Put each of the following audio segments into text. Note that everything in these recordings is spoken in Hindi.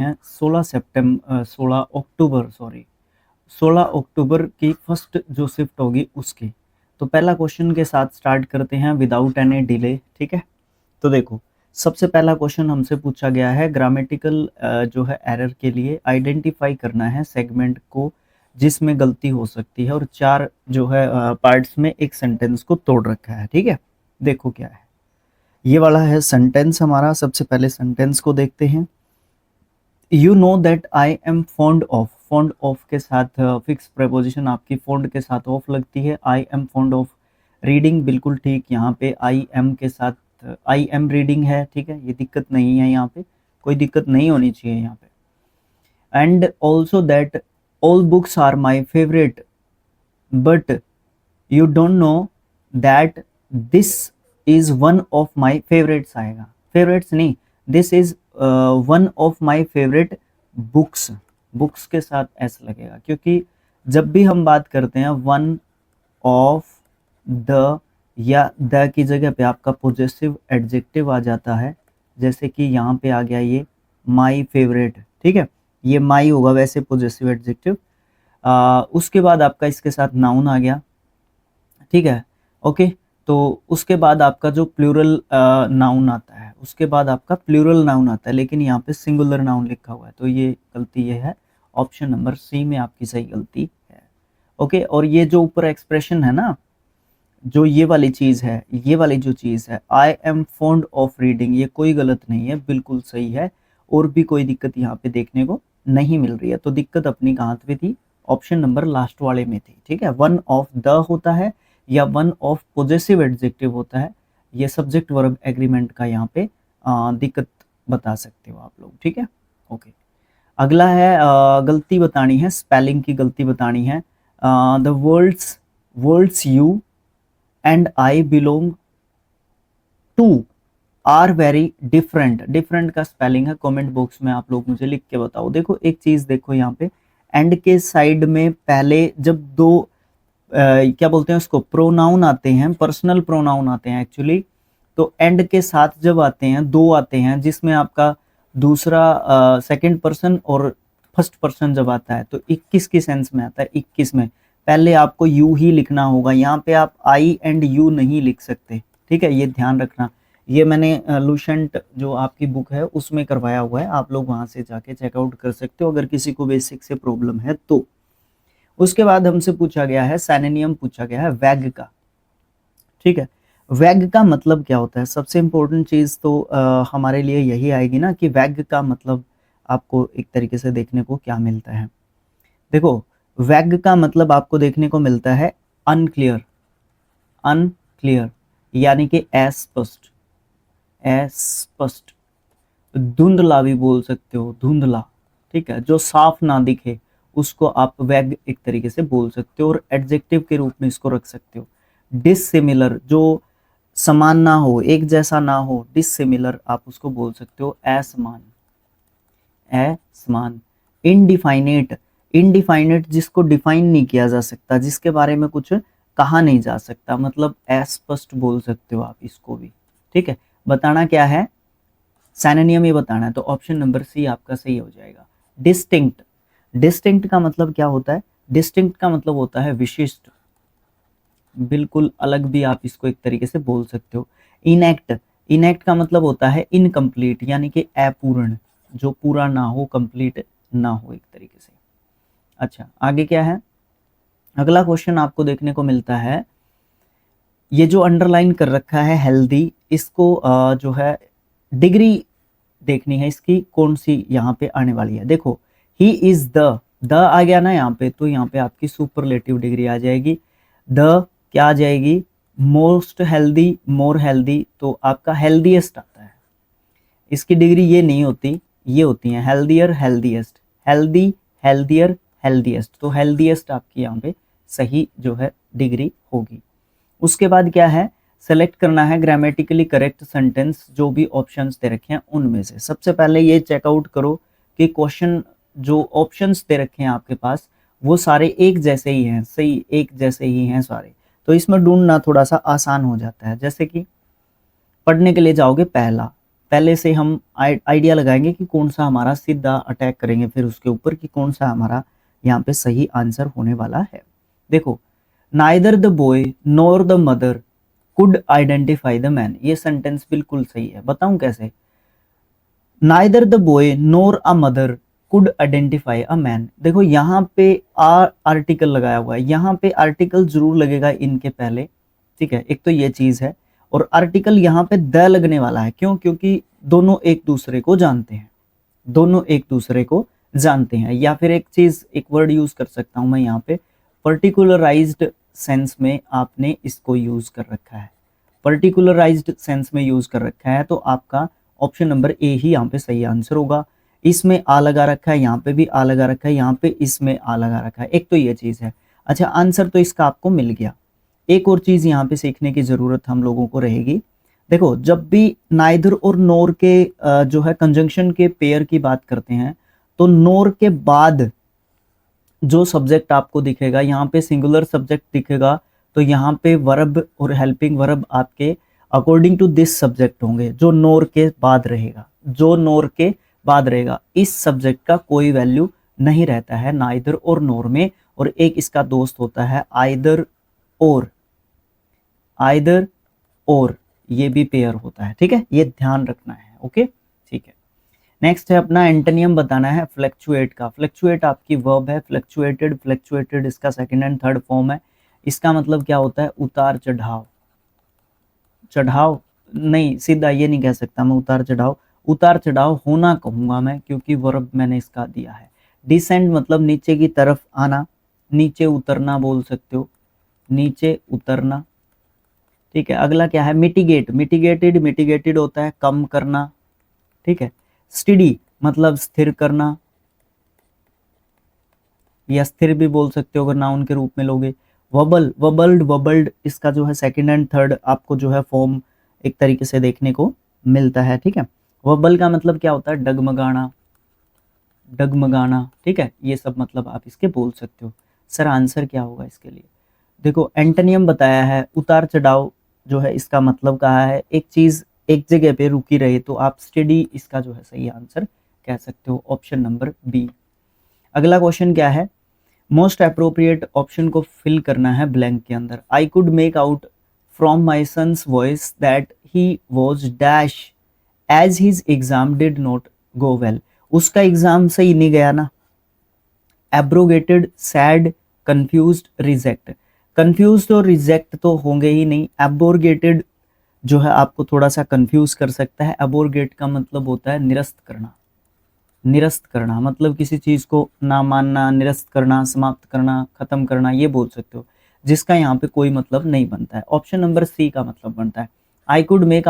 हैं 16 अक्टूबर की फर्स्ट जो शिफ्ट होगी उसकी। तो पहला क्वेश्चन के साथ स्टार्ट करते हैं विदाउट एनी डिले, ठीक है। तो देखो, सबसे पहला क्वेश्चन हमसे पूछा गया है ग्रामेटिकल जो है एरर के लिए आइडेंटिफाई करना है सेगमेंट को जिसमें गलती हो सकती है, और 4 जो है पार्ट्स में एक सेंटेंस को तोड़ रखा है, ठीक है। देखो क्या है, ये वाला है सेंटेंस हमारा। सबसे पहले सेंटेंस को देखते हैं। You know that I am fond of के साथ फिक्स प्रेपोजिशन आपकी फॉन्ड के साथ ऑफ लगती है। I am fond of reading, बिल्कुल ठीक। यहाँ पे आई एम के साथ आई एम रीडिंग है, ठीक है, ये दिक्कत नहीं है, यहाँ पे कोई दिक्कत नहीं होनी चाहिए यहाँ पे। And also that all books are my favourite but you don't know that this is one of my favourites आएगा, फेवरेट्स नहीं, this is one of my favourite books. Books के साथ एस लगेगा, क्योंकि जब भी हम बात करते हैं वन ऑफ द या द की जगह पे आपका पॉजेसिव एडजेक्टिव आ जाता है, जैसे कि यहाँ पे आ गया ये माई फेवरेट, ठीक है, ये माई होगा वैसे पॉजेसिव एडजेक्टिव। उसके बाद आपका इसके साथ नाउन आ गया, ठीक है, ओके। तो उसके बाद आपका जो प्लूरल नाउन आता है, उसके बाद आपका प्लूरल नाउन आता है, लेकिन यहाँ पे सिंगुलर नाउन लिखा हुआ है, तो ये गलती ये है, ऑप्शन नंबर सी में आपकी सही गलती है, ओके। और ये जो ऊपर एक्सप्रेशन है ना, जो ये वाली चीज़ है, ये वाली जो चीज़ है I am fond of reading, ये कोई गलत नहीं है, बिल्कुल सही है, और भी कोई दिक्कत यहाँ पे देखने को नहीं मिल रही है। तो दिक्कत अपनी कहाँ पे थी, ऑप्शन नंबर लास्ट वाले में थी, ठीक है। वन ऑफ द होता है या वन ऑफ पॉजेसिव एडजेक्टिव होता है, ये सब्जेक्ट वर्ब एग्रीमेंट का यहाँ पे दिक्कत बता सकते हो आप लोग, ठीक है, ओके। अगला है गलती बतानी है, स्पेलिंग की गलती बतानी है। The words you and I belong to are very different. Different का स्पेलिंग है, कमेंट बॉक्स में आप लोग मुझे लिख के बताओ। देखो एक चीज देखो यहाँ पे, एंड के साइड में पहले जब दो क्या बोलते हैं उसको, प्रोनाउन आते हैं, पर्सनल प्रोनाउन आते हैं एक्चुअली, तो एंड के साथ जब आते हैं, दो आते हैं जिसमें आपका दूसरा सेकंड पर्सन और फर्स्ट पर्सन जब आता है, तो 21 की सेंस में आता है। 21 में पहले आपको यू ही लिखना होगा, यहाँ पे आप आई एंड यू नहीं लिख सकते, ठीक है, ये ध्यान रखना। ये मैंने लूसेंट जो आपकी बुक है उसमें करवाया हुआ है, आप लोग वहां से जाके चेकआउट कर सकते हो अगर किसी को बेसिक से प्रॉब्लम है तो। उसके बाद हमसे पूछा गया है सैनोनिम, पूछा गया है वैग का, ठीक है। वैग का मतलब क्या होता है, सबसे इंपॉर्टेंट चीज तो हमारे लिए यही आएगी ना कि वैग का मतलब आपको एक तरीके से देखने को क्या मिलता है। देखो, वैग का मतलब आपको देखने को मिलता है अनक्लियर, अनक्लियर यानी कि अस्पष्ट, अस्पष्ट, धुंधला भी बोल सकते हो, धुंधला, ठीक है, जो साफ ना दिखे उसको आप वैग एक तरीके से बोल सकते हो, और एडजेक्टिव के रूप में इसको रख सकते हो। डिसिमिलर, जो समान ना हो, एक जैसा ना हो, डिसिमिलर आप उसको बोल सकते हो असमान, असमान। इनडिफाइनेट, इनडिफाइनेट जिसको डिफाइन नहीं किया जा सकता, जिसके बारे में कुछ कहा नहीं जा सकता, मतलब अस्पष्ट बोल सकते हो आप इसको भी, ठीक है। बताना क्या है, सैनोनिम ही बताना है, तो ऑप्शन नंबर सी आपका सही हो जाएगा। डिस्टिंक्ट, डिस्टिंक्ट का मतलब क्या होता है, डिस्टिंक्ट का मतलब होता है विशिष्ट, बिल्कुल अलग भी आप इसको एक तरीके से बोल सकते हो। इनएक्ट, इनएक्ट का मतलब होता है इनकम्प्लीट यानी कि अपूर्ण, जो पूरा ना हो, कंप्लीट ना हो एक तरीके से। अच्छा, आगे क्या है, अगला क्वेश्चन आपको देखने को मिलता है, ये जो अंडरलाइन कर रखा है हेल्दी, इसको जो है डिग्री देखनी है इसकी कौन सी यहाँ पे आने वाली है। देखो, ही इज द आ गया ना यहाँ पे, तो यहाँ पे आपकी सुपरलेटिव डिग्री आ जाएगी। द क्या आ जाएगी, मोस्ट हेल्दी, मोर हेल्दी, तो आपका हेल्दीएस्ट आता है। इसकी डिग्री ये नहीं होती, ये होती है healthier, healthiest, healthy, healthier, healthiest, तो हेल्दीएस्ट आपकी यहाँ पे सही जो है डिग्री होगी। उसके बाद क्या है, सेलेक्ट करना है ग्रामेटिकली करेक्ट सेंटेंस, जो भी ऑप्शंस दे रखे हैं उनमें से। सबसे पहले ये चेकआउट करो कि क्वेश्चन जो ऑप्शंस दे रखे हैं आपके पास वो सारे एक जैसे ही हैं, सही एक जैसे ही हैं सारे, तो इसमें ढूंढना थोड़ा सा आसान हो जाता है। जैसे कि पढ़ने के लिए जाओगे पहला, पहले से हम आइडिया लगाएंगे कि कौन सा हमारा सीधा अटैक करेंगे फिर उसके ऊपर कि कौन सा हमारा यहाँ पे सही आंसर होने वाला है। देखो, neither the boy nor the mother could identify the man, ये सेंटेंस बिल्कुल सही है। बताऊं कैसे? Neither the boy nor a mother could identify a man. देखो यहाँ पे आर्टिकल लगाया हुआ है, यहाँ पे आर्टिकल जरूर लगेगा इनके पहले, ठीक है, एक तो ये चीज है। और आर्टिकल यहाँ पे द लगने वाला है, क्यों? क्योंकि दोनों एक दूसरे को जानते हैं, दोनों एक दूसरे को जानते हैं। या फिर एक चीज, एक वर्ड यूज कर सकता हूं मैं यहाँ पे, पर्टिकुलराइज्ड सेंस में आपने इसको यूज कर रखा है, पर्टिकुलराइज्ड सेंस में यूज कर रखा है, तो आपका ऑप्शन नंबर ए ही यहाँ पे सही आंसर होगा। इसमें आ लगा रखा है, यहाँ पे भी आ लगा रखा है, यहाँ पे इसमें आ लगा रखा है, एक तो ये चीज है। अच्छा, आंसर तो इसका आपको मिल गया। एक और चीज यहाँ पे सीखने की जरूरत हम लोगों को रहेगी। देखो, जब भी नाइदर और नोर के जो है कंजंक्शन के पेयर की बात करते हैं, तो नोर के बाद जो सब्जेक्ट आपको दिखेगा, यहाँ पे सिंगुलर सब्जेक्ट दिखेगा, तो यहाँ पे वर्ब और हेल्पिंग वर्ब आपके अकॉर्डिंग टू दिस सब्जेक्ट होंगे, जो नोर के बाद रहेगा, जो नोर के बाद रहेगा। इस सब्जेक्ट का कोई वैल्यू नहीं रहता है नाइदर और नोर में। और एक इसका दोस्त होता है आइदर और, आइदर और, ये भी पेयर होता है, ठीक है, ये ध्यान रखना है। ओके, ठीक है। नेक्स्ट है अपना एंटोनियम बताना है फ्लक्चुएट का। फ्लक्चुएट आपकी वर्ब है, फ्लक्चुएटेड, फ्लक्चुएटेड इसका सेकंड एंड थर्ड फॉर्म है। इसका मतलब क्या होता है? उतार चढ़ाव, चढ़ाव नहीं, सीधा ये नहीं कह सकता मैं उतार चढ़ाव, उतार चढ़ाव होना कहूंगा मैं, क्योंकि वर्ब मैंने इसका दिया है। डिसेंड मतलब नीचे की तरफ आना, नीचे उतरना बोल सकते हो, नीचे उतरना, ठीक है। अगला क्या है? मिटिगेट, मिटिगेटेड, मिटिगेटेड होता है कम करना, ठीक है। स्टडी मतलब स्थिर करना, या स्थिर भी बोल सकते हो अगर नाउन के रूप में लोगे। वबल, वबल्ड, वबल्ड इसका जो है सेकंड एंड थर्ड आपको जो है फॉर्म एक तरीके से देखने को मिलता है, ठीक है। वबल का मतलब क्या होता है? डगमगाना, डगमगाना, ठीक है, ये सब मतलब आप इसके बोल सकते हो। सर आंसर क्या होगा इसके लिए? देखो, एंटोनियम बताया है उतार चढ़ाव, जो है इसका मतलब कहा है एक चीज एक जगह पे रुकी रहे, तो आप स्टडी इसका जो है सही आंसर कह सकते हो, ऑप्शन नंबर बी। अगला क्वेश्चन क्या है? मोस्ट अप्रोप्रिएट ऑप्शन को फिल करना है ब्लैंक के अंदर। I could make out from my son's voice that he was dash as his exam did not go well. उसका एग्जाम सही नहीं गया ना। Abrogated, sad, confused, reject. Confused और रिजेक्ट तो होंगे ही नहीं। एब्रोगेटेड जो है आपको थोड़ा सा कंफ्यूज कर सकता है। एब्रोगेट का मतलब होता है निरस्त करना, निरस्त करना मतलब किसी चीज को ना मानना, निरस्त करना, समाप्त करना, खत्म करना, ये बोल सकते हो, जिसका यहाँ पे कोई मतलब नहीं बनता है। ऑप्शन नंबर सी का मतलब बनता है I could make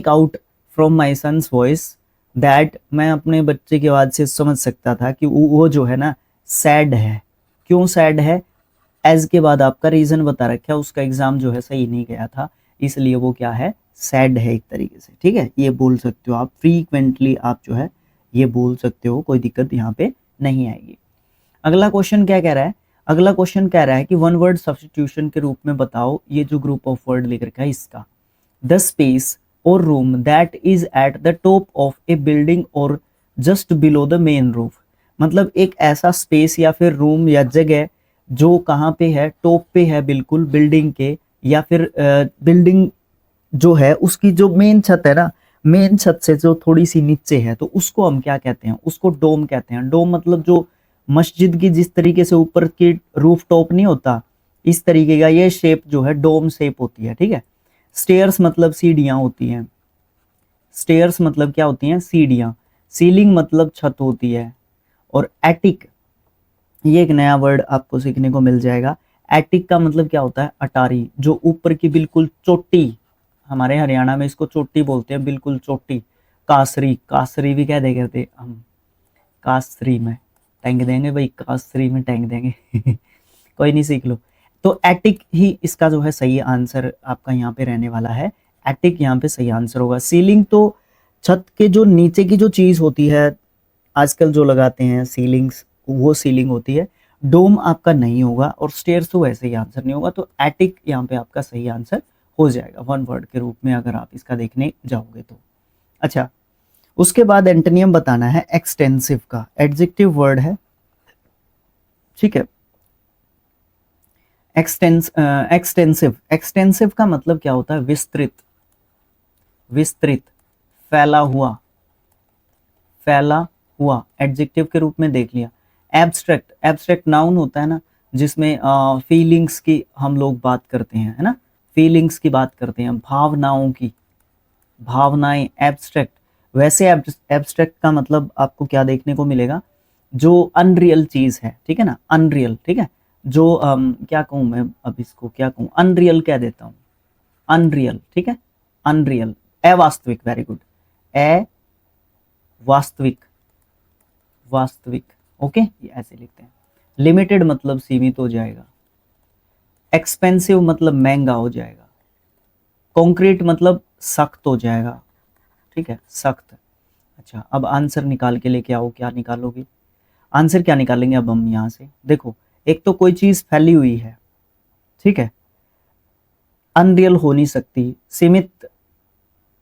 out from my son's voice that, मैं अपने बच्चे की आवाज से समझ सकता था कि वो जो है ना सैड है। क्यों सैड है? एज के बाद आपका रीजन बता रखा है, उसका एग्जाम जो है सही नहीं गया था, इसलिए वो क्या है? सैड है एक तरीके से, ठीक है, ये बोल सकते हो आप। फ्रीक्वेंटली आप जो है ये बोल सकते हो, कोई दिक्कत यहाँ पे नहीं आएगी। अगला क्वेश्चन क्या कह रहा है? अगला क्वेश्चन कह रहा है कि वन वर्ड सब्स्टिट्यूशन के रूप में बताओ ये जो ग्रुप ऑफ वर्ड लिख रखा है इसका। The space or room that is at the top of a building or just below the main roof. मतलब एक ऐसा स्पेस या फिर रूम या जगह जो कहाँ पे है? टॉप पे है बिल्कुल बिल्डिंग के, या फिर बिल्डिंग जो है उसकी जो मेन छत है ना, मेन छत से जो थोड़ी सी नीचे है, तो उसको हम क्या कहते हैं? उसको डोम कहते हैं। डोम मतलब जो मस्जिद की जिस तरीके से ऊपर की रूफ टॉप नहीं होता, इस तरीके का ये शेप जो है डोम शेप होती है, ठीक है। स्टेयर्स मतलब सीढ़ियां होती हैं, स्टेयर्स मतलब क्या होती हैं? सीढ़ियां। सीलिंग मतलब छत होती है। और एटिक, ये एक नया वर्ड आपको सीखने को मिल जाएगा। एटिक का मतलब क्या होता है? अटारी, जो ऊपर की बिल्कुल चोटी, हमारे हरियाणा में इसको चोटी बोलते हैं, बिल्कुल चोटी। कासरी, कासरी भी कह दे करते हम, कासरी में टैंक देंगे भाई, कासरी में टैंक देंगे कोई नहीं, सीख लो। तो एटिक ही इसका जो है सही आंसर आपका यहाँ पे रहने वाला है। एटिक यहाँ पे सही आंसर होगा। सीलिंग तो छत के जो नीचे की जो चीज होती है, आजकल जो लगाते हैं सीलिंग्स, वो सीलिंग होती है। डोम आपका नहीं होगा, और स्टेयर्स तो वैसे ही आंसर नहीं होगा, तो एटिक यहाँ पे आपका सही आंसर हो जाएगा वन वर्ड के रूप में, अगर आप इसका देखने जाओगे तो। अच्छा, उसके बाद एंटोनियम बताना है एक्सटेंसिव का, एडजेक्टिव वर्ड है, ठीक है। एक्सटेंसिव, एक्सटेंसिव का मतलब क्या होता है? विस्तृत, विस्तृत, फैला हुआ, फैला हुआ, एडजेक्टिव के रूप में देख लिया। एब्स्ट्रैक्ट, एब्स्ट्रैक्ट नाउन होता है ना, जिसमें फीलिंग्स की हम लोग बात करते हैं, है ना, फीलिंग्स की बात करते हैं, भावनाओं की, भावनाएं, एब्स्ट्रैक्ट। वैसे एब्स्ट्रैक्ट का मतलब आपको क्या देखने को मिलेगा? जो अनरियल चीज है, ठीक है ना, अनरियल, ठीक है, जो क्या कहूँ मैं, अब इसको क्या कहूँ, अनरियल कह देता हूँ, अनरियल, ठीक है, अनरियल, अवास्तविक, वेरी गुड, अवास्तविक, वास्तविक, ओके, ये ऐसे लिखते हैं। लिमिटेड मतलब सीमित हो जाएगा, एक्सपेंसिव मतलब महंगा हो जाएगा, कॉन्क्रीट मतलब सख्त हो जाएगा, ठीक है, सख्त। अच्छा, अब आंसर निकाल के लेके आओ, क्या निकालोगे? आंसर क्या निकालेंगे अब हम यहाँ से? देखो, एक तो कोई चीज फैली हुई है, ठीक है, अनरियल हो नहीं सकती, सीमित,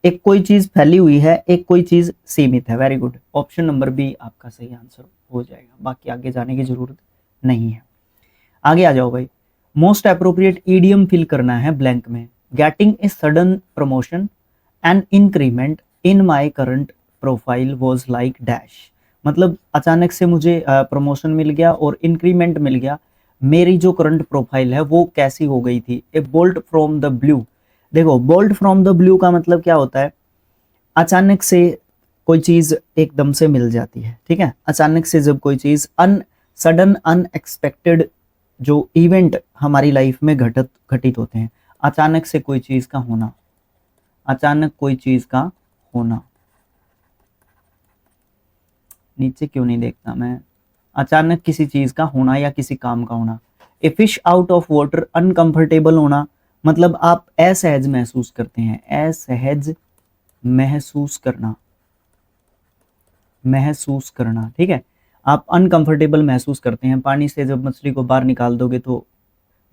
एक कोई चीज फैली हुई है, एक कोई चीज सीमित है, very good, option number B आपका सही आंसर हो जाएगा, बाकी आगे जाने की जरूरत नहीं है। आगे आ जाओ भाई, मोस्ट अप्रोप्रिएट ईडियम फिल करना है ब्लैंक में। Getting a sudden promotion and increment in my current profile was like dash, मतलब अचानक से मुझे प्रमोशन मिल गया और इंक्रीमेंट मिल गया, मेरी जो करंट प्रोफाइल है वो कैसी हो गई थी? ए बोल्ट फ्रॉम द ब्लू। देखो, बोल्ट फ्रॉम द ब्लू का मतलब क्या होता है? अचानक से कोई चीज एकदम से मिल जाती है, ठीक है, अचानक से जब कोई चीज सडन अनएक्सपेक्टेड जो इवेंट हमारी लाइफ में घटित होते हैं, अचानक से कोई चीज का होना, अचानक कोई चीज का होना, नीचे क्यों नहीं देखता मैं, अचानक किसी चीज का होना या किसी काम का होना। A fish out of water, uncomfortable होना, मतलब आप असहज महसूस करते हैं, असहज महसूस करना, महसूस करना, ठीक है, आप अनकंफर्टेबल महसूस करते हैं, पानी से जब मछली को बाहर निकाल दोगे तो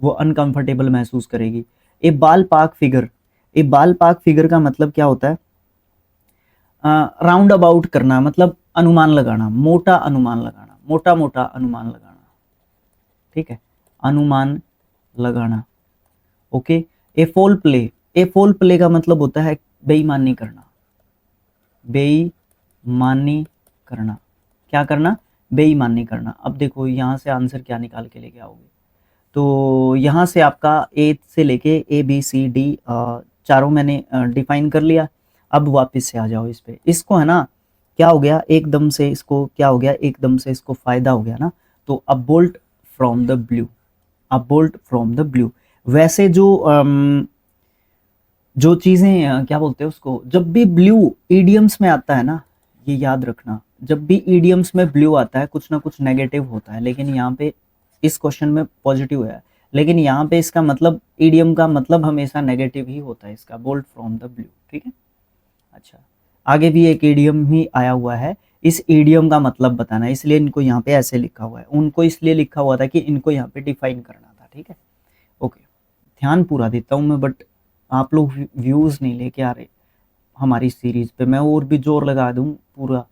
वो अनकंफर्टेबल महसूस करेगी। ए बाल पाक फिगर, ए बाल पाक फिगर का मतलब क्या होता है? राउंड अबाउट करना, मतलब अनुमान लगाना, मोटा अनुमान लगाना, मोटा मोटा अनुमान लगाना, ठीक है, अनुमान लगाना, ओके। ए फोल प्ले, ए फोल प्ले का मतलब होता है बेईमानी करना, बेईमानी करना, क्या करना? बेईमानी करना। अब देखो यहाँ से आंसर क्या निकाल के लेके आओगे, तो यहाँ से आपका ए से लेके ए बी सी डी चारों मैंने डिफाइन कर लिया। अब वापस से आ जाओ इस पे, इसको है ना, क्या हो गया एकदम से, इसको क्या हो गया एकदम से, इसको फायदा हो गया ना, तो अब बोल्ट फ्रॉम द ब्लू, अब बोल्ट फ्रॉम द ब्लू। वैसे जो चीजें क्या बोलते हैं उसको, जब भी ब्लू ईडियम्स में आता है ना, ये याद रखना, जब भी ईडियम्स में ब्लू आता है कुछ ना कुछ नेगेटिव होता है, लेकिन यहाँ पे इस क्वेश्चन में पॉजिटिव है, लेकिन यहाँ पे इसका मतलब, ईडियम का मतलब हमेशा नेगेटिव ही होता है इसका, बोल्ट फ्रॉम द ब्लू, ठीक है। अच्छा, आगे भी एक ईडियम ही आया हुआ है, इस ईडियम का मतलब बताना है, इसलिए इनको यहाँ पे ऐसे लिखा हुआ है, उनको इसलिए लिखा हुआ था कि इनको यहाँ पे डिफाइन करना था, ठीक है, ओके। ध्यान पूरा देता हूँ मैं, बट आप लोग व्यूज नहीं लेके आ रहे हमारी सीरीज पे, मैं और भी जोर लगा दूं, पूरा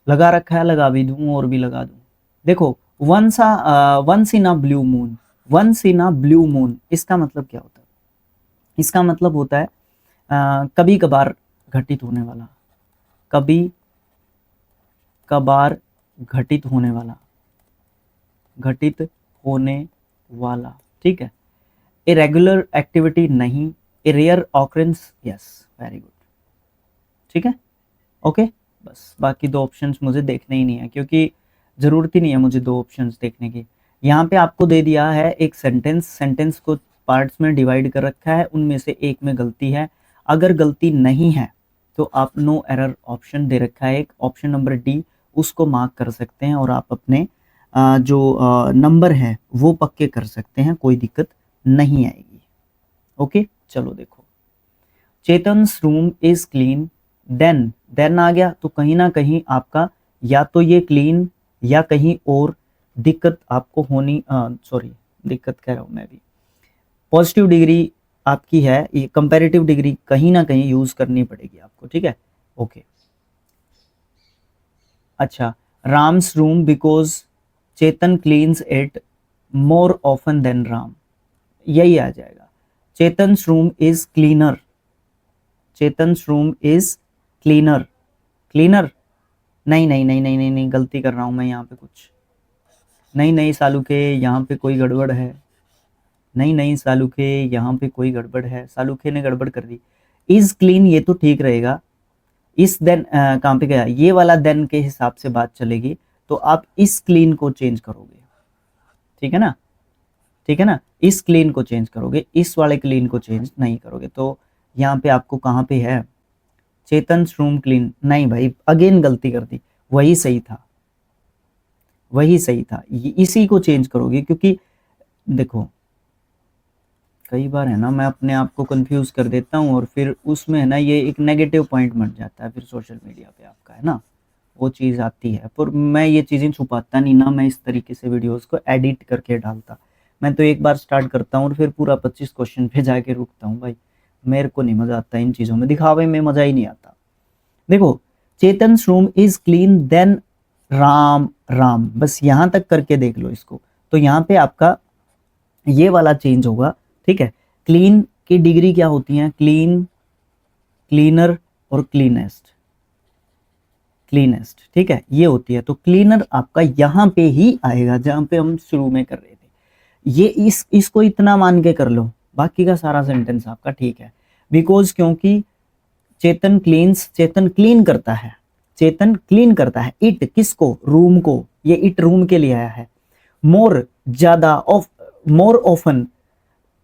लगा रखा है, लगा भी दूं और भी लगा दूं। देखो, once in a blue moon, once in a blue moon, इसका मतलब क्या होता है? इसका मतलब होता है कभी कभार घटित होने वाला, कभी कभार घटित होने वाला, घटित होने वाला, ठीक है। ए रेगुलर एक्टिविटी नहीं, a rare occurrence, yes, very good, ठीक है, ओके। बस बाकी दो ऑप्शंस मुझे देखने ही नहीं है, क्योंकि ज़रूरत ही नहीं है मुझे दो ऑप्शंस देखने की। यहाँ पे आपको दे दिया है एक सेंटेंस, सेंटेंस को पार्ट्स में डिवाइड कर रखा है, उनमें से एक में गलती है, अगर गलती नहीं है तो आप नो एरर ऑप्शन दे रखा है एक, ऑप्शन नंबर डी, उसको मार्क कर सकते हैं और आप अपने जो नंबर है वो पक्के कर सकते हैं, कोई दिक्कत नहीं आएगी, ओके। चलो देखो, Chetan's room is clean, then आ गया, तो कहीं ना कहीं आपका या तो ये क्लीन या कहीं और दिक्कत आपको होनी, सॉरी दिक्कत कह रहा हूँ मैं भी, पॉजिटिव डिग्री आपकी है, ये कंपैरेटिव डिग्री कहीं ना कहीं यूज करनी पड़ेगी आपको, ठीक है, ओके। अच्छा, Ram's room because Chetan cleans it more often than Ram, यही आ जाएगा। Chetan's room is cleaner, Chetan's room is cleaner, cleaner नहीं नहीं नहीं नहीं नहीं नहीं, गलती कर रहा हूं मैं यहाँ पे कुछ, नहीं नहीं सालुके यहाँ पे कोई गड़बड़ है, नहीं नहीं सालुके यहाँ पे कोई गड़बड़ है, सालुके ने गड़बड़ कर दी। इज क्लीन ये तो ठीक रहेगा, इस देन कहाँ पे गया, ये वाला देन के हिसाब से बात चलेगी, तो आप इस क्लीन को चेंज करोगे, ठीक है ना, ठीक है ना, इस क्लीन को चेंज करोगे, इस वाले क्लीन को चेंज नहीं करोगे। तो यहाँ पे आपको कहाँ पे है, चेतन्स रूम क्लीन, नहीं भाई अगेन गलती कर दी, वही सही था, वही सही था, इसी को चेंज करोगे, क्योंकि देखो कई बार है ना मैं अपने आप को कंफ्यूज कर देता हूँ और फिर उसमें है ना ये एक नेगेटिव पॉइंट बन जाता है फिर सोशल मीडिया पे आपका, है ना, वो चीज़ आती है, पर मैं ये चीज़ें छुपाता नहीं ना, मैं इस तरीके से वीडियोस को एडिट करके डालता, मैं तो एक बार स्टार्ट करता हूँ और फिर पूरा 25 क्वेश्चन पे जाके रुकता हूँ भाई, मेरे को नहीं मज़ा आता इन चीज़ों में, दिखावे में मज़ा ही नहीं आता। देखो, Chetan's room is clean than Ram, Ram बस यहाँ तक करके देख लो इसको, तो यहाँ पे आपका ये वाला चेंज होगा, ठीक है। क्लीन की डिग्री क्या होती है, क्लीन, क्लीनर और क्लीनेस्ट, क्लीनेस्ट, ठीक है, ये होती है, तो क्लीनर आपका यहाँ पे ही आएगा जहाँ पे हम शुरू में कर रहे थे, ये इसको इतना मान के कर लो, बाकी का सारा सेंटेंस आपका ठीक है। बिकॉज क्योंकि चेतन क्लीन्स, चेतन क्लीन करता है, चेतन क्लीन करता है, इट किसको, रूम को, ये इट रूम के लिए आया है, मोर ज्यादा, ऑफ मोर ऑफन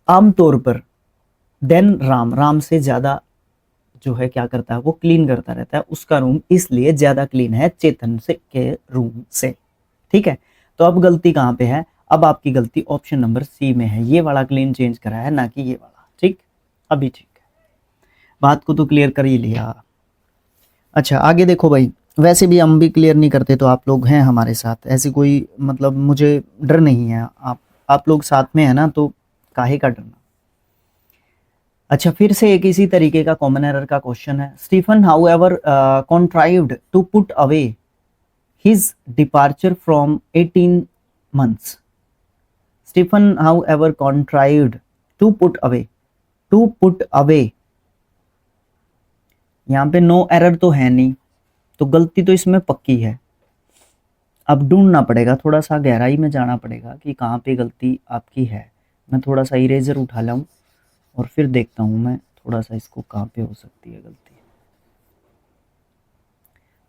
आमतौर पर, देन राम, राम से ज्यादा जो है क्या करता है वो क्लीन करता रहता है, उसका रूम इसलिए ज्यादा क्लीन है चेतन से के रूम से, ठीक है। तो अब गलती कहाँ पे है, अब आपकी गलती ऑप्शन नंबर सी में है, ये वाला क्लीन चेंज करा है ना कि ये वाला, ठीक, अभी ठीक है, बात को तो क्लियर कर ही लिया। अच्छा आगे देखो भाई, वैसे भी हम भी क्लियर नहीं करते तो आप लोग हैं हमारे साथ, ऐसी कोई मतलब मुझे डर नहीं है, आप लोग साथ में है ना, तो काहे का डरना। अच्छा फिर से एक इसी तरीके का कॉमन एरर का क्वेश्चन है, Stephen however contrived to put away his departure from 18 months, Stephen however contrived to put away, to put away, यहाँ पे नो एरर तो है नहीं, तो गलती तो इसमें पक्की है, अब ढूंढना पड़ेगा, थोड़ा सा गहराई में जाना पड़ेगा कि कहाँ पे गलती आपकी है, मैं थोड़ा सा इरेजर उठा लाऊं और फिर देखता हूँ मैं थोड़ा सा इसको कहाँ पे हो सकती है गलती।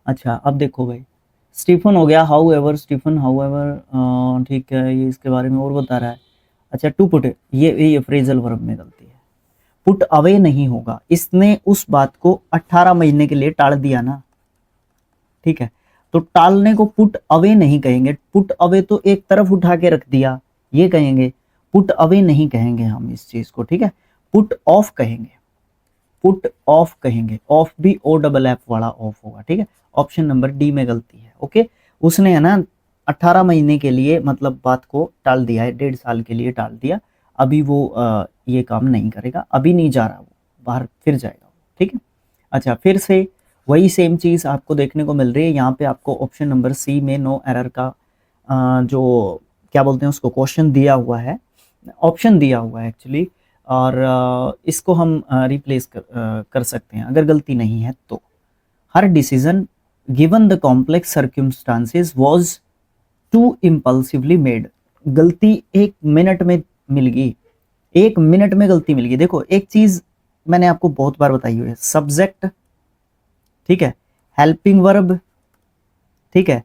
अच्छा अब देखो भाई, स्टीफन हो गया, however, Stephen however, ठीक है, ये इसके बारे में और बता रहा है। अच्छा टू पुट, ये फ्रेजल वर्ब में गलती है, पुट अवे नहीं होगा, इसने उस बात को 18 महीने के लिए टाल दिया ना, ठीक है, तो टालने को पुट अवे नहीं कहेंगे, पुट अवे तो एक तरफ उठा के रख दिया ये कहेंगे, पुट अवे नहीं कहेंगे हम इस चीज को, ठीक है, पुट ऑफ कहेंगे, पुट ऑफ कहेंगे, ऑफ भी ओ डबल एफ वाला ऑफ होगा, ठीक है, ऑप्शन नंबर डी में गलती है। ओके, उसने है ना 18 महीने के लिए मतलब बात को टाल दिया है, 1.5 साल के लिए टाल दिया, अभी वो ये काम नहीं करेगा, अभी नहीं जा रहा वो बाहर, फिर जाएगा, ठीक है। अच्छा फिर से वही सेम चीज आपको देखने को मिल रही है, यहाँ पे आपको ऑप्शन नंबर सी में नो एरर का जो क्या बोलते हैं उसको क्वेश्चन दिया हुआ है, ऑप्शन दिया हुआ है एक्चुअली, और इसको हम रिप्लेस कर सकते हैं अगर गलती नहीं है तो। Her decision given the complex circumstances was too impulsively made, गलती 1 मिनट में मिल गई, 1 मिनट में गलती मिल गई। देखो एक चीज मैंने आपको बहुत बार बताई हुई है, सब्जेक्ट, ठीक है, हेल्पिंग वर्ब, ठीक है,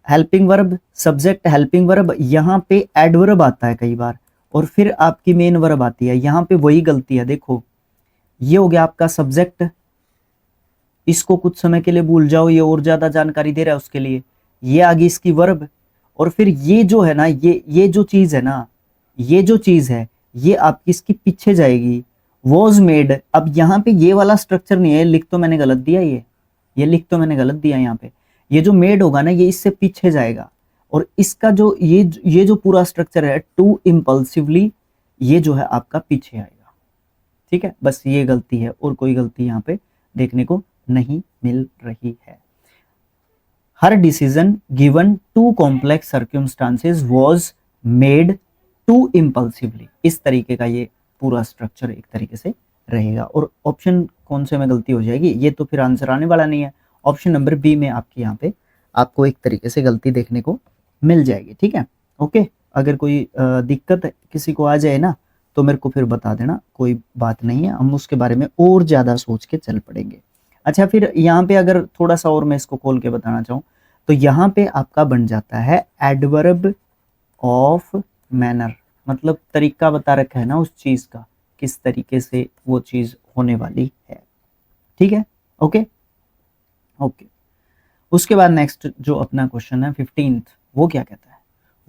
helping verb, subject helping verb, यहाँ पे एडवर्ब आता है कई बार और फिर आपकी मेन वर्ब आती है, यहाँ पे वही गलती है। देखो ये हो गया आपका सब्जेक्ट, इसको कुछ समय के लिए भूल जाओ, ये और ज्यादा जानकारी दे रहा है उसके लिए, ये आ गई इसकी वर्ब, और फिर ये जो है ना, ये जो चीज है ना, ये जो चीज है ये आपकी इसकी पीछे जाएगी, वॉज मेड। अब यहाँ पे ये वाला स्ट्रक्चर नहीं है, लिख तो मैंने गलत दिया, ये लिख तो मैंने गलत दिया, यहाँ पे ये जो मेड होगा ना ये इससे पीछे जाएगा, और इसका जो ये जो पूरा स्ट्रक्चर है टू इम्पल्सिवली, ये जो है आपका पीछे आएगा, ठीक है, बस ये गलती है और कोई गलती यहाँ पे देखने को नहीं मिल रही है। Her decision given to complex circumstances was made too impulsively. इस तरीके का ये पूरा स्ट्रक्चर एक तरीके से रहेगा। और ऑप्शन कौन से में गलती हो जाएगी, ये तो फिर आंसर आने वाला नहीं है। ऑप्शन नंबर बी में आपके यहाँ पे आपको एक तरीके से गलती देखने को मिल जाएगी। ठीक है, ओके। अगर कोई दिक्कत किसी को आ जाए ना तो मेरे को फिर बता देना, कोई बात नहीं है, हम उसके बारे में और ज़्यादा सोच के चल पड़ेंगे। अच्छा, फिर यहाँ पे अगर थोड़ा सा और मैं इसको खोल के बताना चाहूँ तो यहाँ पे आपका बन जाता है एडवर्ब ऑफ मैनर, मतलब तरीका बता रखा है ना उस चीज़ का, किस तरीके से वो चीज़ होने वाली है। ठीक है, ओके ओके। उसके बाद नेक्स्ट जो अपना क्वेश्चन है 15th, वो क्या कहता है?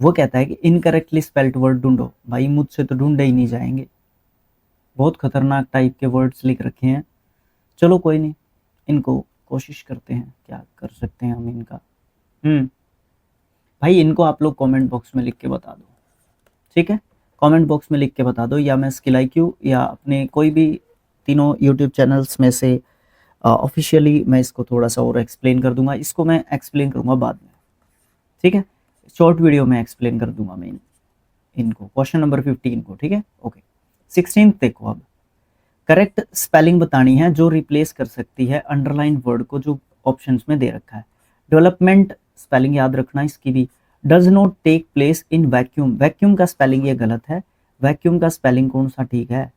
वो कहता है कि इनकरेक्टली स्पेल्ड वर्ड ढूंढो। भाई मुझसे तो ढूंढे ही नहीं जाएंगे, बहुत खतरनाक टाइप के वर्ड्स लिख रखे हैं। चलो कोई नहीं, इनको कोशिश करते हैं, क्या कर सकते हैं हम इनका। भाई इनको आप लोग कमेंट बॉक्स में लिख के बता दो, ठीक है? कमेंट बॉक्स में लिख के बता दो, या मैं स्किल IQ या अपने कोई भी तीनों यूट्यूब चैनल्स में से ऑफिशियली मैं इसको थोड़ा सा और एक्सप्लेन कर दूंगा। इसको मैं एक्सप्लेन करूंगा बाद में, ठीक है? शॉर्ट वीडियो में एक्सप्लेन कर दूंगा मैं इनको, क्वेश्चन नंबर 15 को, ठीक है? ओके। 16 देखो, अब करेक्ट स्पेलिंग बतानी है जो रिप्लेस कर सकती है अंडरलाइन वर्ड को जो ऑप्शंस में दे रखा है। डेवलपमेंट स्पेलिंग याद रखना इसकी भी। Does not take place in vacuum, vacuum का स्पेलिंग ये गलत है। वैक्यूम का स्पेलिंग कौन सा ठीक है?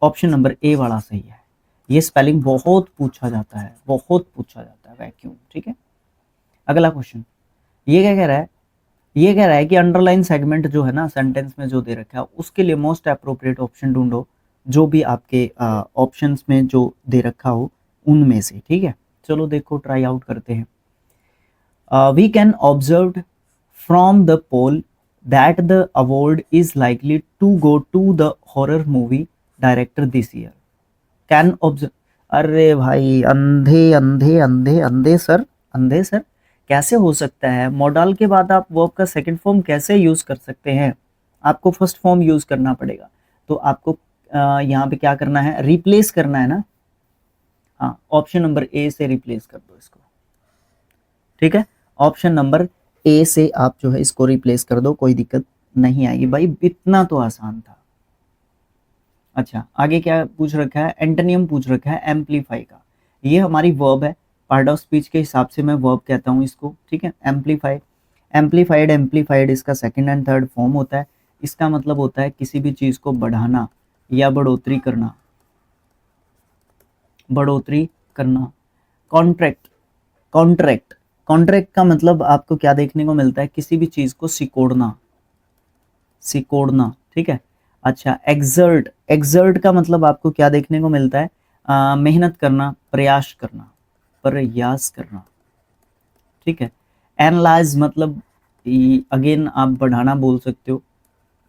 ऑप्शन नंबर ए वाला सही है। ये स्पेलिंग बहुत पूछा जाता है, बहुत पूछा जाता है वैक्यूम, ठीक है? अगला क्वेश्चन ये क्या कह रहा है? ये कह रहा है कि अंडरलाइन सेगमेंट जो है ना सेंटेंस में जो दे रखा है उसके लिए मोस्ट अप्रोप्रिएट ऑप्शन ढूंढो, जो भी आपके ऑप्शंस में जो दे रखा हो उनमें से, ठीक है? चलो देखो, ट्राई आउट करते हैं। We can observe from the poll that the award is likely to go to the horror movie director this year. Can observe, अरे भाई अंधे अंधे अंधे अंधे सर, अंधे सर कैसे हो सकता है? मॉडल के बाद आप वर्ब का सेकंड फॉर्म कैसे यूज कर सकते हैं? आपको फर्स्ट फॉर्म यूज करना पड़ेगा। तो आपको यहाँ पे क्या करना है? रिप्लेस करना है ना। हाँ, ऑप्शन नंबर ए से रिप्लेस कर दो इसको, ठीक है? ऑप्शन नंबर ए से आप जो है इसको रिप्लेस कर दो, कोई दिक्कत नहीं आएगी। भाई इतना तो आसान था। अच्छा, आगे क्या पूछ रखा है? एंटोनियम पूछ रखा है एम्पलीफाई का। ये हमारी वर्ब है, पार्ट ऑफ स्पीच के हिसाब से मैं वर्ब कहता हूँ इसको, ठीक है? एम्पलीफाई, एम्पलीफाइड, एम्पलीफाइड इसका सेकंड एंड थर्ड फॉर्म होता है। इसका मतलब होता है किसी भी चीज को बढ़ाना या बढ़ोतरी करना, बढ़ोतरी करना। कॉन्ट्रैक्ट, कॉन्ट्रैक्ट, कॉन्ट्रैक्ट का मतलब आपको क्या देखने को मिलता है? किसी भी चीज को सिकोड़ना, सिकोड़ना, ठीक है? अच्छा, एक्सर्ट, एक्सर्ट का मतलब आपको क्या देखने को मिलता है? मेहनत करना, प्रयास करना, प्रयास करना, ठीक है? एनालाइज मतलब अगेन आप बढ़ाना बोल सकते हो।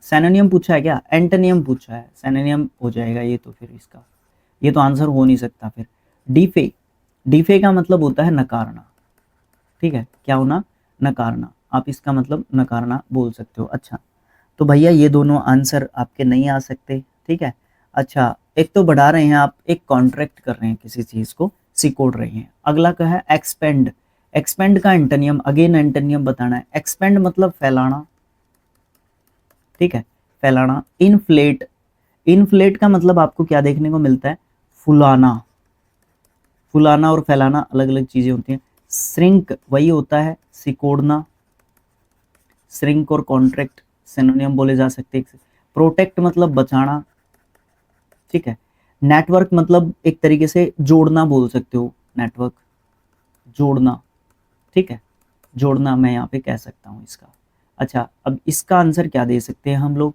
सिनोनिम पूछा है क्या? एंटोनियम पूछा है, सिनोनिम हो जाएगा ये तो, फिर इसका ये तो आंसर हो नहीं सकता फिर। डिफे, डिफे का मतलब होता है नकारना, ठीक है? क्या होना? नकारना। आप इसका मतलब नकारना बोल सकते हो। अच्छा, तो भैया ये दोनों आंसर आपके नहीं आ सकते, ठीक है? अच्छा, एक तो बढ़ा रहे हैं आप, एक कॉन्ट्रैक्ट कर रहे हैं, किसी चीज को सिकोड़ रहे हैं। अगला क्या है? एक्सपेंड, एक्सपेंड का एंटोनियम, अगेन एंटोनियम बताना है। एक्सपेंड मतलब फैलाना, ठीक है? फैलाना। इनफ्लेट, इनफ्लेट का मतलब आपको क्या देखने को मिलता है? फुलाना, फुलाना और फैलाना अलग अलग चीजें होती हैं। श्रिंक वही होता है सिकोड़ना, श्रिंक और कॉन्ट्रैक्ट सिनोनिम बोले जा सकते हैं। प्रोटेक्ट मतलब बचाना, ठीक है? नेटवर्क मतलब एक तरीके से जोड़ना बोल सकते हो, नेटवर्क, जोड़ना, ठीक है? जोड़ना मैं यहाँ पे कह सकता हूँ इसका। अच्छा, अब इसका आंसर क्या दे सकते हैं हम लोग?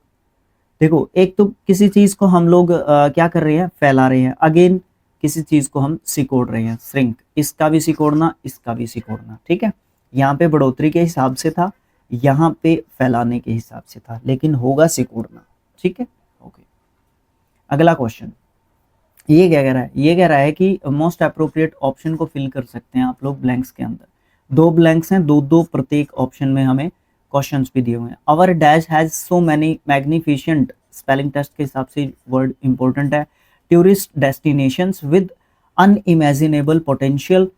देखो, एक तो किसी चीज को हम लोग क्या कर रहे हैं? फैला रहे हैं। अगेन किसी चीज को हम सिकोड़ रहे हैं, श्रिंक, इसका भी सिकोड़ना, इसका भी सिकोड़ना, ठीक है? यहाँ पे बढ़ोतरी के हिसाब से था, यहाँ पे फैलाने के हिसाब से था, लेकिन होगा सिकोड़ना, ठीक है? ओके। अगला क्वेश्चन ये क्या कह रहा है? ये कह रहा है कि मोस्ट अप्रोप्रिएट ऑप्शन को फिल कर सकते हैं आप लोग ब्लैंक्स के अंदर। दो ब्लैंक्स हैं, दो दो प्रत्येक ऑप्शन में हमें क्वेश्चंस भी दिए हुए हैं। Our dash has so many magnificent, spelling test के हिसाब से वर्ड इंपॉर्टेंट है। Tourist destinations with unimaginable potential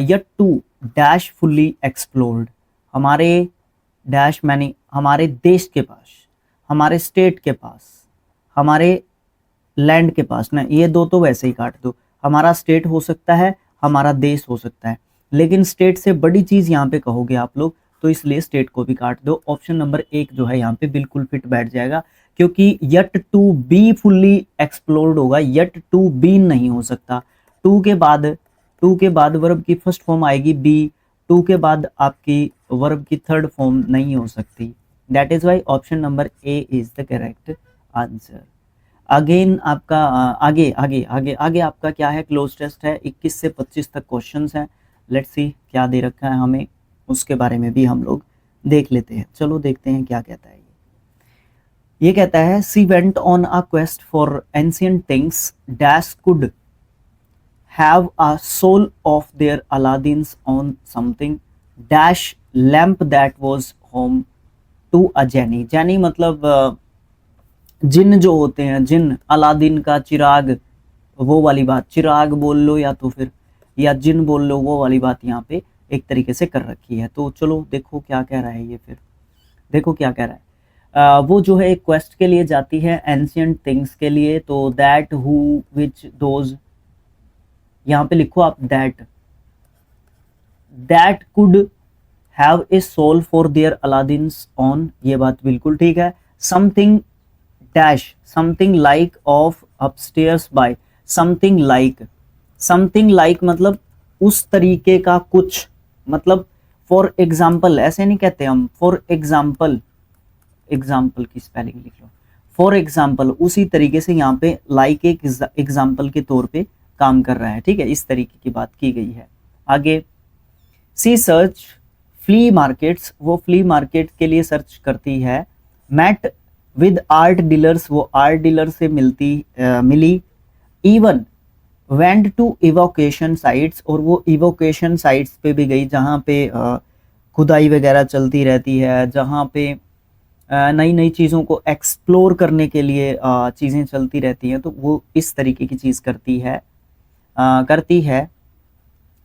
yet to dash fully explored. हमारे डैश मैनी हमारे देश के पास, हमारे स्टेट के पास, हमारे लैंड के पास ना, ये दो तो वैसे ही काट दो। हमारा स्टेट हो सकता है, हमारा देश हो सकता है, लेकिन स्टेट से बड़ी चीज यहाँ पे कहोगे आप लोग, तो इसलिए स्टेट को भी काट दो। ऑप्शन नंबर 1 जो है यहाँ पे बिल्कुल फिट बैठ जाएगा, क्योंकि yet to be fully explored होगा, यट टू बी नहीं हो सकता। टू के बाद वर्ब की फर्स्ट फॉर्म आएगी बी, टू के बाद आपकी वर्ब की थर्ड फॉर्म नहीं हो सकती। That is why option number A is the correct answer. Again आपका आगे आगे आगे आगे आपका क्या है, क्लोज टेस्ट है, 21 से 25 तक क्वेश्चंस हैं। लेट्स सी क्या दे रखा है हमें, उसके बारे में भी हम लोग देख लेते हैं। चलो देखते हैं क्या कहता है ये कहता है she went on a quest for ancient things dash could have a soul of their Aladdin's on something dash lamp that was home to a genie. Genie मतलब जिन जो होते हैं, जिन, अलादीन का चिराग, वो वाली बात, चिराग बोल लो या तो फिर या जिन बोल लो, वो वाली बात यहाँ पे एक तरीके से कर रखी है। तो चलो देखो क्या कह रहा है ये, फिर देखो क्या कह रहा है। वो जो है एक क्वेस्ट के लिए जाती है एंशिएंट थिंग्स के लिए, तो दैट हु विच दोज, यहाँ पे लिखो आप that could have a soul for their Aladdin's on, ये बात बिल्कुल ठीक है। Something dash something like of upstairs by, something like मतलब उस तरीके का कुछ, मतलब फॉर एग्जाम्पल ऐसे नहीं कहते हम, फॉर एग्जाम्पल की स्पेलिंग लिख लो, फॉर एग्जाम्पल उसी तरीके से यहाँ पे लाइक एक एग्जाम्पल के तौर पे काम कर रहा है, ठीक है, इस तरीके की बात की गई है। आगे सी सर्च फ्ली मार्केट्स, वो फ्ली मार्केट के लिए सर्च करती है। मैट विद आर्ट डीलर्स, वो आर्ट डीलर से मिली। इवन वेंट टू इवोकेशन साइट्स, और वो इवोकेशन साइट्स पे भी गई, जहाँ पे खुदाई वगैरह चलती रहती है, जहाँ पे नई नई चीज़ों को एक्सप्लोर करने के लिए चीज़ें चलती रहती हैं, तो वो इस तरीके की चीज़ करती है।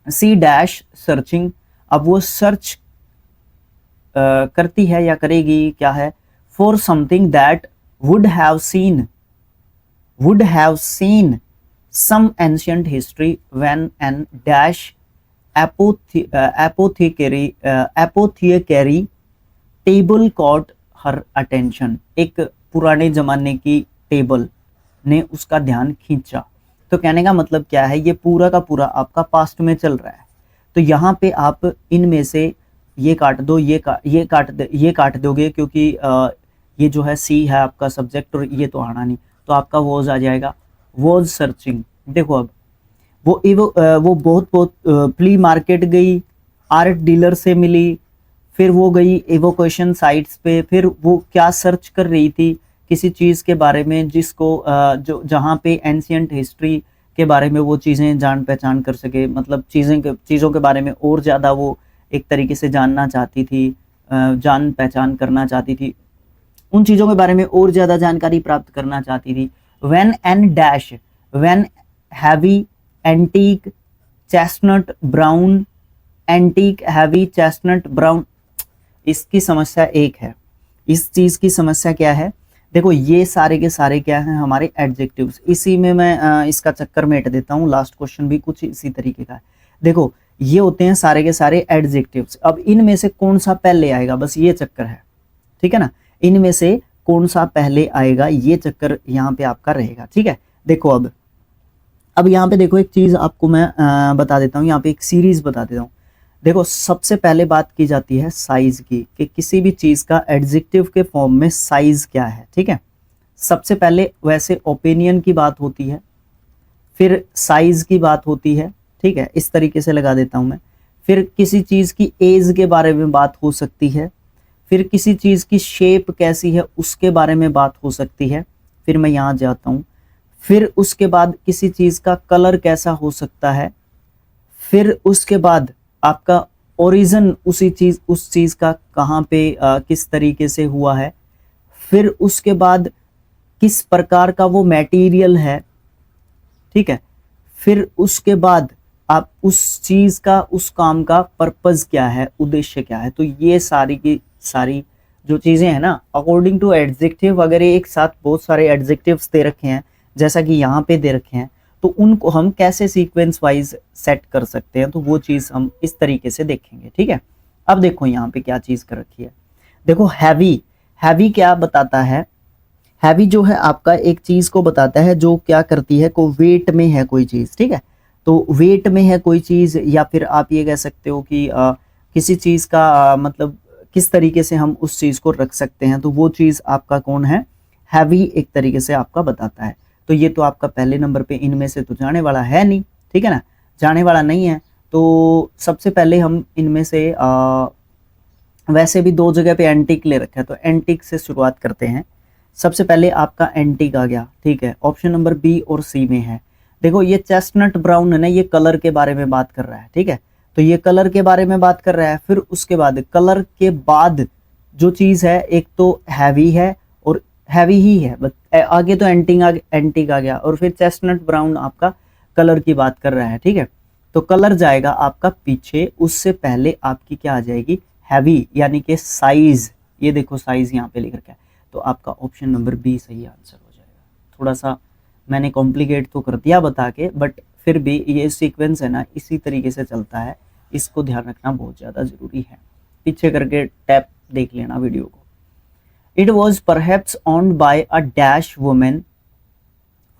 सी डैश सर्चिंग, अब वो सर्च करती है या करेगी, क्या है, for something that would have seen some ancient history when an dash apothecary table caught her attention, एक पुराने जमाने की टेबल ने उसका ध्यान खींचा। तो कहने का मतलब क्या है, ये पूरा का पूरा आपका पास्ट में चल रहा है, तो यहाँ पे आप इनमें से ये काट दो, ये काट दोगे, क्योंकि ये जो है सी है आपका सब्जेक्ट, और ये तो आना नहीं, तो आपका वॉज आ जाएगा, वॉज सर्चिंग। देखो अब वो बहुत फ्ली मार्केट गई, आर्ट डीलर से मिली, फिर वो गई इवोकेशन साइट्स पे, फिर वो क्या सर्च कर रही थी, किसी चीज़ के बारे में जिसको जो जहाँ पे एंशिएंट हिस्ट्री के बारे में वो चीज़ें जान पहचान कर सके, मतलब चीज़ों के बारे में और ज़्यादा वो एक तरीके से जानना चाहती थी, जान पहचान करना चाहती थी, उन चीज़ों के बारे में और ज़्यादा जानकारी प्राप्त करना चाहती थी। When heavy antique chestnut brown, antique heavy chestnut brown, इसकी समस्या एक है। इस चीज़ की समस्या क्या है, देखो ये सारे के सारे क्या हैं, हमारे एडजेक्टिव्स। इसी में मैं इसका चक्कर मेट देता हूँ, लास्ट क्वेश्चन भी कुछ इसी तरीके का है। देखो ये होते हैं सारे के सारे एडजेक्टिव्स, अब इनमें से कौन सा पहले आएगा, बस ये चक्कर है, ठीक है ना, इनमें से कौन सा पहले आएगा, ये चक्कर यहाँ पे आपका रहेगा, ठीक है। देखो अब यहाँ पे देखो एक चीज़ आपको मैं बता देता हूँ, यहाँ पे एक सीरीज बता देता हूँ। देखो सबसे पहले बात की जाती है साइज की, कि किसी भी चीज़ का एडजेक्टिव के फॉर्म में साइज क्या है, ठीक है। सबसे पहले वैसे ओपिनियन की बात होती है, फिर साइज की बात होती है, ठीक है, इस तरीके से लगा देता हूँ मैं। फिर किसी चीज़ की एज के बारे में बात हो सकती है, फिर किसी चीज़ की शेप कैसी है उसके बारे में बात हो सकती है, फिर मैं यहाँ जाता हूँ, फिर उसके बाद किसी चीज़ का कलर कैसा हो सकता है, फिर उसके बाद आपका ओरिजिन उस चीज़ का कहाँ पे किस तरीके से हुआ है, फिर उसके बाद किस प्रकार का वो मटेरियल है, ठीक है, फिर उसके बाद आप उस चीज का, उस काम का पर्पस क्या है, उद्देश्य क्या है। तो ये सारी की सारी जो चीजें हैं ना, अकॉर्डिंग टू एडजेक्टिव, अगर ये एक साथ बहुत सारे एडजेक्टिव्स दे रखे हैं जैसा कि यहाँ पे दे रखे हैं, तो उनको हम कैसे सीक्वेंस वाइज सेट कर सकते हैं, तो वो चीज हम इस तरीके से देखेंगे। ठीक है, अब देखो यहाँ पे क्या चीज कर रखी है। देखो हैवी, हैवी क्या बताता है, हैवी जो है आपका एक चीज को बताता है जो क्या करती है, को वेट में है कोई चीज। ठीक है, तो वेट में है कोई चीज, या फिर आप ये कह सकते हो कि किसी चीज का मतलब किस तरीके से हम उस चीज को रख सकते हैं, तो वो चीज आपका कौन है, हैवी एक तरीके से आपका बताता है। तो ये तो आपका पहले नंबर पे इनमें से तो जाने वाला है नहीं, ठीक है ना, जाने वाला नहीं है। तो सबसे पहले हम इनमें से वैसे भी दो जगह पे एंटीक ले रखा है, तो एंटीक से शुरुआत करते हैं। सबसे पहले आपका एंटीक आ गया, ठीक है, ऑप्शन नंबर बी और सी में है। देखो ये चेस्टनट ब्राउन है ना, ये कलर के बारे में बात कर रहा है। ठीक है, तो ये कलर के बारे में बात कर रहा है। फिर उसके बाद कलर के बाद जो चीज है, एक तो हैवी है और हैवी ही है, आगे तो एंटीक आ गया, और फिर चेस्टनट ब्राउन आपका कलर की बात कर रहा है। ठीक है, तो कलर जाएगा आपका पीछे, उससे पहले आपकी क्या आ जाएगी, हैवी, यानी कि साइज। ये देखो साइज यहाँ पे लिख रखा है, तो आपका ऑप्शन नंबर बी सही आंसर हो जाएगा। थोड़ा सा मैंने कॉम्प्लिकेट तो कर दिया बता के, बट फिर भी ये सीक्वेंस है ना इसी तरीके से चलता है, इसको ध्यान रखना बहुत ज़्यादा ज़रूरी है। पीछे करके टैप देख लेना वीडियो को। It was perhaps owned by a dash women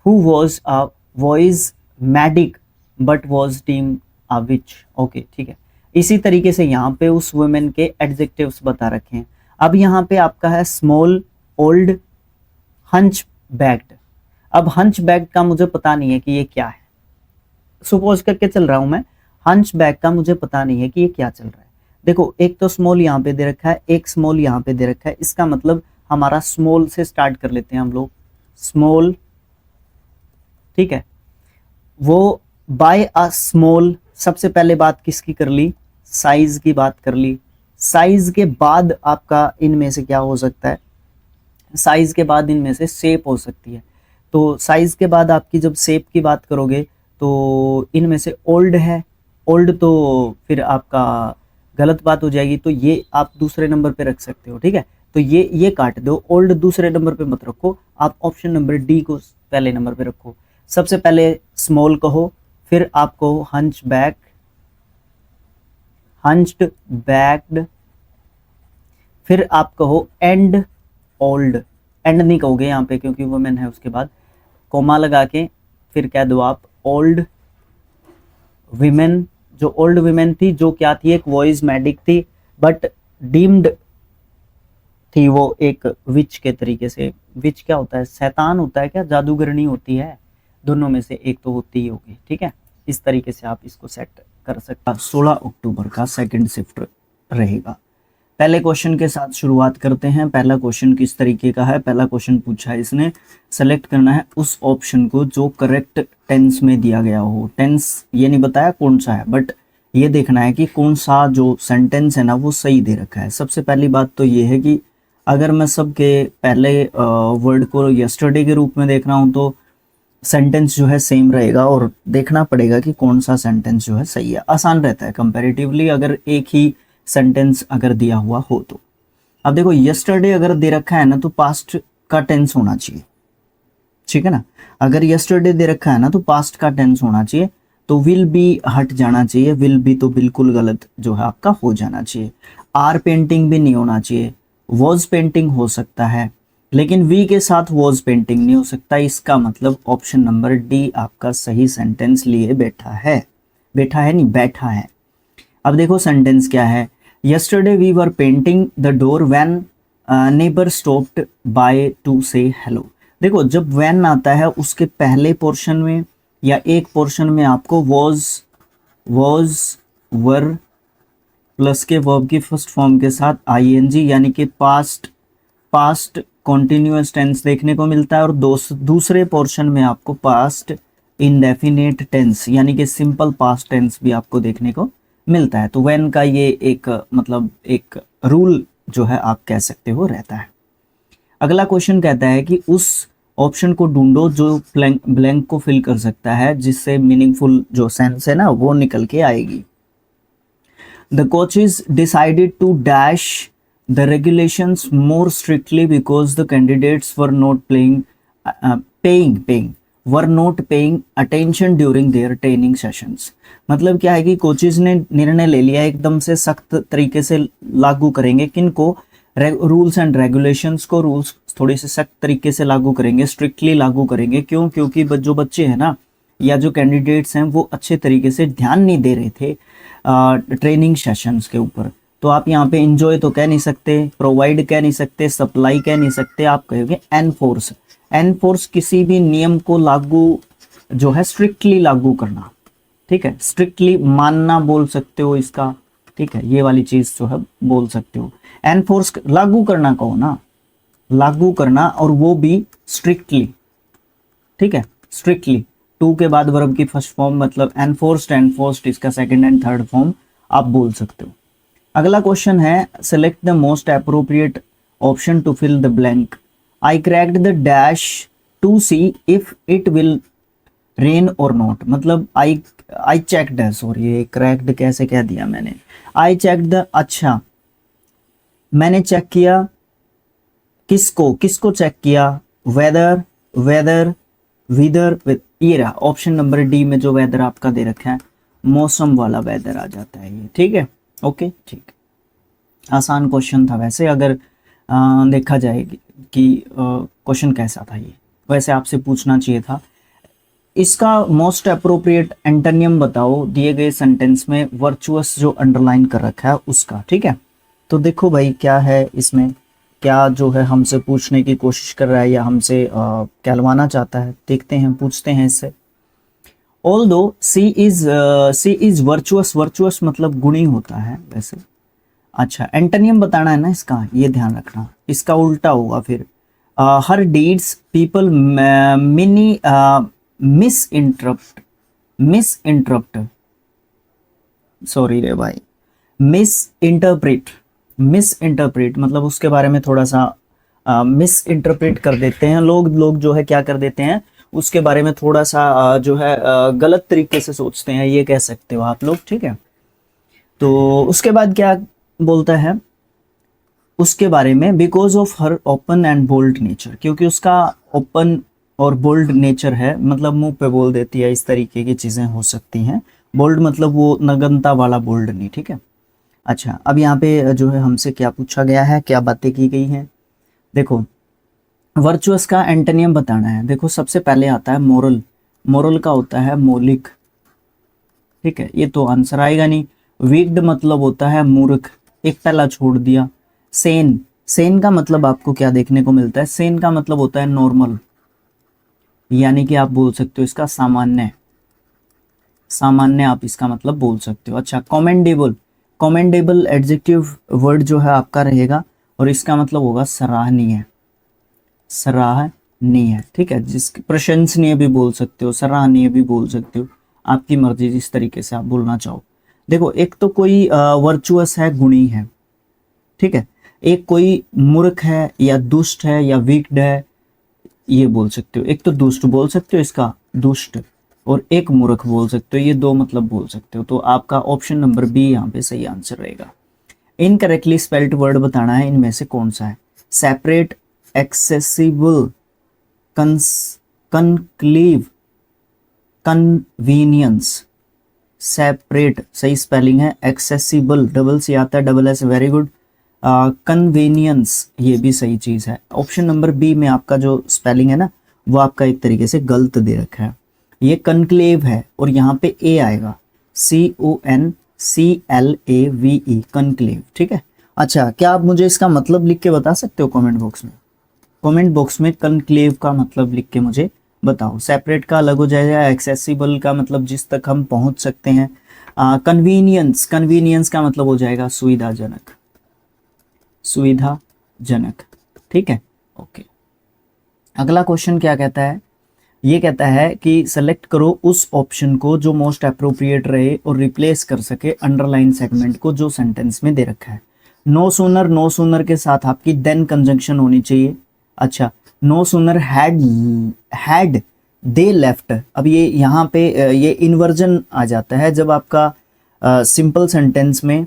who was a voice medic but was deem a witch. Okay, ठीक है, इसी तरीके से यहाँ पे उस वुमेन के एडजेक्टिव्स बता रखे हैं। अब यहाँ पे आपका है स्मॉल, ओल्ड, हंच बैग्ड। अब हंच बैग का मुझे पता नहीं है कि ये क्या है, सपोज करके चल रहा हूं मैं, हंच बैग का मुझे पता नहीं है कि ये क्या चल रहा है। देखो एक तो स्मॉल यहाँ पे दे रखा है, एक स्मॉल यहाँ पे दे रखा है, इसका मतलब हमारा स्मॉल से स्टार्ट कर लेते हैं हम लोग, स्मॉल। ठीक है, वो बाय अ स्मॉल, सबसे पहले बात किसकी कर ली, साइज की बात कर ली। साइज के बाद आपका इनमें से क्या हो सकता है, साइज के बाद इनमें से शेप हो सकती है। तो साइज के बाद आपकी जब शेप की बात करोगे तो इनमें से ओल्ड है, ओल्ड तो फिर आपका गलत बात हो जाएगी, तो ये आप दूसरे नंबर पे रख सकते हो। ठीक है, तो ये काट दो, ओल्ड दूसरे नंबर पे मत रखो, आप ऑप्शन नंबर डी को पहले नंबर पे रखो। सबसे पहले स्मॉल कहो, फिर आप कहो हंच बैक, हंच्ड बैक्ड, फिर आप कहो एंड ओल्ड। एंड नहीं कहोगे यहाँ पे क्योंकि वुमेन है, उसके बाद कोमा लगा के फिर कह दो आप ओल्ड विमेन। जो ओल्ड विमेन थी, जो क्या थी, एक वॉइस मैडिक थी, बट डीम्ड थी वो एक विच के तरीके से। विच क्या होता है, शैतान होता है क्या, जादूगरनी होती है, दोनों में से एक तो होती ही होगी। ठीक है, इस तरीके से आप इसको सेट कर सकते हैं। 16 अक्टूबर का सेकंड शिफ्ट रहेगा। पहले क्वेश्चन के साथ शुरुआत करते हैं। पहला क्वेश्चन किस तरीके का है, पहला क्वेश्चन पूछा है इसने, सेलेक्ट करना है उस ऑप्शन को जो करेक्ट टेंस में दिया गया हो। टेंस ये नहीं बताया कौन सा है, बट ये देखना है कि कौन सा जो सेंटेंस है ना वो सही दे रखा है। सबसे पहली बात तो ये है कि अगर मैं सबके पहले वर्ड को यस्टरडे के रूप में देख रहा हूँ तो सेंटेंस जो है सेम रहेगा, और देखना पड़ेगा कि कौन सा सेंटेंस जो है सही है। आसान रहता है कंपैरेटिवली अगर एक ही सेंटेंस अगर दिया हुआ हो तो। अब देखो यस्टरडे अगर दे रखा है ना तो पास्ट का टेंस होना चाहिए, ठीक है ना। अगर यस्टरडे दे रखा है ना तो पास्ट का टेंस होना चाहिए, तो विल बी हट जाना चाहिए, विल बी तो बिल्कुल गलत जो है आपका हो जाना चाहिए। आर पेंटिंग भी नहीं होना चाहिए, वॉज पेंटिंग हो सकता है, लेकिन वी के साथ वॉज पेंटिंग नहीं हो सकता। इसका मतलब ऑप्शन नंबर डी आपका सही सेंटेंस लिए बैठा है, बैठा है नहीं बैठा है। अब देखो सेंटेंस क्या है, yesterday we were painting the door when neighbour stopped by to say hello. देखो जब व्हेन आता है उसके पहले पोर्शन में या एक पोर्शन में आपको वॉज वर प्लस के वर्ब की फर्स्ट फॉर्म के साथ आईएनजी यानी कि पास्ट कॉन्टिन्यूअस टेंस देखने को मिलता है, और दूसरे पोर्शन में आपको पास्ट इंडेफिनेट टेंस यानी कि सिंपल पास्ट टेंस भी आपको देखने को मिलता है। तो व्हेन का ये एक मतलब एक रूल जो है आप कह सकते हो रहता है। अगला क्वेश्चन कहता है कि उस ऑप्शन को ढूंढो जो ब्लैंक को फिल कर सकता है, जिससे मीनिंगफुल जो सेंस है ना वो निकल के आएगी। The coaches decided to dash the regulations more strictly because the candidates were not were not paying attention during their training sessions। मतलब क्या है कि कोचेज ने निर्णय ले लिया एकदम से सख्त तरीके से लागू करेंगे किनको, रूल्स एंड रेगुलेशंस को, रूल्स थोड़े से सख्त तरीके से लागू करेंगे, स्ट्रिक्टली लागू करेंगे। क्यों? क्योंकि जो बच्चे हैं ना या जो कैंडिडेट्स हैं वो अच्छे तरीके से ध्यान नहीं दे रहे थे ट्रेनिंग सेशंस के ऊपर। तो आप यहाँ पे इंजॉय तो कह नहीं सकते, प्रोवाइड कह नहीं सकते, सप्लाई कह नहीं सकते, आप कहोगे एनफोर्स। एनफोर्स किसी भी नियम को लागू जो है स्ट्रिक्टली लागू करना, ठीक है, स्ट्रिक्टली मानना बोल सकते हो इसका, ठीक है, ये वाली चीज जो है बोल सकते हो। एनफोर्स लागू करना कहो ना, लागू करना, और वो भी स्ट्रिक्टली, ठीक है, स्ट्रिक्टली। टू के बाद वर्ब की फर्स्ट फॉर्म मतलब एनफोर्स्ड, एनफोर्स्ड इसका सेकंड एंड थर्ड फॉर्म आप बोल सकते हो। अगला क्वेश्चन है select the most appropriate option to fill the blank. I cracked the dash to see if it will rain or not. मतलब आई चेक्ड है, सॉरी ये क्रैक्ड कैसे कह दिया मैंने, आई चेक्ड द, अच्छा मैंने चेक किया, किसको चेक किया, वेदर, विदर, ये रहा ऑप्शन नंबर डी में जो वेदर आपका दे रखा है, मौसम वाला वेदर आ जाता है ये, ठीक है, ओके, ठीक। आसान क्वेश्चन था वैसे, अगर देखा जाए कि क्वेश्चन कैसा था ये, वैसे आपसे पूछना चाहिए था। इसका मोस्ट अप्रोप्रिएट एंटोनियम बताओ दिए गए सेंटेंस में, वर्चुअस जो अंडरलाइन कर रखा है उसका, ठीक है। तो देखो भाई क्या है इसमें, क्या जो है हमसे पूछने की कोशिश कर रहा है या हमसे कहलवाना चाहता है, देखते हैं, पूछते हैं इससे। Although she is virtuous, virtuous मतलब गुणी होता है वैसे। अच्छा एंटोनियम बताना है ना इसका, ये ध्यान रखना, इसका उल्टा होगा फिर। Her deeds people misinterpret, sorry रे भाई, मिस इंटरप्रेट मतलब उसके बारे में थोड़ा सा मिस इंटरप्रेट कर देते हैं लोग जो है क्या कर देते हैं, उसके बारे में थोड़ा सा जो है गलत तरीके से सोचते हैं, ये कह सकते हो आप लोग, ठीक है। तो उसके बाद क्या बोलता है उसके बारे में, because of her open and bold nature, क्योंकि उसका ओपन और बोल्ड नेचर है, मतलब मुंह पे बोल देती है, इस तरीके की चीजें हो सकती हैं। बोल्ड मतलब वो नगनता वाला बोल्ड नहीं, ठीक है। अच्छा अब यहाँ पे जो है हमसे क्या पूछा गया है, क्या बातें की गई हैं, देखो वर्चुअस का एंटोनियम बताना है। देखो सबसे पहले आता है मोरल, मोरल का होता है मौलिक, ठीक है, ये तो आंसर आएगा नहीं। वीक्ड मतलब होता है मूर्ख, एक पहला छोड़ दिया। सेन, सेन का मतलब आपको क्या देखने को मिलता है, सेन का मतलब होता है नॉर्मल, यानी कि आप बोल सकते हो इसका सामान्य, सामान्य आप इसका मतलब बोल सकते हो। अच्छा कमेंडेबल, कमेंडेबल एडजेक्टिव वर्ड जो है आपका रहेगा और इसका मतलब होगा सराहनीय, सराहनीय, ठीक है, जिसकी प्रशंसनीय भी बोल सकते हो, सराहनीय भी बोल सकते हो, आपकी मर्जी जिस तरीके से आप बोलना चाहो। देखो एक तो कोई वर्चुअस है, गुणी है, ठीक है, एक कोई मूर्ख है या दुष्ट है या वीक्ड है, ये बोल सकते हो। एक तो दुष्ट बोल सकते हो इसका, दुष्ट, और एक मूर्ख बोल सकते हो, ये दो मतलब बोल सकते हो। तो आपका ऑप्शन नंबर बी यहाँ पे सही आंसर रहेगा। इनकरेक्टली स्पेल्ड वर्ड बताना है, इनमें से कौन सा है। Separate, accessible, conclave, convenience. Separate सही स्पेलिंग है, एक्सेसिबल डबल सी आता है, double S, very good. Convenience ये भी सही चीज है। ऑप्शन नंबर बी में आपका जो स्पेलिंग है ना वो आपका एक तरीके से गलत दे रखा है, ये कनक्लेव है और यहाँ पे ए आएगा, CONCLAVE, कनक्लेव, ठीक है। अच्छा क्या आप मुझे इसका मतलब लिख के बता सकते हो कमेंट बॉक्स में, कमेंट बॉक्स में कनक्लेव का मतलब लिख के मुझे बताओ। सेपरेट का अलग हो जाएगा, एक्सेसिबल का मतलब जिस तक हम पहुंच सकते हैं, कन्वीनियंस, कन्वीनियंस का मतलब हो जाएगा सुविधाजनक, सुविधाजनक, ठीक है, ओके। अगला क्वेश्चन क्या कहता है, ये कहता है कि सेलेक्ट करो उस ऑप्शन को जो मोस्ट अप्रोप्रिएट रहे और रिप्लेस कर सके अंडरलाइन सेगमेंट को जो सेंटेंस में दे रखा है। नो सूनर, नो सूनर के साथ आपकी देन कंजंक्शन होनी चाहिए, अच्छा, no sooner had they left. अब ये यहाँ पे ये इन्वर्जन आ जाता है जब आपका सिंपल सेंटेंस में,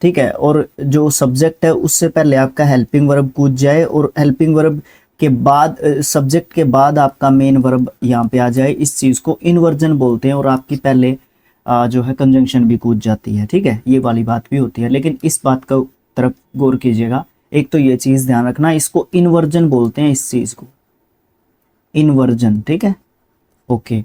ठीक है, और जो सब्जेक्ट है उससे पहले आपका हेल्पिंग वर्ब कूद जाए और हेल्पिंग वर्ब के बाद सब्जेक्ट के बाद आपका मेन वर्ब यहाँ पे आ जाए, इस चीज़ को इन्वर्जन बोलते हैं। और आपकी पहले जो है कंजंक्शन भी कूद जाती है, ठीक है, ये वाली बात भी होती है। लेकिन इस बात का तरफ गौर कीजिएगा, एक तो ये चीज़ ध्यान रखना, इसको इन्वर्जन बोलते हैं, इस चीज़ को इन्वर्जन, ठीक है, ओके।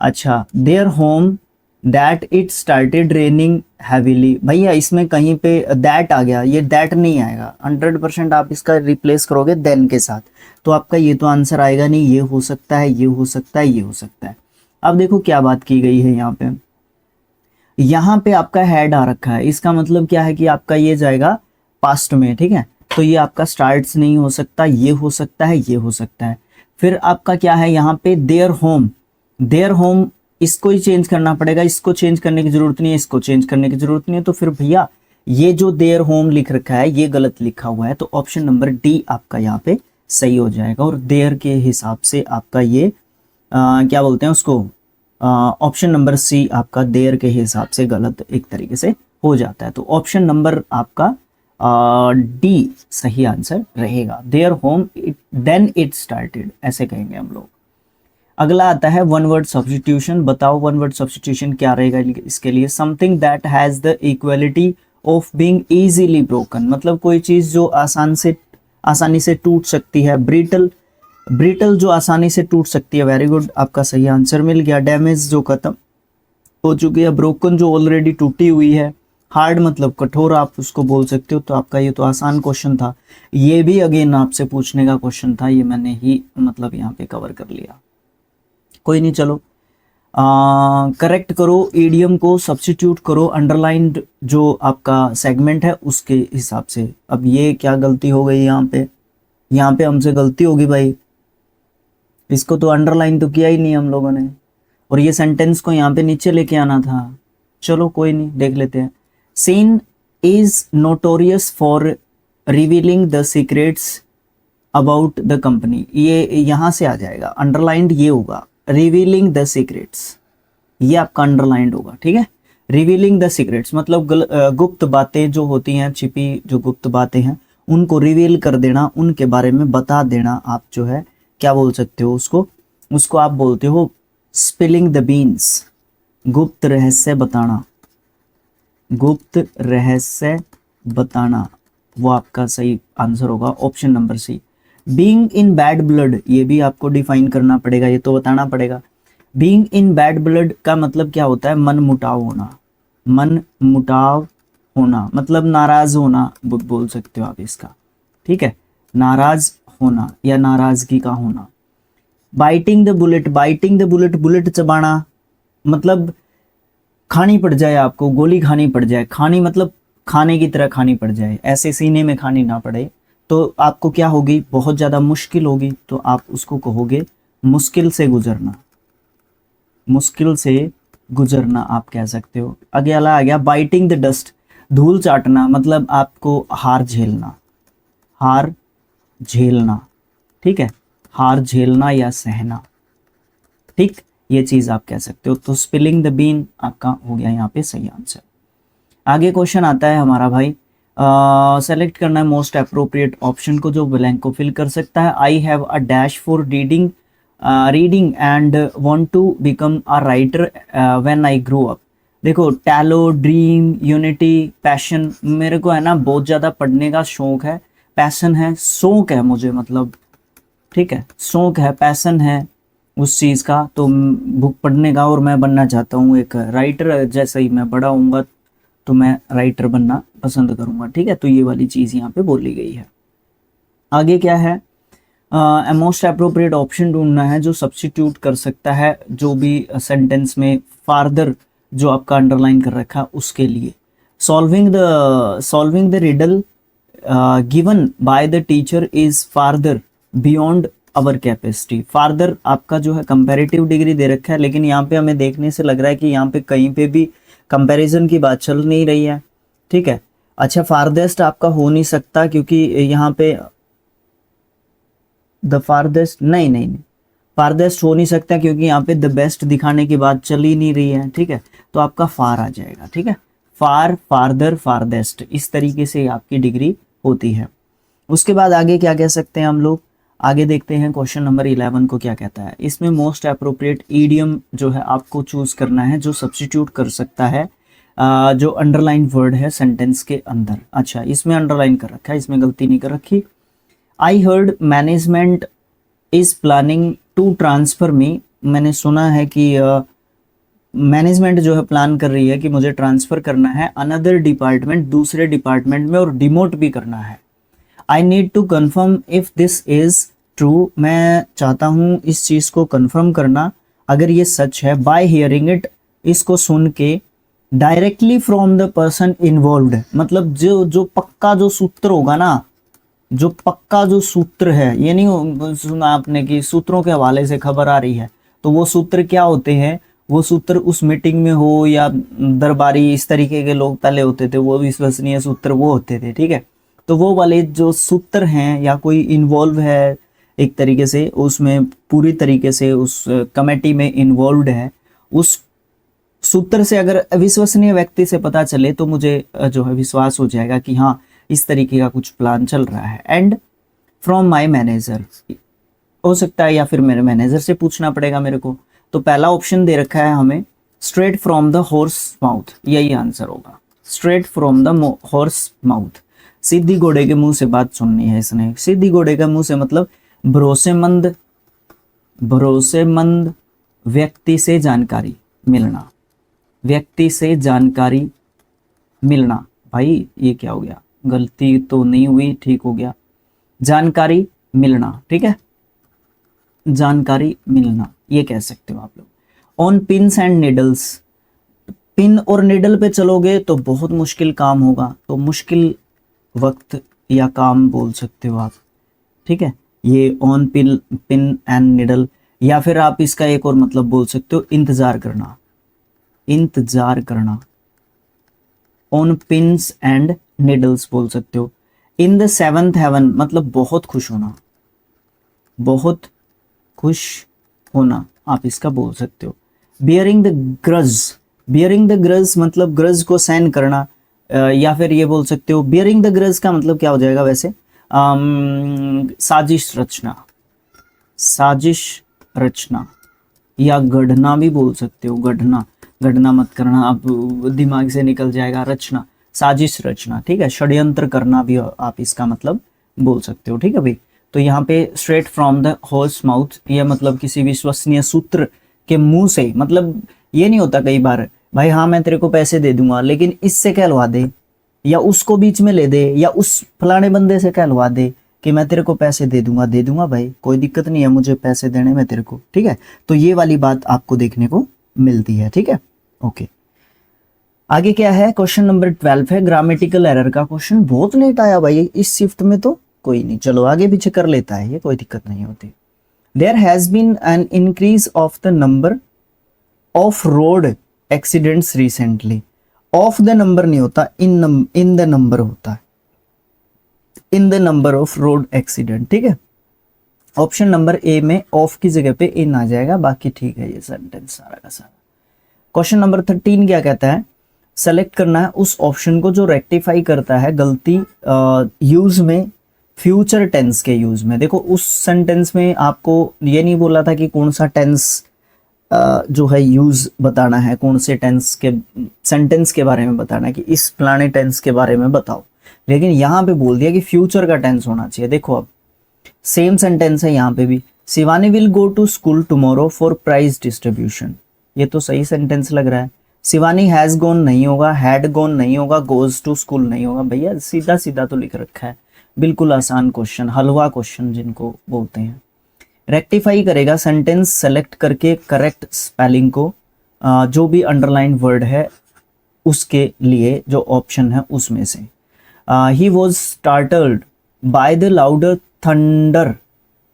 अच्छा, their home that it started raining heavily. भैया इसमें कहीं पे दैट आ गया, ये दैट नहीं आएगा, 100% आप इसका रिप्लेस करोगे देन के साथ, तो आपका ये तो आंसर आएगा नहीं। ये हो सकता है, ये हो सकता है, ये हो सकता है। अब देखो क्या बात की गई है यहाँ पे, यहाँ पे आपका हैड आ रखा है, इसका मतलब क्या है कि आपका ये जाएगा पास्ट में, ठीक है, तो ये आपका स्टार्ट्स नहीं हो सकता, ये हो सकता है, ये हो सकता है। फिर आपका क्या है यहाँ पे देयर होम, देयर होम इसको ही चेंज करना पड़ेगा, इसको चेंज करने की जरूरत नहीं है, इसको चेंज करने की जरूरत नहीं है। तो फिर भैया ये जो देयर होम लिख रखा है ये गलत लिखा हुआ है, तो ऑप्शन नंबर डी आपका यहाँ पे सही हो जाएगा। और देयर के हिसाब से आपका ये क्या बोलते हैं उसको, ऑप्शन नंबर सी आपका देयर के हिसाब से गलत एक तरीके से हो जाता है। तो ऑप्शन नंबर आपका डी सही आंसर रहेगा, their home then it started, ऐसे कहेंगे हम लोग। अगला आता है वन वर्ड सब्स्टिट्यूशन। बताओ वन वर्ड सब्स्टिट्यूशन क्या रहेगा इसके लिए। Something that has the equality of being easily broken, मतलब कोई चीज़ जो आसानी से टूट सकती है। ब्रिटल, ब्रिटल जो आसानी से टूट सकती है, वेरी गुड, आपका सही आंसर मिल गया। डैमेज जो खत्म हो चुकी है, ब्रोकन जो ऑलरेडी टूटी हुई है। हार्ड मतलब कठोर आप उसको बोल सकते हो। तो आपका ये तो आसान क्वेश्चन था, ये भी अगेन आपसे पूछने का क्वेश्चन था, ये मैंने ही मतलब यहाँ पे कवर कर लिया। कोई नहीं, चलो करेक्ट करो, ईडियम को सब्स्टिट्यूट करो अंडरलाइंड जो आपका सेगमेंट है उसके हिसाब से। अब ये क्या गलती हो गई यहाँ पे हमसे गलती होगी भाई, इसको तो अंडरलाइन तो किया ही नहीं हम लोगों ने, और ये सेंटेंस को यहाँ पे नीचे लेके आना था। चलो कोई नहीं, देख लेते हैं। Sean is notorious for revealing the secrets about the company, ये यहाँ से आ जाएगा, अंडरलाइंड ये होगा, रिवीलिंग द सीक्रेट्स, ये आपका अंडरलाइंड होगा, ठीक है। रिवीलिंग द सीक्रेट्स मतलब गुप्त बातें जो होती हैं, छिपी जो गुप्त बातें हैं उनको रिवील कर देना, उनके बारे में बता देना। आप जो है क्या बोल सकते हो उसको आप बोलते हो स्पिलिंग द बीन्स, गुप्त रहस्य बताना, गुप्त रहस्य बताना, वो आपका सही आंसर होगा, option number C. Being in bad blood, ये भी आपको डिफाइन करना पड़ेगा, ये तो बताना पड़ेगा। बीइंग इन बैड ब्लड का मतलब क्या होता है, मन मुटाव होना, मन मुटाव होना मतलब नाराज होना बोल सकते हो आप इसका, ठीक है, नाराज होना या नाराजगी का होना। Biting the bullet, biting the bullet, bullet चबाना मतलब खानी पड़ जाए आपको, गोली खानी पड़ जाए, खानी मतलब खाने की तरह खानी पड़ जाए, ऐसे सीने में खानी ना पड़े, तो आपको क्या होगी, बहुत ज़्यादा मुश्किल होगी, तो आप उसको कहोगे मुश्किल से गुजरना, मुश्किल से गुजरना आप कह सकते हो। अगला आ गया बाइटिंग द डस्ट, धूल चाटना मतलब आपको हार झेलना, हार झेलना, ठीक है, हार झेलना या सहना, ठीक, ये चीज़ आप कह सकते हो। तो स्पिलिंग द बीन आपका हो गया यहाँ पे सही आंसर। आगे क्वेश्चन आता है हमारा भाई, सेलेक्ट करना है मोस्ट अप्रोप्रिएट ऑप्शन को जो ब्लैंक को फिल कर सकता है। I have a dash for reading and want to become a writer when I grow up. देखो टैलो, ड्रीम, यूनिटी, पैशन, मेरे को है ना बहुत ज़्यादा पढ़ने का शौक है, पैशन है, शौक है मुझे मतलब, ठीक है, शौक है, पैशन है उस चीज़ का, तो बुक पढ़ने का, और मैं बनना चाहता हूँ एक राइटर, जैसे ही मैं बड़ा होऊंगा तो मैं राइटर बनना पसंद करूँगा, ठीक है। तो ये वाली चीज़ यहाँ पे बोली गई है। आगे क्या है, मोस्ट अप्रोप्रिएट ऑप्शन ढूंढना है जो सब्स्टिट्यूट कर सकता है जो भी सेंटेंस में फार्दर जो आपका अंडरलाइन कर रखा उसके लिए। Solving the riddle given by the teacher is farther beyond our capacity. Farther आपका जो है कंपैरेटिव डिग्री दे रखा है, लेकिन यहाँ पे हमें देखने से लग रहा है कि यहाँ पे कहीं पे भी कंपैरिजन की बात चल नहीं रही है, ठीक है। अच्छा, फारदेस्ट आपका हो नहीं सकता क्योंकि यहाँ पे द फारदेस्ट, नहीं नहीं नहीं, फारदेस्ट हो नहीं सकता क्योंकि यहाँ पे द बेस्ट दिखाने की बात चल ही नहीं रही है, ठीक है। तो आपका फार आ जाएगा, ठीक है। फार, फारदर, फारदेस्ट, इस तरीके से आपकी डिग्री होती है। उसके बाद आगे क्या कह सकते हैं हम लोग, आगे देखते हैं क्वेश्चन नंबर 11 को क्या कहता है। इसमें मोस्ट अप्रोप्रिएट ईडियम जो है आपको चूज करना है, जो सब्स्टिट्यूट कर सकता है जो अंडरलाइन वर्ड है सेंटेंस के अंदर। अच्छा, इसमें अंडरलाइन कर रखा है, इसमें गलती नहीं कर रखी। I heard management is planning to transfer me, मैंने सुना है कि मैनेजमेंट जो है प्लान कर रही है कि मुझे ट्रांसफर करना है अनदर डिपार्टमेंट, दूसरे डिपार्टमेंट में, और डिमोट भी करना है। I need to confirm if this is true, मैं चाहता हूँ इस चीज़ को कन्फर्म करना अगर ये सच है। बाय हियरिंग इट, इसको सुन के, directly from the person involved, मतलब जो पक्का जो सूत्र होगा ना, जो पक्का जो सूत्र है, ये नहीं सुना आपने कि सूत्रों के हवाले से खबर आ रही है, तो वो सूत्र क्या होते हैं, वो सूत्र उस मीटिंग में हो या दरबारी इस तरीके के लोग पहले होते थे, वो विश्वसनीय सूत्र वो होते थे, ठीक है। तो वो वाले जो सूत्र हैं या कोई इन्वॉल्व है एक तरीके से उसमें, पूरी तरीके से उस कमेटी में इन्वॉल्व्ड है, उस सूत्र से अगर विश्वसनीय व्यक्ति से पता चले तो मुझे जो है विश्वास हो जाएगा कि हाँ इस तरीके का कुछ प्लान चल रहा है। एंड फ्रॉम माय मैनेजर, हो सकता है या फिर मेरे मैनेजर से पूछना पड़ेगा मेरे को। तो पहला ऑप्शन दे रखा है हमें, straight from the horse mouth, यही आंसर होगा, straight from the horse mouth. सीधी घोड़े के मुंह से बात सुननी है इसने। सीधी घोड़े के मुंह से मतलब भरोसेमंद व्यक्ति से जानकारी मिलना, व्यक्ति से जानकारी मिलना। भाई ये क्या हो गया, गलती तो नहीं हुई, ठीक हो गया, जानकारी मिलना, ठीक है, जानकारी मिलना ये कह सकते हो आप लोग। On pins and needles, pin और निडल पे चलोगे तो बहुत मुश्किल काम होगा, तो मुश्किल वक्त या काम बोल सकते हो आप, ठीक है। ये ऑन पिन एंड निडल, या फिर आप इसका एक और मतलब बोल सकते हो इंतजार करना, इंतजार करना। ऑन पिन्स एंड निडल्स बोल सकते हो। इन द सेवंथ हेवन मतलब बहुत खुश होना, बहुत खुश होना आप इसका बोल सकते हो। Bearing the grudge, bearing the grudge मतलब ग्रज को सहन करना, या फिर ये बोल सकते हो बियरिंग द ग्रज का मतलब क्या हो जाएगा वैसे, साजिश रचना, साजिश रचना, या गढ़ना भी बोल सकते हो, गढ़ना, गढ़ना मत करना, आप दिमाग से निकल जाएगा, रचना, साजिश रचना, ठीक है। षड्यंत्र करना भी आप इसका मतलब बोल सकते हो, ठीक है भाई। तो यहाँ पे straight from the horse mouth, ये मतलब किसी विश्वसनीय सूत्र के मुंह से, मतलब ये नहीं होता कई बार भाई हाँ मैं तेरे को पैसे दे दूंगा लेकिन इससे कहलवा दे, या उसको बीच में ले दे, या उस फलाने बंदे से कहलवा दे कि मैं तेरे को पैसे दे दूंगा भाई, कोई दिक्कत नहीं है मुझे पैसे देने में तेरे को, ठीक है। तो ये वाली बात आपको देखने को मिलती है, ठीक है, ओके। आगे क्या है, क्वेश्चन नंबर 12 है, ग्रामेटिकल एरर का क्वेश्चन। बहुत लेट आया भाई इस शिफ्ट में, तो कोई नहीं, चलो आगे पीछे कर लेता है ये, कोई दिक्कत नहीं होती। There has been an increase of the number of road accidents recently. Of the number नहीं होता, इन द नंबर होता है, in the number of road accident, ठीक है। ऑप्शन नंबर ए में ऑफ की जगह पे इन आ जाएगा, बाकी ठीक है ये सेंटेंस सारा का सारा। क्वेश्चन नंबर 13 क्या कहता है, सेलेक्ट करना है उस ऑप्शन को जो रेक्टिफाई करता है गलती यूज में, फ्यूचर टेंस के यूज में। देखो उस सेंटेंस में आपको ये नहीं बोला था कि कौन सा टेंस जो है यूज बताना है, कौन से टेंस के सेंटेंस के बारे में बताना है कि इस फलाने टेंस के बारे में बताओ, लेकिन यहाँ पे बोल दिया कि फ्यूचर का टेंस होना चाहिए। देखो अब सेम सेंटेंस है यहाँ पे भी, Shivani will go to school tomorrow for prize distribution, ये तो सही सेंटेंस लग रहा है। शिवानी हैज गोन नहीं होगा, हैड गोन नहीं होगा, गोज टू स्कूल नहीं होगा। भैया सीधा सीधा तो लिख रखा है, बिल्कुल आसान क्वेश्चन, हलवा क्वेश्चन जिनको बोलते हैं। रेक्टिफाई करेगा सेंटेंस सेलेक्ट करके करेक्ट स्पेलिंग को, जो भी अंडरलाइन वर्ड है उसके लिए जो ऑप्शन है उसमें से। He was startled by the louder thunder,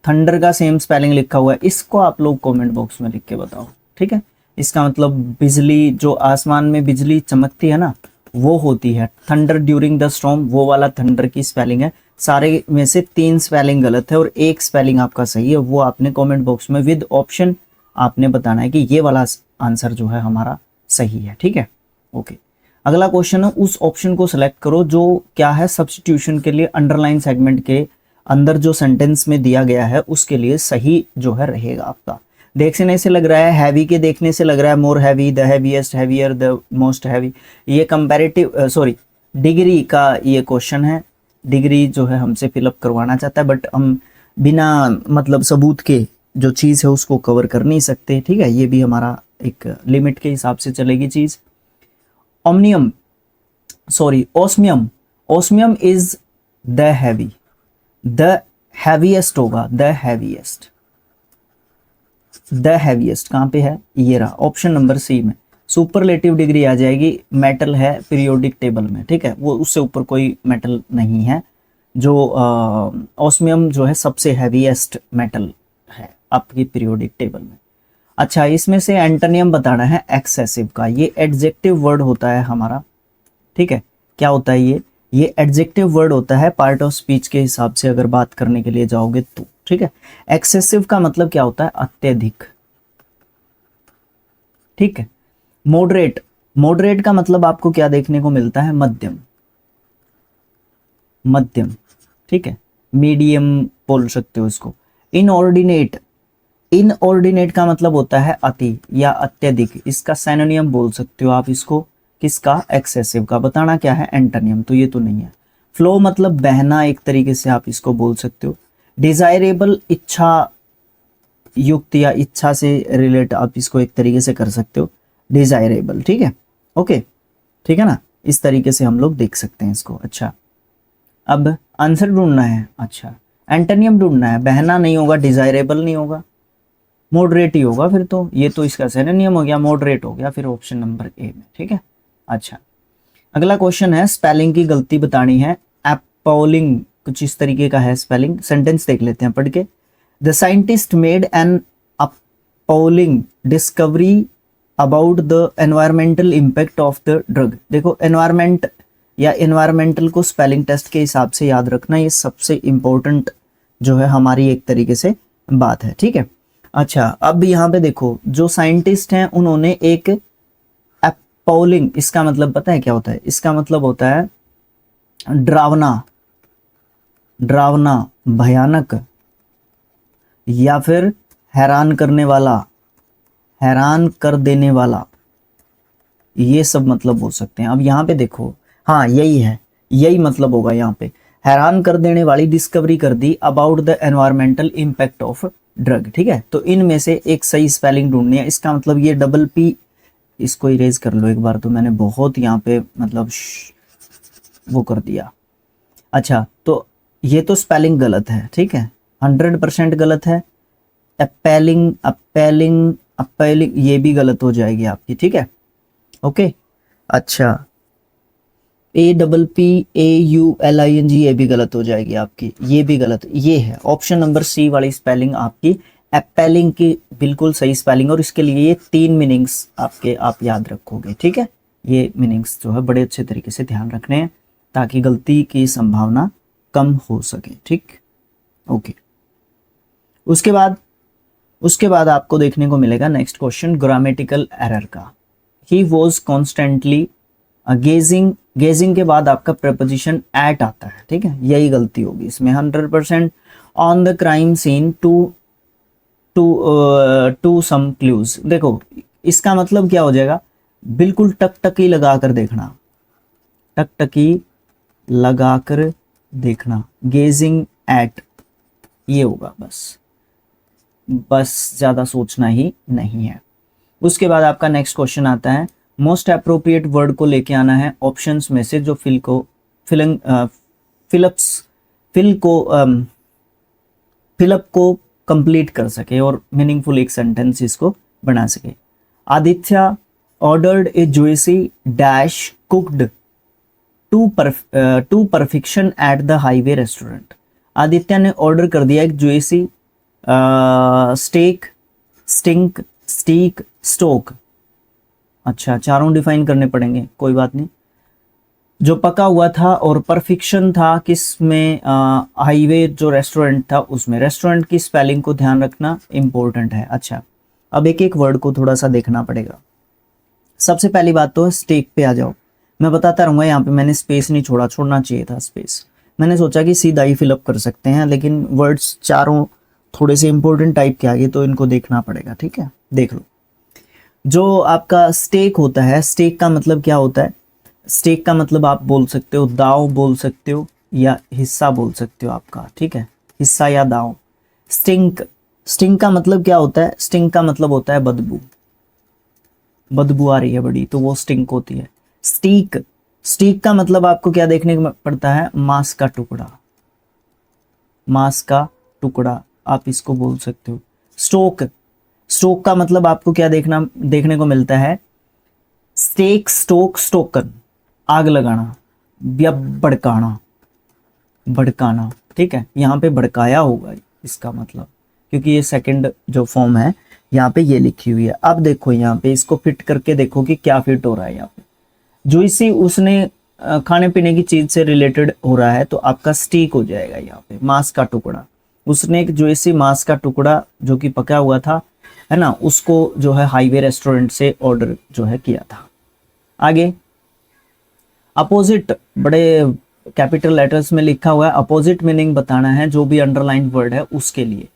thunder का सेम स्पेलिंग लिखा हुआ है, इसको आप लोग कमेंट बॉक्स में लिख के बताओ, ठीक है। इसका मतलब बिजली, जो आसमान में बिजली चमकती है ना वो होती है थंडर ड्यूरिंग द स्टॉर्म, वो वाला थंडर की स्पेलिंग है सारे में से 3 स्पेलिंग गलत है और एक स्पेलिंग आपका सही है, वो आपने कमेंट बॉक्स में विद ऑप्शन आपने बताना है कि ये वाला आंसर जो है हमारा सही है, ठीक है। ओके, अगला क्वेश्चन है, उस ऑप्शन को सिलेक्ट करो जो क्या है सब्स्टिट्यूशन के लिए अंडरलाइन सेगमेंट के अंदर जो सेंटेंस में दिया गया है उसके लिए सही जो है रहेगा आपका। देखने से लग रहा है हैवी के देखने से लग रहा है more heavy, the heaviest, heavier, the most heavy, ये कंपैरेटिव सॉरी डिग्री का ये क्वेश्चन है। डिग्री जो है हमसे फिलअप करवाना चाहता है, बट हम बिना मतलब सबूत के जो चीज़ है उसको कवर कर नहीं सकते, ठीक है। ये भी हमारा एक लिमिट के हिसाब से चलेगी चीज़। Omnium sorry osmium, osmium is the heavy, the heaviest होगा, द हैवीएस्ट, द हैवीएस्ट कहाँ पे है, ये रहा ऑप्शन नंबर सी में। सुपरलेटिव डिग्री आ जाएगी, मेटल है पीरियोडिक टेबल में, ठीक है, वो उससे ऊपर कोई मेटल नहीं है। जो ऑस्मियम जो है सबसे हैवीएस्ट मेटल है आपकी पीरियोडिक टेबल में। अच्छा, इसमें से एंटोनियम बताना है एक्सेसिव का, ये एडजेक्टिव वर्ड होता है हमारा, ठीक है। क्या होता है ये एडजेक्टिव वर्ड होता है पार्ट ऑफ स्पीच के हिसाब से अगर बात करने के लिए जाओगे तो, ठीक है। एक्सेसिव का मतलब क्या होता है, अत्यधिक, ठीक है। मॉडरेट, मॉडरेट का मतलब आपको क्या देखने को मिलता है, मध्यम, मध्यम, ठीक है, मीडियम बोल सकते हो इसको। इनऑर्डिनेट, इनऑर्डिनेट का मतलब होता है अति या अत्यधिक, इसका सिनोनिम बोल सकते हो आप इसको, किसका, एक्सेसिव का। बताना क्या है, एंटोनियम, तो ये तो नहीं है। फ्लो मतलब बहना, एक तरीके से आप इसको बोल सकते हो। डिजायरेबल, इच्छा युक्त या इच्छा से रिलेट आप इसको एक तरीके से कर सकते हो, डिजायरेबल, ठीक है। ओके, ठीक है ना, इस तरीके से हम लोग देख सकते हैं इसको। अच्छा, अब आंसर ढूंढना है। अच्छा, एंटोनियम ढूंढना है, बहना नहीं होगा, डिजायरेबल नहीं होगा, मॉडरेट ही होगा फिर तो, ये तो इसका सिनोनिम हो गया, मॉडरेट हो गया फिर ऑप्शन नंबर ए में, ठीक है। अच्छा, अगला क्वेश्चन है, स्पेलिंग की गलती बतानी है। अपॉलिंग कुछ इस तरीके का है स्पेलिंग, सेंटेंस देख लेते हैं पढ़ के। The scientist made an appalling discovery about the environmental impact of the drug. देखो, एनवायरमेंट या एनवायरमेंटल को स्पेलिंग टेस्ट के हिसाब से याद रखना, ये सबसे इंपॉर्टेंट जो है हमारी एक तरीके से बात है, ठीक है। अच्छा, अब यहाँ पे देखो, जो साइंटिस्ट हैं उन्होंने एक अपॉलिंग, इसका मतलब पता है क्या होता है, इसका मतलब होता है डरावना, डरावना, भयानक, या फिर हैरान करने वाला, हैरान कर देने वाला, ये सब मतलब हो सकते हैं। अब यहाँ पे देखो, हाँ यही है, यही मतलब होगा यहाँ पे, हैरान कर देने वाली डिस्कवरी कर दी about the environmental impact of drug, ठीक है। तो इनमें से एक सही स्पेलिंग ढूंढनी है। इसका मतलब ये डबल पी, इसको इरेज कर लो एक बार, तो मैंने बहुत यहाँ पे मतलब वो कर दिया। अच्छा, तो ये तो स्पेलिंग गलत है, ठीक है, 100% गलत है। अपेलिंग, अपेलिंग, अपेलिंग, ये भी गलत हो जाएगी आपकी, ठीक है। ओके, अच्छा, APPAULING, ये भी गलत हो जाएगी आपकी, ये भी गलत, ये है ऑप्शन नंबर सी वाली स्पेलिंग आपकी एपेलिंग की बिल्कुल सही स्पेलिंग। और इसके लिए ये 3 मीनिंग्स आपके आप याद रखोगे, ठीक है। ये मीनिंग्स जो है बड़े अच्छे तरीके से ध्यान रखने हैं ताकि गलती की संभावना कम हो सके, ठीक। ओके, उसके बाद आपको देखने को मिलेगा नेक्स्ट क्वेश्चन, ग्रामेटिकल एरर का। He was constantly gazing, gazing के बाद आपका प्रपोजिशन एट आता है, ठीक है, यही गलती होगी इसमें 100%। On the crime scene to some clues, देखो इसका मतलब क्या हो जाएगा, बिल्कुल टकटकी लगाकर देखना, टकटकी लगाकर देखना, गेजिंग एट, ये होगा, बस ज़्यादा सोचना ही नहीं है। उसके बाद आपका नेक्स्ट क्वेश्चन आता है, मोस्ट अप्रोप्रिएट वर्ड को लेके आना है ऑप्शंस में से जो फिल को फिलअप को कंप्लीट कर सके और मीनिंगफुल एक सेंटेंस इसको बना सके। Aditya ordered a juicy dash cooked to perfection at the highway restaurant. Aditya ने ऑर्डर कर दिया एक juicy steak, stink, steak, stoke. अच्छा, चारों डिफाइन करने पड़ेंगे, कोई बात नहीं। जो पका हुआ था और परफेक्शन था किस में, हाईवे जो रेस्टोरेंट था उसमें। रेस्टोरेंट की स्पेलिंग को ध्यान रखना इंपॉर्टेंट है। अच्छा, अब एक एक वर्ड को थोड़ा सा देखना पड़ेगा। सबसे पहली बात तो स्टेक पे आ जाओ। मैं बताता रहूंगा, यहाँ पे मैंने स्पेस नहीं छोड़ा, छोड़ना चाहिए था स्पेस। मैंने सोचा कि सीधा ही फिलअप कर सकते हैं, लेकिन वर्ड्स चारों थोड़े से इंपॉर्टेंट टाइप के आगे, तो इनको देखना पड़ेगा। ठीक है, देख लो। जो आपका स्टेक होता है, स्टेक का मतलब क्या होता है? स्टेक का मतलब आप बोल सकते हो दाव बोल सकते हो, या हिस्सा बोल सकते हो आपका। ठीक है, हिस्सा या दाव। स्टिंक, स्टिंक का मतलब क्या होता है? स्टिंक का मतलब होता है बदबू। बदबू आ रही है बड़ी, तो वो स्टिंक होती है। स्टीक, स्टीक का मतलब आपको क्या देखने को पड़ता है? मांस का टुकड़ा। मांस का टुकड़ा आप इसको बोल सकते हो। स्टोक, स्टोक का मतलब आपको क्या देखने को मिलता है? स्टेक, स्टोक, स्टोकन, आग लगाना या भड़काना, भड़काना। ठीक है, यहाँ पे भड़काया होगा इसका मतलब, क्योंकि ये सेकंड जो फॉर्म है यहाँ पे ये लिखी हुई है। अब देखो यहाँ पे इसको फिट करके देखो कि क्या फिट हो रहा है। यहाँ पे जो इसी उसने खाने पीने की चीज से रिलेटेड हो रहा है, तो आपका स्टीक हो जाएगा यहाँ पे, मांस का टुकड़ा। उसने एक जो इसी मांस का टुकड़ा जो कि पका हुआ था, है ना, उसको जो है हाईवे रेस्टोरेंट से ऑर्डर जो है किया था। आगे अपोजिट, बड़े कैपिटल लेटर्स में लिखा हुआ है। अपोजिट मीनिंग बताना है जो भी अंडरलाइन वर्ड है उसके लिए।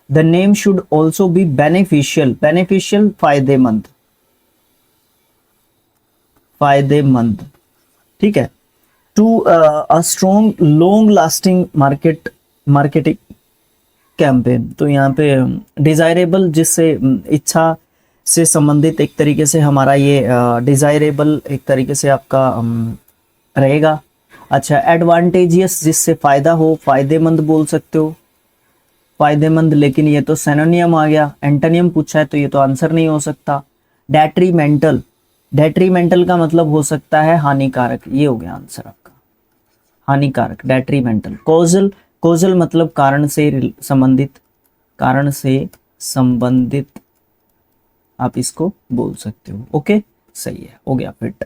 The name should also be beneficial, beneficial फायदेमंद, फायदेमंद। ठीक है, to a strong long lasting marketing campaign. तो यहाँ पे डिजायरेबल, जिससे इच्छा से संबंधित एक तरीके से हमारा ये डिजायरेबल एक तरीके से आपका रहेगा। अच्छा, एडवांटेजियस, जिससे फायदा हो, फायदेमंद बोल सकते हो, फायदेमंद। लेकिन ये तो सिनोनियम आ गया, एंटोनियम पूछा है तो ये तो आंसर नहीं हो सकता। डेट्रीमेंटल, डेट्रीमेंटल का मतलब हो सकता है हानिकारक, ये हो गया आंसर आपका, हानिकारक, डेट्रीमेंटल। कॉजल, कॉजल मतलब कारण से संबंधित, कारण से संबंधित आप इसको बोल सकते हो। ओके, सही है, हो गया फिट।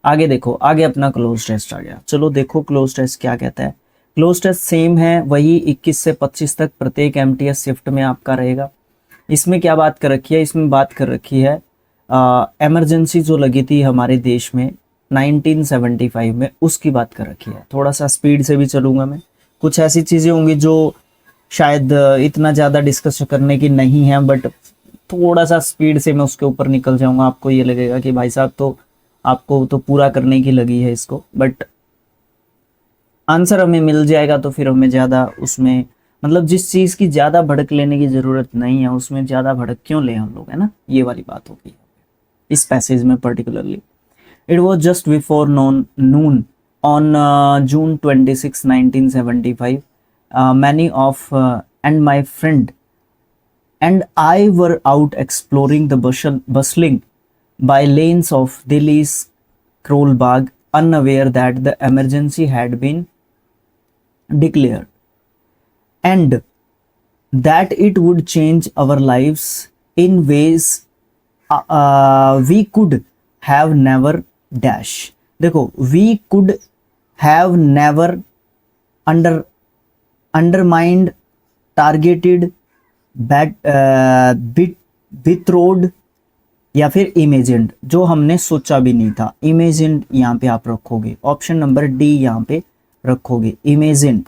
आगे देखो, आगे अपना क्लोज टेस्ट आ गया। चलो देखो क्लोज टेस्ट क्या कहता है। क्लोज टेस्ट सेम है, वही 21 से 25 तक प्रत्येक एमटीएस शिफ्ट में आपका रहेगा। इसमें क्या बात कर रखी है? इसमें बात कर रखी है इमरजेंसी जो लगी थी हमारे देश में 1975 में, उसकी बात कर रखी है। थोड़ा सा स्पीड से भी चलूंगा मैं, कुछ ऐसी चीज़ें होंगी जो शायद इतना ज़्यादा डिस्कस करने की नहीं है, बट थोड़ा सा स्पीड से मैं उसके ऊपर निकल जाऊंगा। आपको ये लगेगा कि भाई साहब तो आपको तो पूरा करने की लगी है इसको, बट आंसर हमें मिल जाएगा तो फिर हमें ज़्यादा उसमें, मतलब जिस चीज़ की ज़्यादा भड़क लेने की ज़रूरत नहीं है उसमें ज़्यादा भड़क क्यों ले हम लोग, है ना, ये वाली बात होगी इस पैसेज में particularly. It was just before Noon on June 26, 1975, many of and my friend and I were out exploring the bustling by lanes of Delhi's Karol Bagh, unaware that the emergency had been declared and that it would change our lives in ways we could have never dash। देखो, we could have never undermined, targeted, betrothed या फिर इमेजिन्ड, जो हमने सोचा भी नहीं था। इमेजिन्ड यहाँ पे आप रखोगे, ऑप्शन नंबर डी यहाँ पे रखोगे, इमेजिन्ड।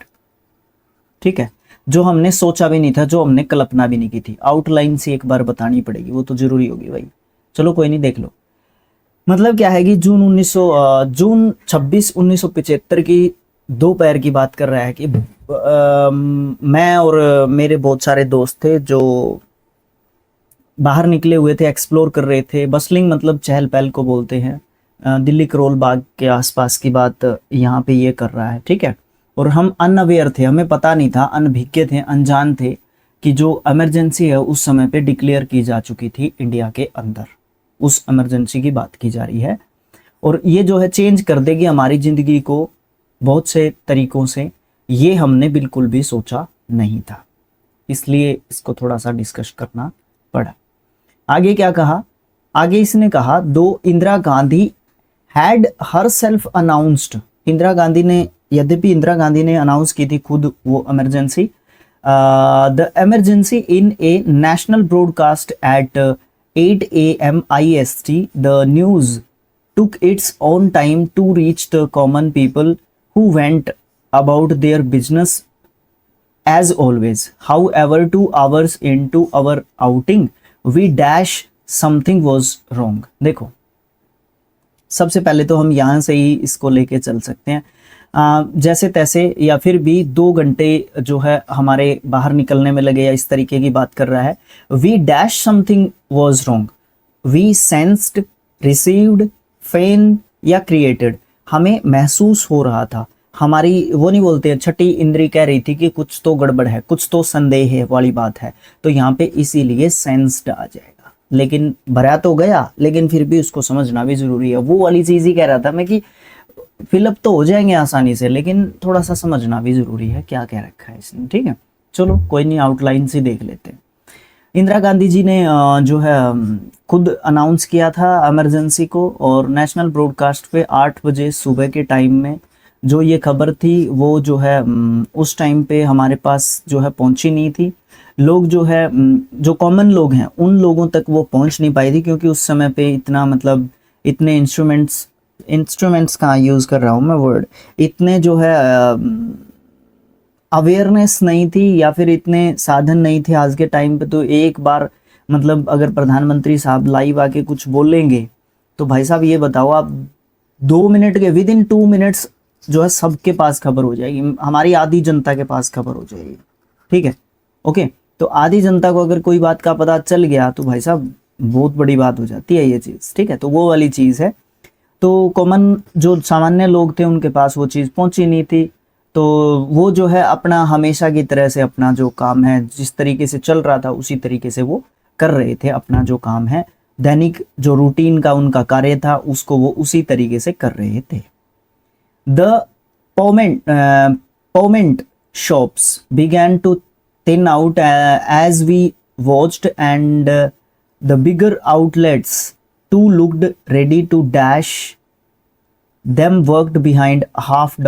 ठीक है, जो हमने सोचा भी नहीं था, जो हमने कल्पना भी नहीं की थी। आउटलाइन से एक बार बतानी पड़ेगी, वो तो जरूरी होगी भाई। चलो कोई नहीं, देख लो। मतलब क्या है कि जून 26 1975 की दोपहर की बात कर रहा है कि मैं और मेरे बहुत सारे दोस्त थे जो बाहर निकले हुए थे, एक्सप्लोर कर रहे थे। बसलिंग मतलब चहल पहल को बोलते हैं। दिल्ली करोल बाग के आसपास की बात यहाँ पे ये कर रहा है। ठीक है, और हम अनअवेयर थे, हमें पता नहीं था, अनभिज्ञ थे, अनजान थे कि जो इमरजेंसी है उस समय पे डिक्लेयर की जा चुकी थी इंडिया के अंदर। उस इमरजेंसी की बात की जा रही है, और ये जो है चेंज कर देगी हमारी ज़िंदगी को बहुत से तरीकों से। ये हमने बिल्कुल भी सोचा नहीं था, इसलिए इसको थोड़ा सा डिस्कस करना पड़ा। आगे क्या कहा? आगे इसने कहा, दो Indira Gandhi had her self announced, Indira Gandhi ने, यद्यपि इंदिरा गांधी ने अनाउंस की थी खुद वो emergency, the emergency in a national broadcast at 8 AM IST, the news took its own time to reach the common people who went about their business as always. However, 2 hours into our outing, we dash something was wrong. देखो, सबसे पहले तो हम यहाँ से ही इसको लेके चल सकते हैं, जैसे तैसे, या फिर भी 2 घंटे जो है हमारे बाहर निकलने में लगे, या इस तरीके की बात कर रहा है। We dash something was wrong, we sensed, received, feign या क्रिएटेड, हमें महसूस हो रहा था, हमारी वो नहीं बोलते, छठी इंद्री कह रही थी कि कुछ तो गड़बड़ है, कुछ तो संदेह है वाली बात है, तो यहाँ पे इसीलिए सेंस्ड आ जाएगा। लेकिन भरा तो गया, लेकिन फिर भी उसको समझना भी जरूरी है। वो वाली चीज ही कह रहा था मैं कि फिलअप तो हो जाएंगे आसानी से, लेकिन थोड़ा सा समझना भी जरूरी है क्या कह रखा है इसने, ठीक है। चलो कोई नहीं, आउटलाइन से देख लेते हैं। इंदिरा गांधी जी ने जो है खुद अनाउंस किया था इमरजेंसी को, और नेशनल ब्रॉडकास्ट पे 8 बजे सुबह के टाइम में जो ये खबर थी वो जो है उस टाइम पे हमारे पास जो है पहुंची नहीं थी। लोग जो है जो कॉमन लोग हैं उन लोगों तक वो पहुंच नहीं पाई थी, क्योंकि उस समय पे इतना मतलब इतने इंस्ट्रूमेंट्स कहाँ यूज़ कर रहा हूँ मैं वर्ड, इतने जो है अवेयरनेस नहीं थी, या फिर इतने साधन नहीं थे आज के टाइम पे। तो एक बार मतलब अगर प्रधानमंत्री साहब लाइव आके कुछ बोलेंगे तो भाई साहब ये बताओ आप 2 मिनट के विद इन 2 मिनट्स जो है सबके पास खबर हो जाएगी, हमारी आधी जनता के पास खबर हो जाएगी, ठीक है, ओके। तो आधी जनता को अगर कोई बात का पता चल गया तो भाई साहब बहुत बड़ी बात हो जाती है ये चीज़, ठीक है। तो वो वाली चीज़ है। तो कॉमन जो सामान्य लोग थे उनके पास वो चीज़ पहुंची नहीं थी, तो वो जो है अपना हमेशा की तरह से अपना जो काम है जिस तरीके से चल रहा था उसी तरीके से वो कर रहे थे, अपना जो काम है दैनिक जो रूटीन का उनका कार्य था उसको वो उसी तरीके से कर रहे थे। The pavement shops began to thin out as we watched, and the bigger outlets too looked ready to dash. Them worked behind half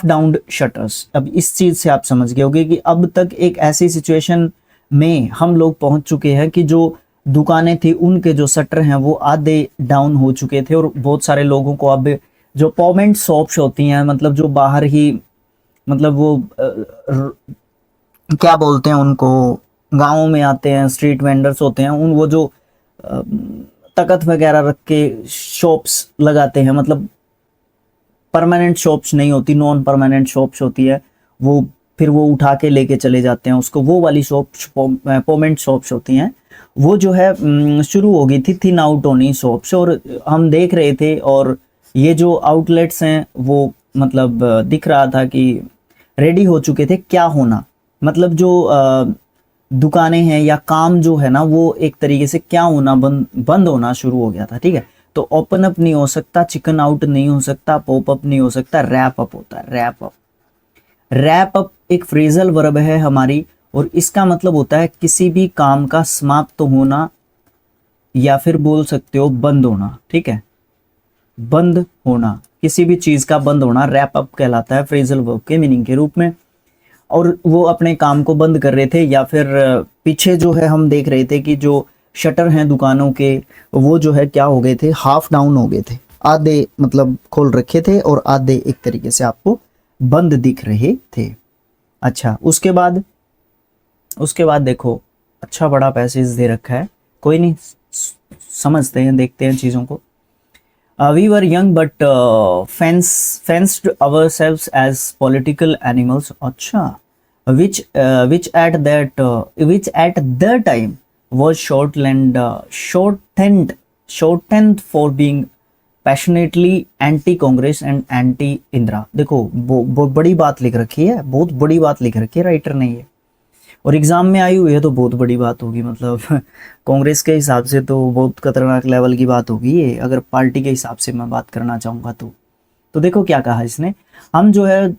downed shutters. अब इस चीज से आप समझ गए होंगे कि अब तक एक ऐसी सिचुएशन में हम लोग पहुंच चुके हैं कि जो दुकानें थी उनके जो शटर हैं वो आधे डाउन हो चुके थे, और बहुत सारे लोगों को अब जो पॉमेंट शॉप्स होती हैं, मतलब जो बाहर ही मतलब वो क्या बोलते हैं उनको, गाँव में आते हैं, स्ट्रीट वेंडर्स होते हैं, उन वो जो तकत वगैरह रख के शॉप्स लगाते हैं, मतलब परमानेंट शॉप्स नहीं होती, नॉन परमानेंट शॉप्स होती है, वो फिर वो उठा के लेके चले जाते हैं उसको, वो वाली शॉप्स पॉमेंट शॉप्स होती हैं। वो जो है शुरू हो गई थी थिन आउट होनी शॉप्स, और हम देख रहे थे, और ये जो आउटलेट्स हैं वो मतलब दिख रहा था कि रेडी हो चुके थे क्या होना, मतलब जो दुकानें हैं या काम जो है ना वो एक तरीके से क्या होना, बंद होना शुरू हो गया था, ठीक है। तो ओपन अप नहीं हो सकता, चिकन आउट नहीं हो सकता, पॉप अप नहीं हो सकता, रैप अप होता है, रैप अप। रैप अप एक फ्रेजल वर्ब है हमारी, और इसका मतलब होता है किसी भी काम का समाप्त होना, या फिर बोल सकते हो बंद होना, ठीक है, बंद होना, किसी भी चीज का बंद होना रैप अप कहलाता है फ्रेजल वर्ब के मीनिंग के रूप में। और वो अपने काम को बंद कर रहे थे, या फिर पीछे जो है हम देख रहे थे कि जो शटर हैं दुकानों के वो जो है क्या हो गए थे, हाफ डाउन हो गए थे, आधे मतलब खोल रखे थे और आधे एक तरीके से आपको बंद दिख रहे थे। अच्छा, उसके बाद देखो अच्छा बड़ा पैसेज दे रखा है, कोई नहीं समझते हैं, देखते हैं चीज़ों को। We were young but fenced ourselves as political animals. अच्छा, which at the time was shortened for being passionately anti-Congress and anti-Indira. देखो बहुत बड़ी बात लिख रखी है, बहुत बड़ी बात लिख रखी है राइटर ने ये, और एग्जाम में आई हुई है तो बहुत बड़ी बात होगी, मतलब कांग्रेस के हिसाब से तो बहुत खतरनाक लेवल की बात होगी ये, अगर पार्टी के हिसाब से मैं बात करना चाहूँगा तो देखो क्या कहा इसने। हम जो है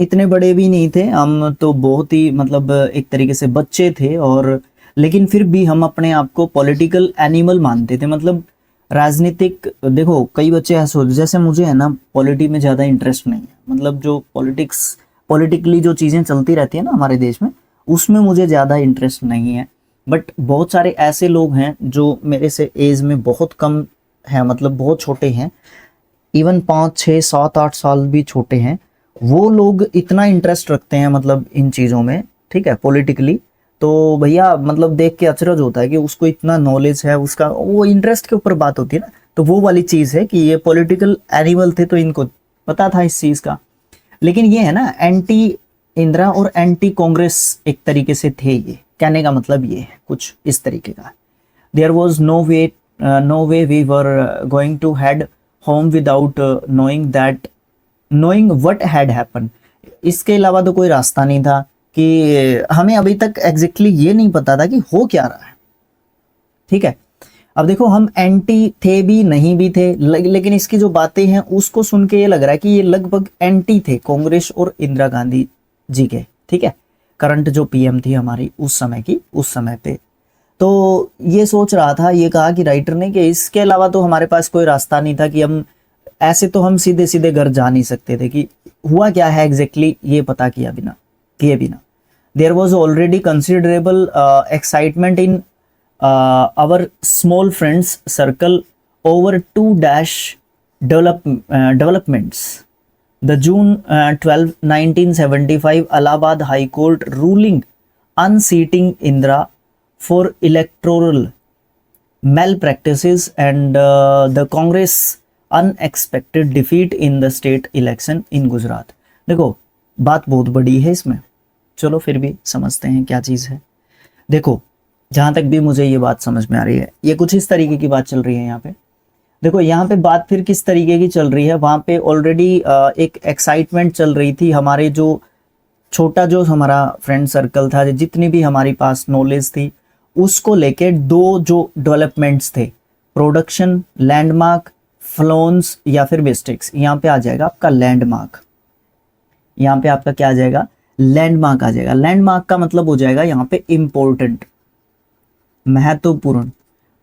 इतने बड़े भी नहीं थे, हम तो बहुत ही मतलब एक तरीके से बच्चे थे, और लेकिन फिर भी हम अपने आप को पॉलिटिकल एनिमल मानते थे, मतलब राजनीतिक, देखो कई बच्चे ऐसे होते, जैसे मुझे है ना पॉलिटी में ज़्यादा इंटरेस्ट नहीं है, मतलब जो पॉलिटिकली जो चीज़ें चलती रहती है ना हमारे देश में, उसमें मुझे ज़्यादा इंटरेस्ट नहीं है। बट बहुत सारे ऐसे लोग हैं जो मेरे से एज में बहुत कम है, मतलब बहुत छोटे हैं, इवन 5 6 7 8 साल भी छोटे हैं, वो लोग इतना इंटरेस्ट रखते हैं मतलब इन चीज़ों में, ठीक है, पॉलिटिकली। तो भैया मतलब देख के अचरज होता है कि उसको इतना नॉलेज है, उसका वो इंटरेस्ट के ऊपर बात होती है ना, तो वो वाली चीज़ है कि ये पॉलिटिकल एनिमल थे तो इनको पता था इस चीज़ का। लेकिन ये है ना, एंटी इंदिरा और एंटी कांग्रेस एक तरीके से थे, ये कहने का मतलब ये है कुछ इस तरीके का। There was no way we were going to head home without knowing what had happen. इसके अलावा तो कोई रास्ता नहीं था कि हमें अभी तक एग्जैक्टली ये नहीं पता था कि हो क्या रहा है, ठीक है। अब देखो हम एंटी थे भी नहीं भी थे, लेकिन इसकी जो बातें हैं उसको सुन के ये लग रहा है कि ये लगभग एंटी थे कांग्रेस और इंदिरा गांधी जी के, ठीक है, करंट जो पीएम थी हमारी उस समय की, उस समय पे। तो ये सोच रहा था, ये कहा कि राइटर ने कि इसके अलावा तो हमारे पास कोई रास्ता नहीं था कि हम ऐसे तो हम सीधे सीधे घर जा नहीं सकते थे, कि हुआ क्या है एग्जैक्टली ये पता किए बिना there was already considerable excitement in our small friends circle over two dash developments. The June 12, 1975 Allahabad High Court ruling unseating Indira for electoral malpractices and the Congress unexpected defeat in the state election in Gujarat. देखो बात बहुत बड़ी है इसमें, चलो फिर भी समझते हैं क्या चीज़ है। देखो जहाँ तक भी मुझे ये बात समझ में आ रही है, ये कुछ इस तरीके की बात चल रही है यहाँ पे। देखो यहाँ पे बात फिर किस तरीके की चल रही है, वहाँ पे ऑलरेडी एक एक्साइटमेंट चल रही थी, हमारे जो छोटा जो हमारा फ्रेंड सर्कल था, जितनी भी हमारी पास नॉलेज थी, उसको लेके दो जो डेवलपमेंट्स थे, प्रोडक्शन, लैंडमार्क, फ्लोन्स या फिर मिस्टेक्स। यहाँ पे आ जाएगा आपका लैंडमार्क, यहाँ पे आपका क्या आ जाएगा, लैंडमार्क आ जाएगा। लैंडमार्क का मतलब हो जाएगा यहाँ पे इम्पोर्टेंट, महत्वपूर्ण।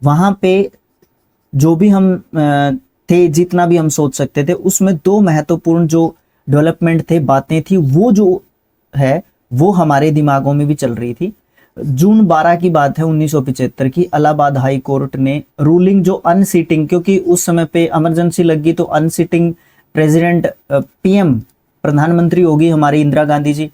वहां पे जो भी हम थे, जितना भी हम सोच सकते थे, उसमें दो महत्वपूर्ण जो डेवलपमेंट थे, बातें थी, वो जो है वो हमारे दिमागों में भी चल रही थी। जून 12 की बात है 1975 की, इलाहाबाद हाई कोर्ट ने रूलिंग जो अनसीटिंग, क्योंकि उस समय पे इमरजेंसी लग गई तो अनसीटिंग प्रेसिडेंट पीएम प्रधानमंत्री होगी हमारी इंदिरा गांधी जी,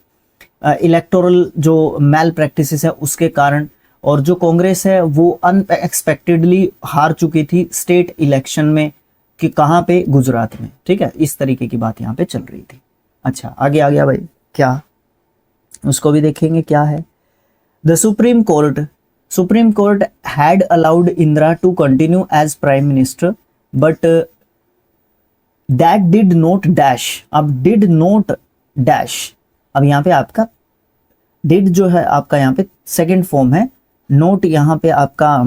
इलेक्टोरल जो मैल प्रैक्टिसेस है उसके कारण, और जो कांग्रेस है वो अनएक्सपेक्टेडली हार चुकी थी स्टेट इलेक्शन में, कि कहाँ पे, गुजरात में, ठीक है। इस तरीके की बात यहाँ पे चल रही थी। अच्छा आगे आ गया भाई, क्या उसको भी देखेंगे क्या है। The Supreme Court had allowed Indira to continue as prime minister but that did not dash. अब डिड नॉट डैश, अब यहाँ पे आपका डिड जो है आपका यहाँ पे सेकंड फॉर्म है, नोट यहाँ पे आपका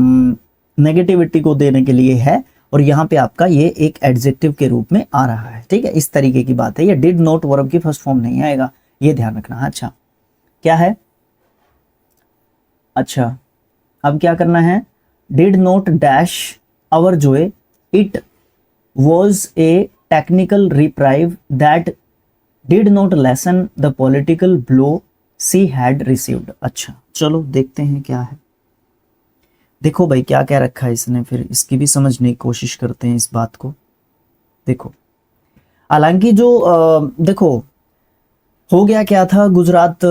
नेगेटिविटी को देने के लिए है, और यहाँ पे आपका ये एक एडजेक्टिव के रूप में आ रहा है, ठीक है। इस तरीके की बात है, ये डिड नॉट वर्ब की फर्स्ट फॉर्म नहीं आएगा, ये ध्यान रखना। अच्छा क्या है, अच्छा अब क्या करना है, did not dash our joy, it was a technical reprieve that did not lessen the political blow she had received. अच्छा चलो देखते हैं क्या है। देखो भाई क्या क्या रखा है इसने, फिर इसकी भी समझने की कोशिश करते हैं इस बात को। देखो हालांकि जो देखो हो गया क्या था, गुजरात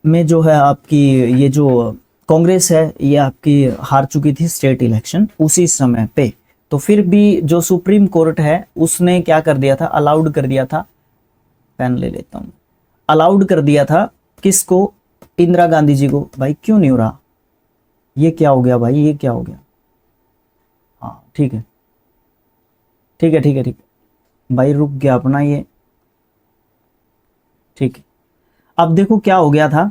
में जो है आपकी ये जो कांग्रेस है ये आपकी हार चुकी थी स्टेट इलेक्शन उसी समय पे, तो फिर भी जो सुप्रीम कोर्ट है उसने क्या कर दिया था, अलाउड कर दिया था, पेन ले लेता हूँ, अलाउड कर दिया था किसको, इंदिरा गांधी जी को। भाई क्यों नहीं हो रहा, ये क्या हो गया भाई, ये क्या हो गया, हाँ ठीक है ठीक है ठीक है ठीक है भाई, रुक गया अपना ये, ठीक है। अब देखो क्या हो गया था,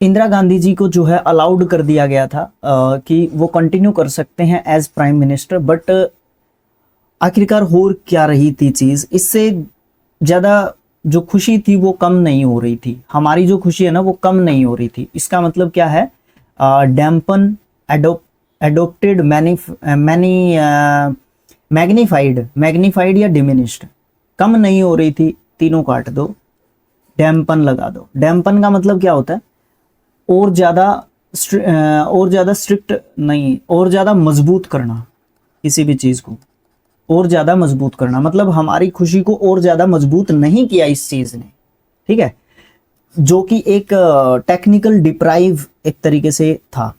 इंदिरा गांधी जी को जो है अलाउड कर दिया गया था कि वो कंटिन्यू कर सकते हैं एज प्राइम मिनिस्टर, बट आखिरकार हो क्या रही थी चीज, इससे ज्यादा जो खुशी थी वो कम नहीं हो रही थी, हमारी जो खुशी है ना वो कम नहीं हो रही थी। इसका मतलब क्या है, डैम्पन एडोप्टेड, मैग्नीफाइड या डिमिनिश्ड, कम नहीं हो रही थी, तीनों काट दो, डैम्पन लगा दो। डैम्पन का मतलब क्या होता है, और ज्यादा स्ट्रिक्ट नहीं, और ज्यादा मजबूत करना किसी भी चीज को, और ज्यादा मजबूत करना, मतलब हमारी खुशी को और ज्यादा मजबूत नहीं किया इस चीज ने, ठीक है, जो कि एक टेक्निकल डिप्राइव एक तरीके से था,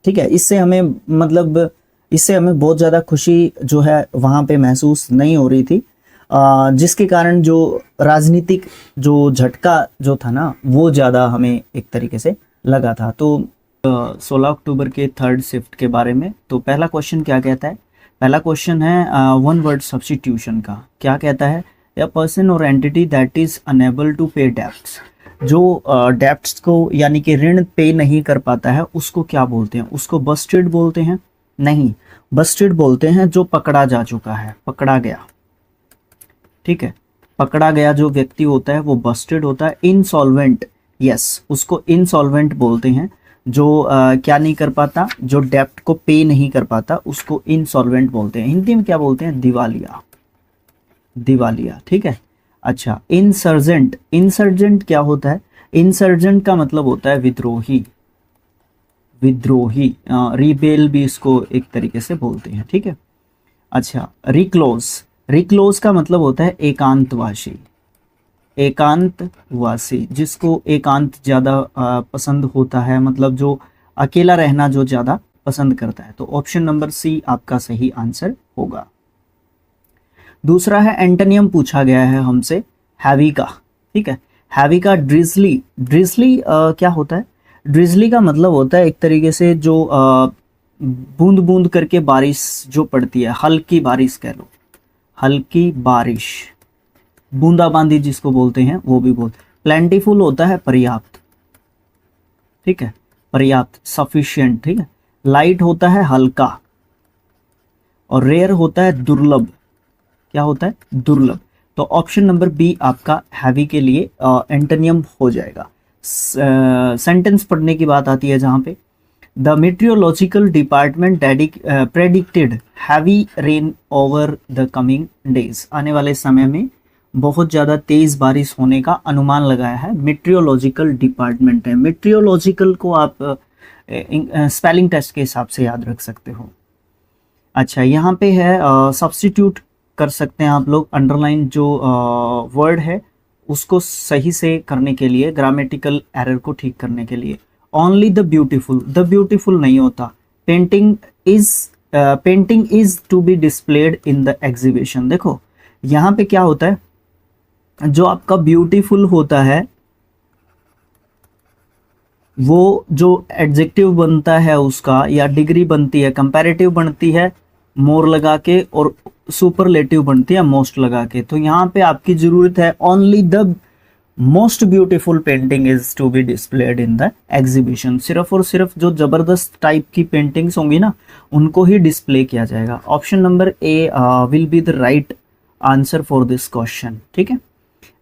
ठीक है। इससे हमें मतलब इससे हमें बहुत ज़्यादा खुशी जो है वहाँ पे महसूस नहीं हो रही थी, जिसके कारण जो राजनीतिक जो झटका जो था ना वो ज़्यादा हमें एक तरीके से लगा था। तो 16 अक्टूबर के थर्ड शिफ्ट के बारे में, तो पहला क्वेश्चन क्या कहता है, पहला क्वेश्चन है वन वर्ड सब्स्टिट्यूशन का। क्या कहता है, a person or entity that is unable to pay debts, जो डेब्ट्स को यानी कि ऋण पे नहीं कर पाता है उसको क्या बोलते हैं, उसको बस्टेड बोलते हैं, नहीं, बस्टेड बोलते हैं जो पकड़ा जा चुका है, पकड़ा गया, ठीक है, पकड़ा गया जो व्यक्ति होता है वो बस्टेड होता है। इनसॉल्वेंट, यस, उसको इनसॉल्वेंट बोलते हैं, जो क्या नहीं कर पाता, जो डेब्ट को पे नहीं कर पाता उसको इनसॉल्वेंट बोलते हैं। हिंदी में क्या बोलते हैं, दिवालिया, दिवालिया, ठीक है। अच्छा, इंसर्जेंट, इंसर्जेंट क्या होता है, इंसर्जेंट का मतलब होता है विद्रोही, विद्रोही, रिबेल भी इसको एक तरीके से बोलते हैं, ठीक है। अच्छा, रिक्लोज, रिक्लोज का मतलब होता है एकांतवासी, एकांतवासी, जिसको एकांत ज़्यादा पसंद होता है, मतलब जो अकेला रहना जो ज़्यादा पसंद करता है। तो ऑप्शन नंबर सी आपका सही आंसर होगा। दूसरा है एंटोनियम पूछा गया है हमसे, हैवी का, ठीक है, हैवी का ड्रिजली, ड्रिजली क्या होता है, ड्रिजली का मतलब होता है एक तरीके से जो बूंद बूंद करके बारिश जो पड़ती है, हल्की बारिश कह लो, हल्की बारिश, बूंदाबांदी जिसको बोलते हैं वो भी बोलते। प्लेंटीफुल होता है पर्याप्त, ठीक है, पर्याप्त, सफिशिएंट, ठीक है। लाइट होता है हल्का, और रेयर होता है दुर्लभ, क्या होता है, दुर्लभ। तो ऑप्शन नंबर बी आपका हैवी के लिए एंटोनियम हो जाएगा। सेंटेंस पढ़ने की बात आती है जहां पे, the meteorological department predicted heavy rain over the coming days, आने वाले समय में बहुत ज़्यादा तेज बारिश होने का अनुमान लगाया है। मेट्रियोलॉजिकल डिपार्टमेंट है, मेट्रियोलॉजिकल को आप स्पेलिंग टेस्ट के हिसाब से याद रख सकते हो। अच्छा, यहाँ पे है सब्स्टिट्यूट कर सकते हैं आप लोग, अंडरलाइन जो वर्ड है उसको सही से करने के लिए, ग्रामेटिकल एरर को ठीक करने के लिए। Only the beautiful, the beautiful नहीं होता, painting is to be displayed in the exhibition. देखो यहाँ पे क्या होता है, जो आपका ब्यूटीफुल होता है वो जो एडजेक्टिव बनता है उसका, या डिग्री बनती है, कंपैरेटिव बनती है मोर लगा के, और सुपरलेटिव बनती है मोस्ट लगा के। तो यहाँ पे आपकी जरूरत है only the most beautiful painting is to be displayed in the exhibition, सिर्फ और सिर्फ जो जबरदस्त टाइप की पेंटिंग्स होंगी ना उनको ही डिस्प्ले किया जाएगा। Option number A will be the right answer for this question, ठीक है।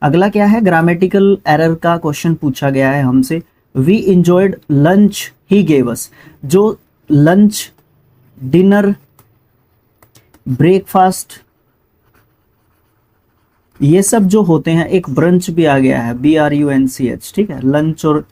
अगला क्या है, ग्रामेटिकल एरर का क्वेश्चन पूछा गया है हमसे। We enjoyed lunch he gave us, जो लंच, डिनर, ब्रेकफास्ट, ये सब जो होते हैं, एक ब्रंच भी आ गया है, BRUNCH, ठीक है, लंच और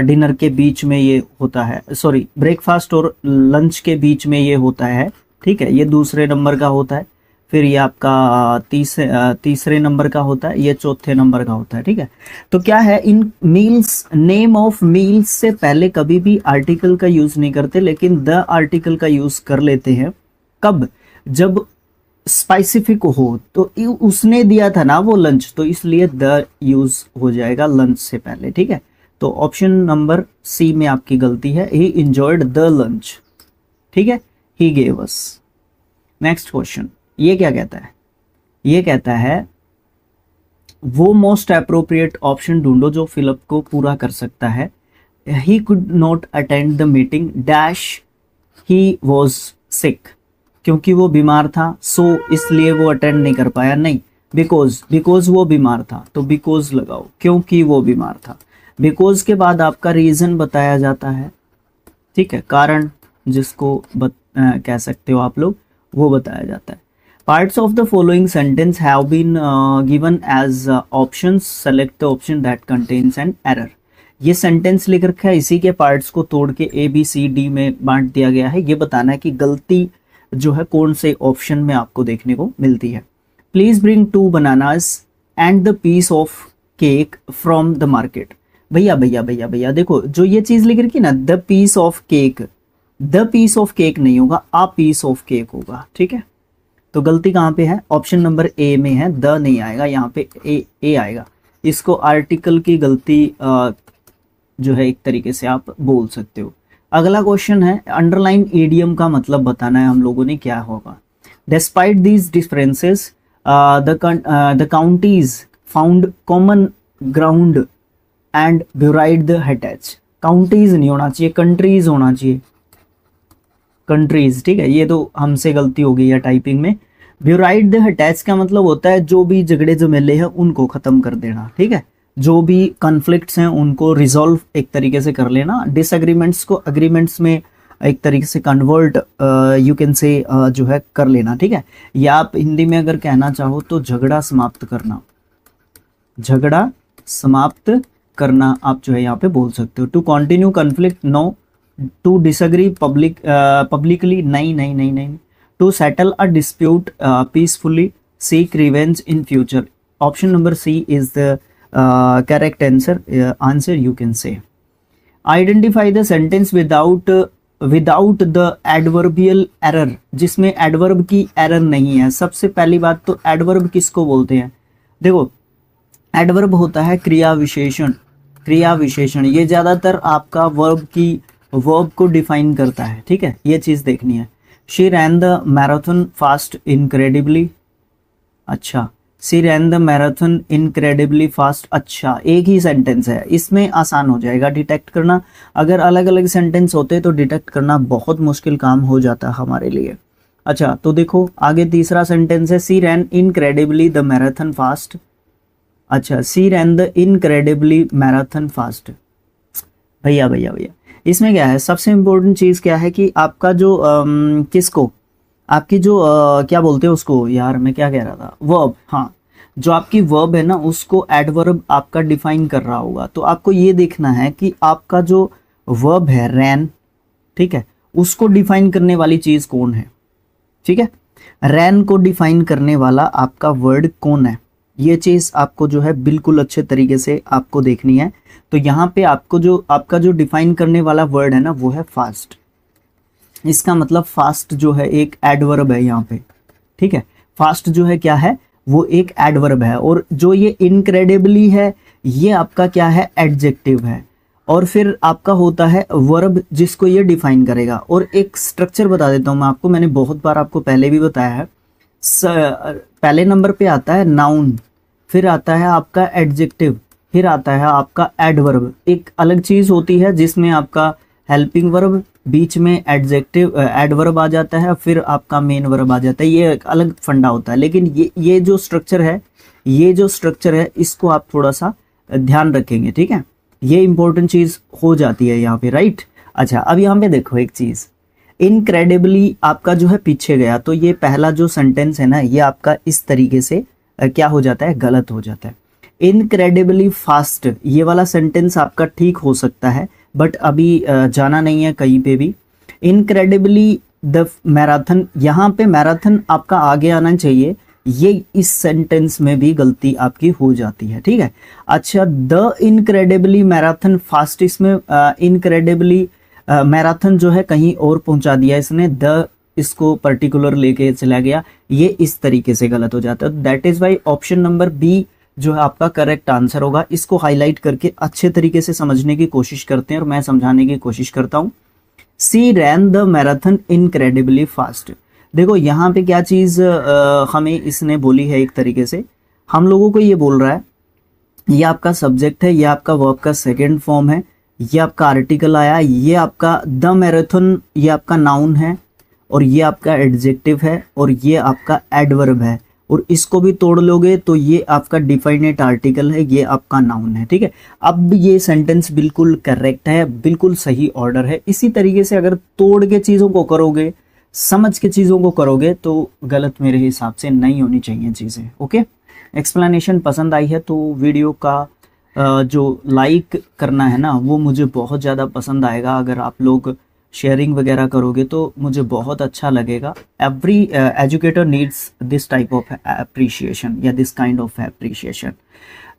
डिनर के बीच में ये होता है, सॉरी ब्रेकफास्ट और लंच के बीच में ये होता है, ठीक है, ये दूसरे नंबर का होता है, फिर ये आपका तीसरे नंबर का होता है, ये चौथे नंबर का होता है, ठीक है। तो क्या है, इन मील्स, नेम ऑफ मील्स से पहले कभी भी आर्टिकल का यूज नहीं करते, लेकिन द आर्टिकल का यूज कर लेते हैं। कब, जब स्पेसिफिक हो, तो उसने दिया था ना वो लंच, तो इसलिए द यूज हो जाएगा लंच से पहले, ठीक है। तो ऑप्शन नंबर सी में आपकी गलती है, ही इंजॉयड द लंच, ठीक है, ही गेव अस। नेक्स्ट क्वेश्चन, ये क्या कहता है, ये कहता है वो मोस्ट अप्रोप्रिएट ऑप्शन ढूंढो जो फिलअप को पूरा कर सकता है। He could not attend the meeting dash, he was sick, क्योंकि वो बीमार था, सो इसलिए वो अटेंड नहीं कर पाया, नहीं, बिकॉज वो बीमार था, तो बिकॉज लगाओ, क्योंकि वो बीमार था। बिकॉज के बाद आपका रीजन बताया जाता है, ठीक है, कारण जिसको कह सकते हो आप लोग, वो बताया जाता है। Parts of the following sentence have been given as options, select the option that contains an error. ये सेंटेंस लिख रखा है, इसी के पार्ट्स को तोड़ के ए बी सी डी में बांट दिया गया है। ये बताना है कि गलती जो है कौन से ऑप्शन में आपको देखने को मिलती है। Please bring 2 bananas and the piece of cake from the market. भैया भैया भैया भैया देखो, जो ये चीज लिख रखी ना, the piece of cake, the piece of cake नहीं होगा, आ पीस ऑफ केक होगा, ठीक है। तो गलती कहाँ पे है? ऑप्शन नंबर ए में है, द नहीं आएगा, यहाँ पे ए आएगा। इसको आर्टिकल की गलती जो है एक तरीके से आप बोल सकते हो। अगला क्वेश्चन है, अंडरलाइन ईडियम का मतलब बताना है हम लोगों ने, क्या होगा? Despite these differences the counties found common ground and buried the हेटेज। काउंटीज नहीं होना चाहिए, कंट्रीज होना चाहिए, कंट्रीज, ठीक है। ये तो हमसे गलती हो गई है टाइपिंग में। ब्यूराइड द हेटेज का मतलब होता है जो भी झगड़े झमेले हैं उनको खत्म कर देना, ठीक है। जो भी कॉन्फ्लिक्ट्स हैं उनको रिजॉल्व एक तरीके से कर लेना, डिसएग्रीमेंट्स को एग्रीमेंट्स में एक तरीके से कन्वर्ट यू कैन से जो है कर लेना, ठीक है। या आप हिंदी में अगर कहना चाहो तो झगड़ा समाप्त करना, झगड़ा समाप्त करना आप जो है यहाँ पे बोल सकते हो। To continue conflict, no. To disagree publicly, नहीं नहीं नहीं नहीं। To settle a dispute peacefully, seek revenge in future. Option number C is the correct answer you can say. Identify the sentence without the adverbial error, जिसमें एडवर्ब की एरर नहीं है। सबसे पहली बात तो एडवर्ब किसको बोलते हैं? देखो, एडवर्ब होता है क्रिया विशेषण, क्रिया विशेषण। ये ज्यादातर आपका वर्ब को डिफाइन करता है, ठीक है। ये चीज देखनी है। She ran the marathon fast incredibly, अच्छा, she ran the marathon incredibly fast, अच्छा, एक ही सेंटेंस है, इसमें आसान हो जाएगा डिटेक्ट करना। अगर अलग अलग सेंटेंस होते तो डिटेक्ट करना बहुत मुश्किल काम हो जाता हमारे लिए। अच्छा, तो देखो आगे तीसरा सेंटेंस है, she ran incredibly the marathon fast, अच्छा, she ran the incredibly marathon fast. भैया भैया भैया, इसमें क्या है? सबसे इम्पोर्टेंट चीज़ क्या है कि आपका जो किसको, आपकी जो क्या बोलते हैं उसको, यार मैं क्या कह रहा था, वर्ब, हाँ, जो आपकी वर्ब है ना उसको एडवर्ब आपका डिफाइन कर रहा होगा। तो आपको ये देखना है कि आपका जो वर्ब है रैन, ठीक है, उसको डिफाइन करने वाली चीज़ कौन है, ठीक है। रैन को डिफाइन करने वाला आपका वर्ड कौन है, ये चीज़ आपको जो है बिल्कुल अच्छे तरीके से आपको देखनी है। तो यहाँ पे आपको जो आपका जो डिफाइन करने वाला वर्ड है ना वो है फास्ट। इसका मतलब फास्ट जो है एक एडवर्ब है यहाँ पे, ठीक है। फास्ट जो है क्या है, वो एक एडवर्ब है। और जो ये इनक्रेडिबली है ये आपका क्या है, एडजेक्टिव है। और फिर आपका होता है वर्ब जिसको ये डिफाइन करेगा। और एक स्ट्रक्चर बता देता हूँ मैं आपको, मैंने बहुत बार आपको पहले भी बताया है। पहले नंबर पे आता है नाउन, फिर आता है आपका एडजेक्टिव, फिर आता है आपका एडवर्ब। एक अलग चीज़ होती है जिसमें आपका हेल्पिंग वर्ब, बीच में एडजेक्टिव एडवर्ब आ जाता है, फिर आपका मेन वर्ब आ जाता है। ये एक अलग फंडा होता है। लेकिन ये जो स्ट्रक्चर है, ये जो स्ट्रक्चर है इसको आप थोड़ा सा ध्यान रखेंगे, ठीक है। ये इंपॉर्टेंट चीज़ हो जाती है यहाँ पे, राइट। अच्छा, अब यहाँ पे देखो एक चीज़, इनक्रेडिबली आपका जो है पीछे गया, तो ये पहला जो सेंटेंस है ना ये आपका इस तरीके से क्या हो जाता है, गलत हो जाता है। इनक्रेडिबली फास्ट ये वाला सेंटेंस आपका ठीक हो सकता है, बट अभी जाना नहीं है कहीं पे भी। इनक्रेडिबली द मैराथन, यहाँ पे मैराथन आपका आगे आना चाहिए, ये इस सेंटेंस में भी गलती आपकी हो जाती है, ठीक है। अच्छा, द इनक्रेडिबली मैराथन फास्ट, इसमें इनक्रेडिबली मैराथन जो है कहीं और पहुंचा दिया इसने, द इसको पर्टिकुलर लेके चला गया, ये इस तरीके से गलत हो जाता है। That is why option number B जो है आपका करेक्ट आंसर होगा। इसको हाईलाइट करके अच्छे तरीके से समझने की कोशिश करते हैं और मैं समझाने की कोशिश करता हूँ। She ran the marathon incredibly fast. देखो यहाँ पे क्या चीज़ हमें इसने बोली है, एक तरीके से हम लोगों को ये बोल रहा है, ये आपका सब्जेक्ट है, ये आपका वर्ब का सेकेंड फॉर्म है, ये आपका आर्टिकल आया, ये आपका द मैराथन ये आपका नाउन है, और ये आपका एडजेक्टिव है, और ये आपका एडवर्ब है। और इसको भी तोड़ लोगे तो ये आपका डिफाइनेट आर्टिकल है, ये आपका नाउन है, ठीक है। अब ये सेंटेंस बिल्कुल करेक्ट है, बिल्कुल सही ऑर्डर है। इसी तरीके से अगर तोड़ के चीज़ों को करोगे समझ के चीज़ों को करोगे तो गलत मेरे हिसाब से नहीं होनी चाहिए चीज़ें। ओके, एक्सप्लेनेशन पसंद आई है तो वीडियो का जो लाइक करना है ना वो मुझे बहुत ज़्यादा पसंद आएगा। अगर आप लोग शेयरिंग वगैरह करोगे तो मुझे बहुत अच्छा लगेगा। Every educator needs this type of appreciation या this kind of appreciation.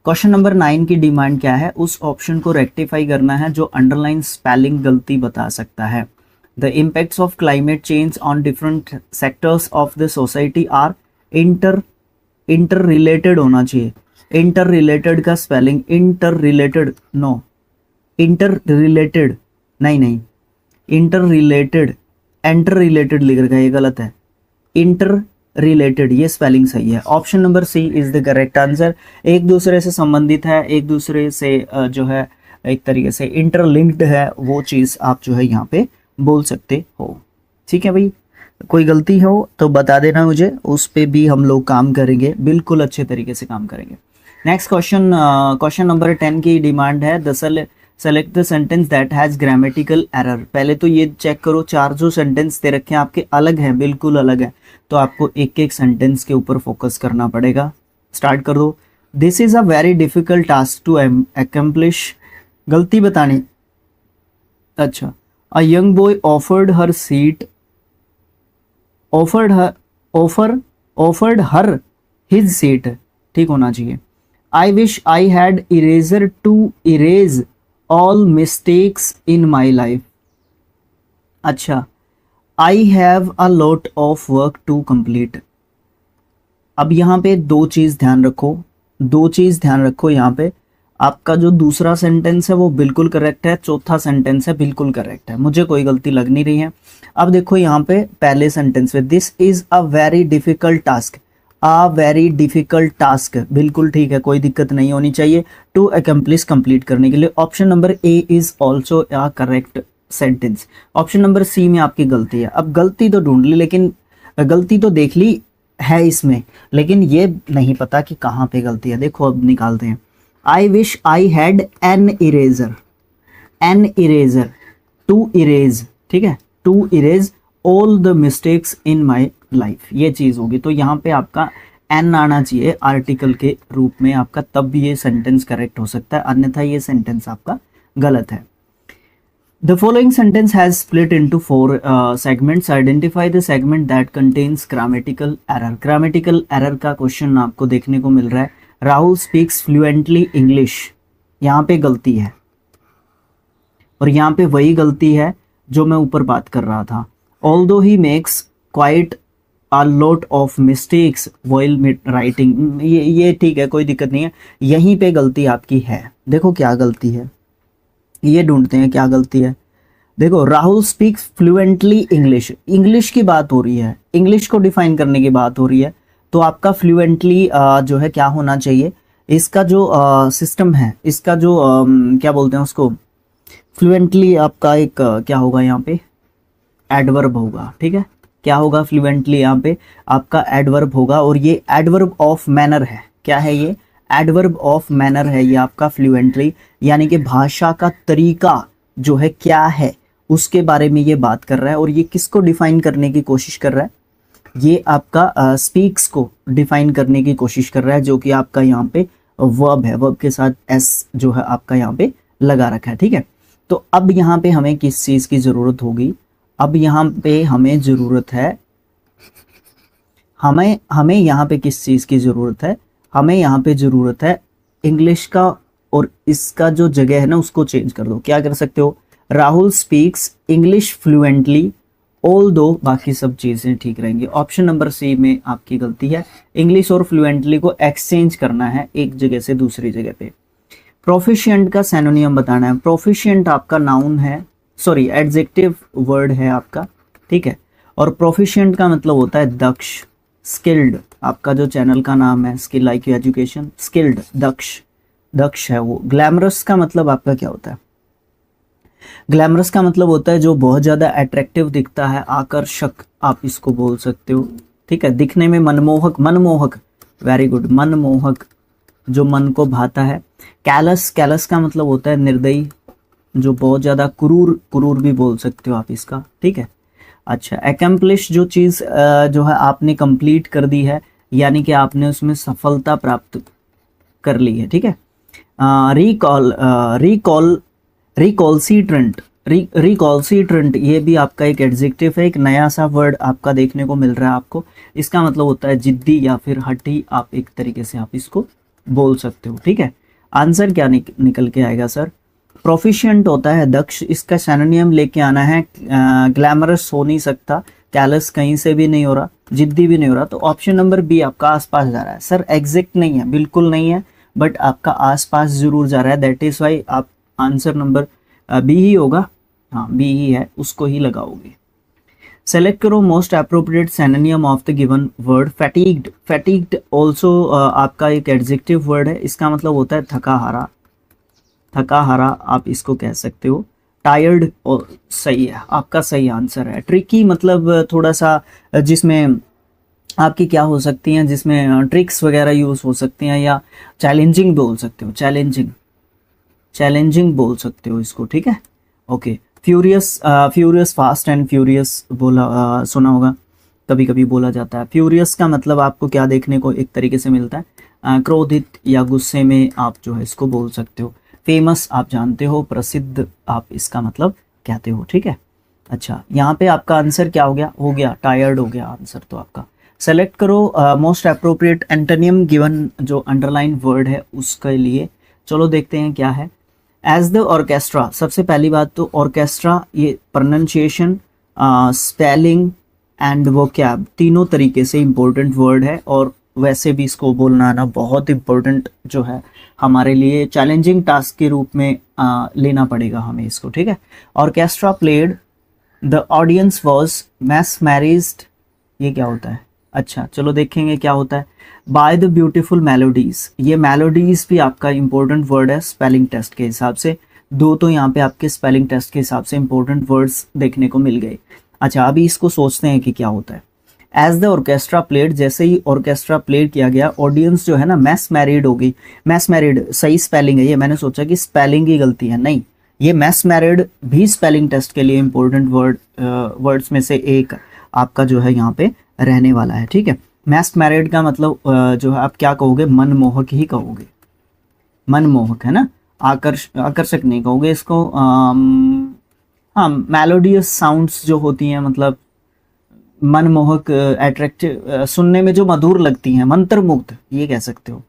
Question number 9 की डिमांड क्या है? उस ऑप्शन को रेक्टिफाई करना है जो अंडरलाइन स्पेलिंग गलती बता सकता है। The impacts of climate change on different sectors of the society are interrelated होना चाहिए। इंटर रिलेटेड का spelling interrelated no, interrelated नहीं, इंटर रिलेटेड एंटर रिलेटेड लिख रखा है, ये गलत है। इंटर रिलेटेड ये स्पेलिंग सही है। Option number C is the correct answer. एक दूसरे से संबंधित है, एक दूसरे से जो है एक तरीके से इंटरलिंक्ड है, वो चीज़ आप जो है यहाँ पे बोल सकते हो। ठीक है भाई, कोई गलती हो तो बता देना मुझे, उस पे भी हम लोग काम करेंगे, बिल्कुल अच्छे तरीके से काम करेंगे। नेक्स्ट क्वेश्चन, क्वेश्चन नंबर 10 की डिमांड है the select the sentence that has grammatical error. पहले तो ये चेक करो, 4 जो सेंटेंस दे रखे हैं आपके अलग हैं, बिल्कुल अलग है, तो आपको एक एक सेंटेंस के ऊपर फोकस करना पड़ेगा। स्टार्ट कर दो। This is a very difficult task to accomplish. गलती बतानी। अच्छा, a young boy offered her seat, offered her his seat, ठीक होना चाहिए। I wish I had eraser to erase all mistakes in my life. अच्छा, I have a lot of work to complete. अब यहाँ पे दो चीज़ ध्यान रखो यहाँ पे। आपका जो दूसरा सेंटेंस है वो बिल्कुल करेक्ट है, चौथा सेंटेंस है बिल्कुल करेक्ट है, मुझे कोई गलती लग नहीं रही है। अब देखो यहाँ पे पहले सेंटेंस में this is a very difficult task, a very difficult task बिल्कुल ठीक है, कोई दिक्कत नहीं होनी चाहिए टू अकम्प्लिश कंप्लीट करने के लिए। Option number A is also a correct sentence. Option number C में आपकी गलती है। अब गलती तो ढूंढ ली, लेकिन गलती तो देख ली है इसमें, लेकिन ये नहीं पता कि कहाँ पे गलती है। देखो अब निकालते हैं। I wish I had an eraser to erase, ठीक है, to erase all the mistakes in my life, ये चीज़ होगी। तो यहाँ पे आपका एन आना चाहिए आर्टिकल के रूप में आपका, तब भी ये सेंटेंस करेक्ट हो सकता है, अन्यथा ये सेंटेंस आपका गलत है। The following sentence has split into 4 segments. Identify the segment that contains grammatical error. Grammatical error का क्वेश्चन आपको देखने को मिल रहा है। राहुल स्पीक्स फ्लुएंटली इंग्लिश, यहाँ पे गलती है, और यहाँ पे वही गलती है जो मैं ऊपर बात कर रहा था। Although he makes quite a lot of mistakes while writing, ये ठीक है, कोई दिक्कत नहीं है। यहीं पे गलती आपकी है। देखो क्या गलती है, ये ढूंढते हैं क्या गलती है। देखो, Rahul speaks fluently English, English की बात हो रही है, इंग्लिश को डिफाइन करने की बात हो रही है, तो आपका फ्लुएंटली जो है क्या होना चाहिए, इसका जो सिस्टम है, इसका जो क्या बोलते हैं उसको, फ्लुएंटली आपका एक क्या होगा यहाँ पे, एडवर्ब होगा। ठीक है, क्या होगा फ्लुएंटली यहाँ पे आपका एडवर्ब होगा, और ये एडवर्ब ऑफ मैनर है। क्या है ये? एडवर्ब ऑफ मैनर है ये आपका फ्लुएंटली, यानी कि भाषा का तरीका जो है क्या है उसके बारे में ये बात कर रहा है। और ये किसको डिफाइन करने की कोशिश कर रहा है? ये आपका स्पीक्स को डिफाइन करने की कोशिश कर रहा है, जो कि आपका यहाँ पे वर्ब है, वर्ब के साथ एस जो है आपका यहाँ पे लगा रखा है। ठीक है, तो अब यहाँ पे हमें किस चीज़ की ज़रूरत होगी? अब यहाँ पे हमें ज़रूरत है, हमें यहाँ पे किस चीज़ की ज़रूरत है? हमें यहाँ पे ज़रूरत है इंग्लिश का, और इसका जो जगह है ना उसको चेंज कर दो। क्या कर सकते हो? Rahul speaks English fluently all दो बाकी सब चीज़ें ठीक रहेंगी। ऑप्शन नंबर सी में आपकी गलती है, इंग्लिश और फ्लुएंटली को एक्सचेंज करना है एक जगह से दूसरी जगह पे। प्रोफिशिएंट का सिनोनिम बताना है। प्रोफिशिएंट आपका नाउन है, सॉरी एडजेक्टिव वर्ड है आपका, ठीक है, और प्रोफिशिएंट का मतलब होता है दक्ष, स्किल्ड। आपका जो चैनल का नाम है स्किल लाइक एजुकेशन, स्किल्ड, दक्ष है वो। ग्लैमरस का मतलब आपका क्या होता है? ग्लैमरस का मतलब होता है जो बहुत ज़्यादा अट्रैक्टिव दिखता है, आकर्षक आप इसको बोल सकते हो। ठीक है, दिखने में मनमोहक, वेरी गुड, मनमोहक, जो मन को भाता है। कैलस का मतलब होता है निर्दयी, जो बहुत ज़्यादा क्रूर भी बोल सकते हो आप इसका। ठीक है, अच्छा, एकम्प्लिश जो चीज़ जो है आपने कंप्लीट कर दी है, यानी कि आपने उसमें सफलता प्राप्त कर ली है, ठीक है। रिकॉल रिकॉल रिकॉल्सिट्रेंट रिकॉल्सिट्रेंट ये भी आपका एक एडजेक्टिव है, एक नया सा वर्ड आपका देखने को मिल रहा है आपको। इसका मतलब होता है जिद्दी या फिर हठी, आप एक तरीके से आप इसको बोल सकते हो, ठीक है। आंसर क्या निकल के आएगा सर? प्रोफिशिएंट होता है दक्ष, इसका सिनोनिम लेके आना है। ग्लैमरस हो नहीं सकता, कैलस कहीं से भी नहीं हो रहा, जिद्दी भी नहीं हो रहा, तो ऑप्शन नंबर बी आपका आसपास जा रहा है सर। एग्जैक्ट नहीं है, बिल्कुल नहीं है, बट आपका आसपास जरूर जा रहा है, दैट इज वाई आप आंसर नंबर बी ही होगा, हाँ बी ही है, उसको ही लगाओगे। सेलेक्ट करो most appropriate synonym of the given word. Fatigued, fatigued also आपका एक एडजेक्टिव वर्ड है, इसका मतलब होता है थका हारा, थका हारा आप इसको कह सकते हो। टायर्ड सही है, आपका सही आंसर है। ट्रिकी मतलब थोड़ा सा जिसमें आपकी क्या हो सकती हैं, जिसमें ट्रिक्स वगैरह यूज़ हो सकती हैं, या चैलेंजिंग बोल सकते हो, चैलेंजिंग चैलेंजिंग बोल सकते हो इसको, ठीक है। Okay, furious, furious fast and furious बोला सुना होगा, कभी कभी बोला जाता है। फ्यूरियस का मतलब आपको क्या देखने को एक तरीके से मिलता है, क्रोधित या गुस्से में आप जो है इसको बोल सकते हो। फेमस आप जानते हो, प्रसिद्ध आप इसका मतलब कहते हो, ठीक है। अच्छा, यहाँ पे आपका आंसर क्या हो गया टायर्ड हो गया आंसर तो आपका। सेलेक्ट करो मोस्ट अप्रोप्रिएट एंटोनिम गिवन जो अंडरलाइन वर्ड है उसके लिए। चलो देखते हैं क्या है। एज द ऑर्केस्ट्रा, सबसे पहली बात तो ऑर्केस्ट्रा ये प्रोनाउंसिएशन, स्पेलिंग एंड वोकैब तीनों तरीके से इम्पोर्टेंट वर्ड है, और वैसे भी इसको बोलना आना बहुत इम्पोर्टेंट जो है हमारे लिए, चैलेंजिंग टास्क के रूप में लेना पड़ेगा हमें इसको, ठीक है। Orchestra played, the audience was mesmerised, ये क्या होता है? अच्छा चलो देखेंगे क्या होता है। बाय द ब्यूटीफुल मेलोडीज, ये मेलोडीज भी आपका इंपॉर्टेंट वर्ड है स्पेलिंग टेस्ट के हिसाब से। दो तो यहाँ पे आपके स्पेलिंग टेस्ट के हिसाब से इंपॉर्टेंट वर्ड्स देखने को मिल गए। अच्छा, अभी इसको सोचते हैं कि क्या होता है। एज द ऑर्केस्ट्रा प्लेड, जैसे ही ऑर्केस्ट्रा प्ले किया गया, ऑडियंस जो है ना मैस मैरिड हो गई। मैस मैरिड सही स्पेलिंग है ये, मैंने सोचा कि स्पेलिंग की गलती है, नहीं, ये मैस मैरिड भी स्पेलिंग टेस्ट के लिए इंपॉर्टेंट वर्ड्स में से एक आपका जो है यहाँ पे रहने वाला है, ठीक है। मैस मैरिड का मतलब जो है आप क्या कहोगे, मनमोहक ही कहोगे, मनमोहक है ना, आकर्षक नहीं कहोगे इसको। हाँ, मेलोडियस साउंड्स जो होती हैं, मतलब मनमोहक, अट्रैक्टिव, सुनने में जो मधुर लगती हैं, मंत्रमुग्ध ये कह सकते हो,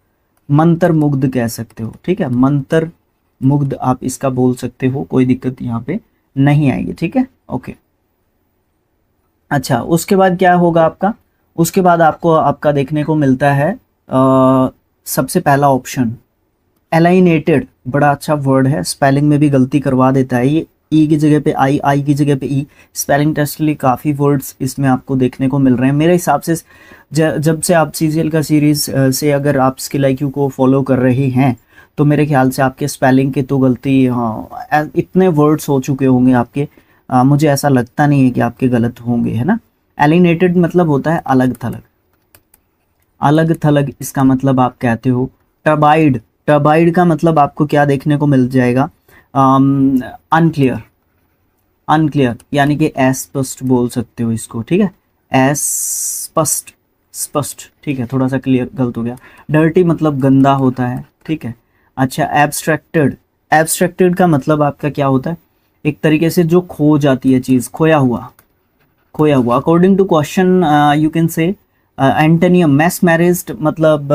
मंत्रमुग्ध कह सकते हो, ठीक है। मंत्रमुग्ध आप इसका बोल सकते हो, कोई दिक्कत यहाँ पे नहीं आएगी, ठीक है। ओके, अच्छा उसके बाद क्या होगा आपका, उसके बाद आपको आपका देखने को मिलता है सबसे पहला ऑप्शन एलाइनेटेड, बड़ा अच्छा वर्ड है, स्पेलिंग में भी गलती करवा देता है ये, ई की जगह पे आई की जगह पे ई। स्पेलिंग टेस्ट के लिए काफ़ी वर्ड्स इसमें आपको देखने को मिल रहे हैं मेरे हिसाब से। जब से आप सीजीएल का सीरीज़ से अगर आप स्किल IQ को फॉलो कर रहे हैं तो मेरे ख्याल से आपके स्पेलिंग के तो गलती, हाँ इतने वर्ड्स हो चुके होंगे आपके, मुझे ऐसा लगता नहीं है कि आपके गलत होंगे, है ना। एलिनेटेड मतलब होता है अलग थलग, अलग थलग इसका मतलब आप कहते हो। टर्बाइड, टर्बाइड का मतलब आपको क्या देखने को मिल जाएगा, अनक्लियर, अनक्लियर यानी कि अस्पष्ट बोल सकते हो इसको, ठीक है। अस्पष्ट, स्पष्ट, ठीक है, थोड़ा सा क्लियर गलत हो गया। डर्टी मतलब गंदा होता है, ठीक है। अच्छा, एब्स्ट्रैक्टेड, एब्स्ट्रैक्टेड का मतलब आपका क्या होता है, एक तरीके से जो खो जाती है चीज़, खोया हुआ, खोया हुआ। According to question you can say antonym mesmerised मतलब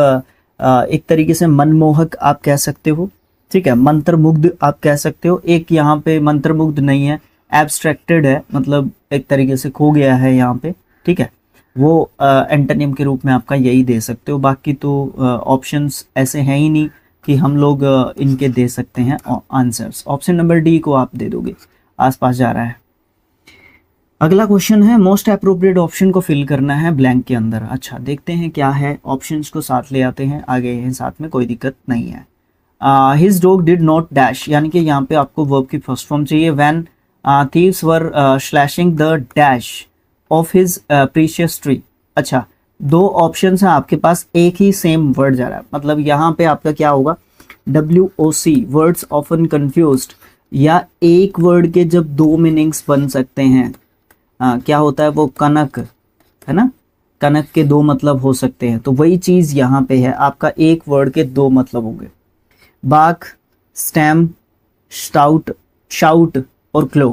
एक तरीके से मनमोहक आप कह सकते हो, ठीक है। मंत्रमुग्ध आप कह सकते हो, एक यहाँ पे मंत्रमुग्ध नहीं है, एब्स्ट्रैक्टेड है, मतलब एक तरीके से खो गया है यहाँ पे, ठीक है। वो एंटोनियम के रूप में आपका यही दे सकते हो। बाकी तो ऑप्शंस ऐसे हैं ही नहीं कि हम लोग इनके दे सकते हैं आंसर्स। ऑप्शन नंबर डी को आप दे दोगे, आसपास जा रहा है। अगला क्वेश्चन है मोस्ट अप्रोप्रिएट ऑप्शन को फिल करना है ब्लैंक के अंदर। अच्छा देखते हैं क्या है, ऑप्शंस को साथ ले आते हैं, आगे हैं साथ में, कोई दिक्कत नहीं है। His dog did not dash, यानी कि यहाँ पे आपको वर्ब की फर्स्ट फॉर्म चाहिए। When thieves were slashing the dash of his precious tree. अच्छा, दो ऑप्शन हैं आपके पास, एक ही सेम वर्ड जा रहा है, मतलब यहाँ पे आपका क्या होगा, WOC, वर्ड्स ऑफन कंफ्यूज्ड, या एक वर्ड के जब दो मीनिंग्स बन सकते हैं, क्या होता है वो, कनक, है ना। कनक के दो मतलब हो सकते हैं, तो वही चीज यहाँ पे है, आपका एक वर्ड के दो मतलब होंगे। बाक, स्टैम, स्टाउट, शाउट और claw.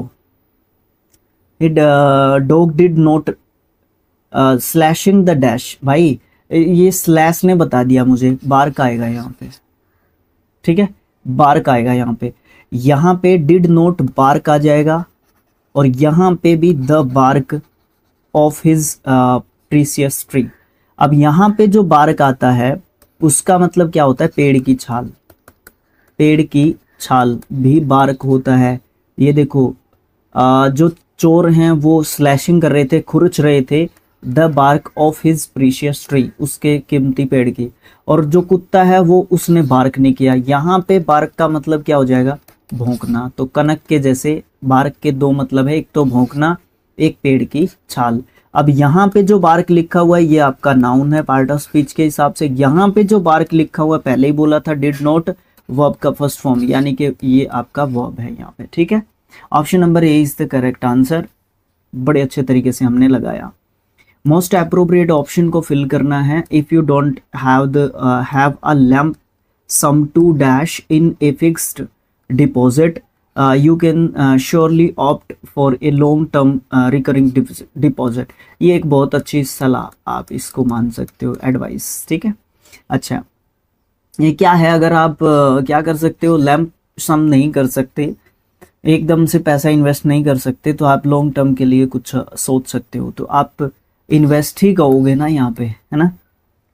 Dog did not slashing the dash. भाई ये स्लैश ने बता दिया मुझे, बार्क आएगा यहाँ पे, ठीक है, बार्क आएगा यहाँ पे डिड नॉट बार्क आ जाएगा, और यहाँ पे भी the bark of his precious tree. अब यहाँ पे जो बार्क आता है उसका मतलब क्या होता है, पेड़ की छाल, पेड़ की छाल भी बार्क होता है। ये देखो जो चोर हैं वो स्लैशिंग कर रहे थे, खुरच रहे थे the bark of his precious tree, उसके कीमती पेड़ की, और जो कुत्ता है वो उसने बार्क नहीं किया। यहाँ पे बार्क का मतलब क्या हो जाएगा, भौंकना। तो कनक के जैसे बार्क के दो मतलब है, एक तो भौंकना, एक पेड़ की छाल। अब यहाँ पे जो बार्क लिखा हुआ है ये आपका नाउन है पार्ट ऑफ स्पीच के हिसाब से। यहाँ पे जो बार्क लिखा हुआ है पहले ही बोला था डिड नॉट, वर्ब का फर्स्ट फॉर्म, यानी कि ये आपका वर्ब है यहाँ पे, ठीक है। Option number A is the correct answer. बड़े अच्छे तरीके से हमने लगाया। मोस्ट अप्रोप्रिएट ऑप्शन को फिल करना है। If you don't have a lump sum to dash in a fixed deposit you can surely opt for a long term recurring deposit। ये एक बहुत अच्छी सलाह, आप इसको मान सकते हो, एडवाइस, ठीक है। अच्छा, ये क्या है, अगर आप क्या कर सकते हो, लैम्प सम नहीं कर सकते, एकदम से पैसा इन्वेस्ट नहीं कर सकते, तो आप लॉन्ग टर्म के लिए कुछ सोच सकते हो, तो आप इन्वेस्ट ही कहोगे ना यहाँ पे, है ना,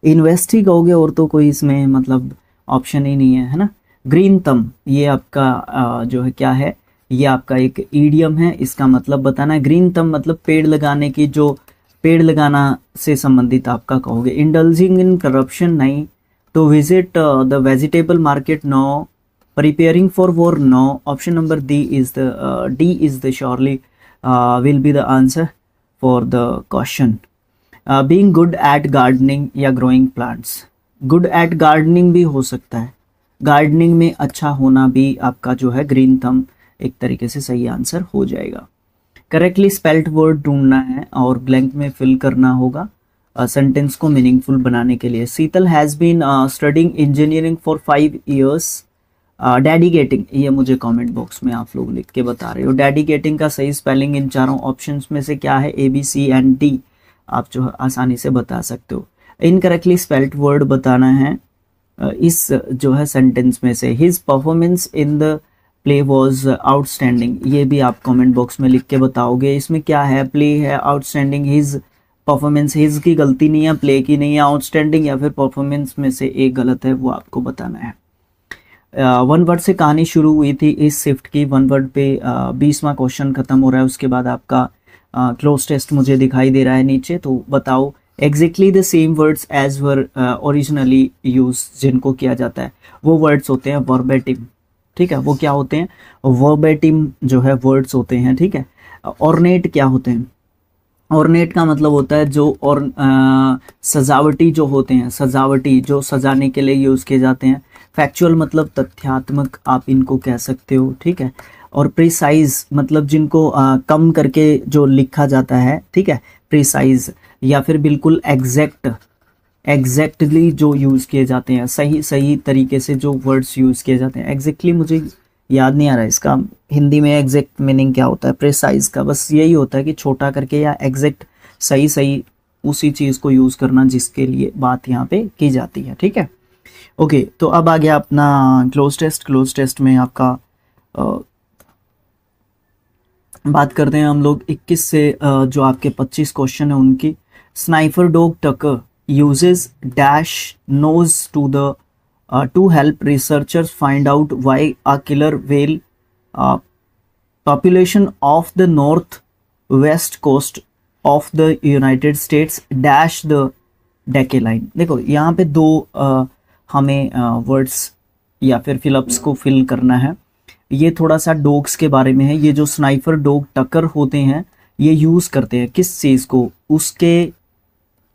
इन्वेस्ट ही कहोगे, और तो कोई इसमें मतलब ऑप्शन ही नहीं है ना। ग्रीन थंब, ये आपका जो है क्या है, ये आपका एक ईडियम है, इसका मतलब बताना है। ग्रीन थंब मतलब पेड़ लगाने की, जो पेड़ लगाना से संबंधित आपका कहोगे। इंडल्जिंग इन करप्शन नहीं, तो visit the vegetable market no, preparing for war no. Option number D is the surely will be the answer for the question. Being good at gardening या growing plants, good at gardening भी हो सकता है, गार्डनिंग में अच्छा होना भी आपका जो है ग्रीन थंब एक तरीके से सही आंसर हो जाएगा। करेक्टली स्पेल्ड वर्ड ढूंढना है और ब्लैंक में फिल करना होगा सेंटेंस को मीनिंगफुल बनाने के लिए। Sheetal has been studying engineering for 5 years। Dedicating, ये मुझे कमेंट बॉक्स में आप लोग लिख के बता रहे हो। डेडिकेटिंग का सही स्पेलिंग इन चारों ऑप्शंस में से क्या है, ABCD, आप जो है आसानी से बता सकते हो। इनकरेक्टली स्पेल्ड वर्ड बताना है इस जो है सेंटेंस में से। His performance in the play was outstanding, ये भी आप कमेंट बॉक्स में लिख के बताओगे। इसमें क्या है, प्ले है, आउटस्टैंडिंग, हिज परफॉर्मेंस, हिज की गलती नहीं है, प्ले की नहीं है, आउटस्टैंडिंग या फिर परफॉर्मेंस में से एक गलत है, वो आपको बताना है। वन वर्ड से कहानी शुरू हुई थी इस शिफ्ट की, वन वर्ड पे 20वां क्वेश्चन खत्म हो रहा है, उसके बाद आपका क्लोज टेस्ट मुझे दिखाई दे रहा है नीचे। तो बताओ exactly the same words as were originally use, जिनको किया जाता है वो वर्ड्स होते हैं वर्बेटिम, ठीक है। वो क्या होते हैं, वर्बेटिम जो है वर्ड्स होते हैं, ठीक है। ऑर्नेट क्या होते हैं, ऑर्नेट का मतलब होता है जो, और सजावटी जो होते हैं, सजावटी जो सजाने के लिए यूज़ किए जाते हैं। फैक्चुअल मतलब तथ्यात्मक, आप इनको कह सकते हो, ठीक है। और प्रिसाइज मतलब जिनको कम करके जो लिखा जाता है, ठीक है, प्रिसाइज, या फिर बिल्कुल एग्जैक्टली जो यूज़ किए जाते हैं, सही तरीके से जो वर्ड्स यूज़ किए जाते हैं। एग्जैक्टली मुझे याद नहीं आ रहा है इसका हिंदी में एग्जैक्ट मीनिंग क्या होता है, प्रिसाइज का बस यही होता है कि छोटा करके या एग्जैक्ट सही उसी चीज़ को यूज़ करना जिसके लिए बात यहाँ पे की जाती है, ठीक है। ओके, तो अब आ गया अपना क्लोज टेस्ट। क्लोज टेस्ट में आपका बात करते हैं हम लोग 21 से जो आपके 25 क्वेश्चन है उनकी। Sniper dog Tucker uses dash nose to the to help researchers find out why a killer whale population of the north west coast of the United States dash the decline। देखो यहाँ पे दो हमें वर्ड्स या फिर फिलअप्स को फिल करना है। ये थोड़ा सा डॉग्स के बारे में है। ये जो स्नाइपर डॉग टकर होते हैं ये यूज़ करते हैं किस चीज़ को,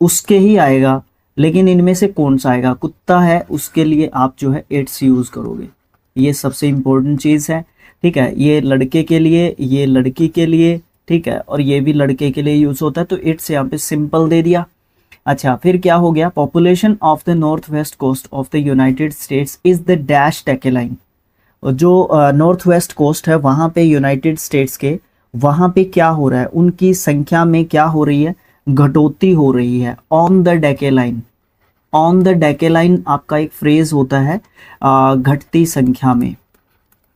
उसके ही आएगा, लेकिन इनमें से कौन सा आएगा, कुत्ता है उसके लिए आप जो है इट्स यूज़ करोगे, ये सबसे इम्पोर्टेंट चीज़ है, ठीक है। ये लड़के के लिए, ये लड़की के लिए, ठीक है, और ये भी लड़के के लिए यूज होता है, तो इट्स यहाँ पे सिंपल दे दिया। अच्छा, फिर क्या हो गया, population of the north west coast of the United States is the dash decline. और जो नॉर्थ वेस्ट कोस्ट है वहाँ पे यूनाइटेड स्टेट्स के, वहाँ पे क्या हो रहा है, उनकी संख्या में क्या हो रही है, घटोती हो रही है, ऑन द डेकेलाइन। ऑन द डेकेलाइन आपका एक फ्रेज होता है, घटती संख्या में,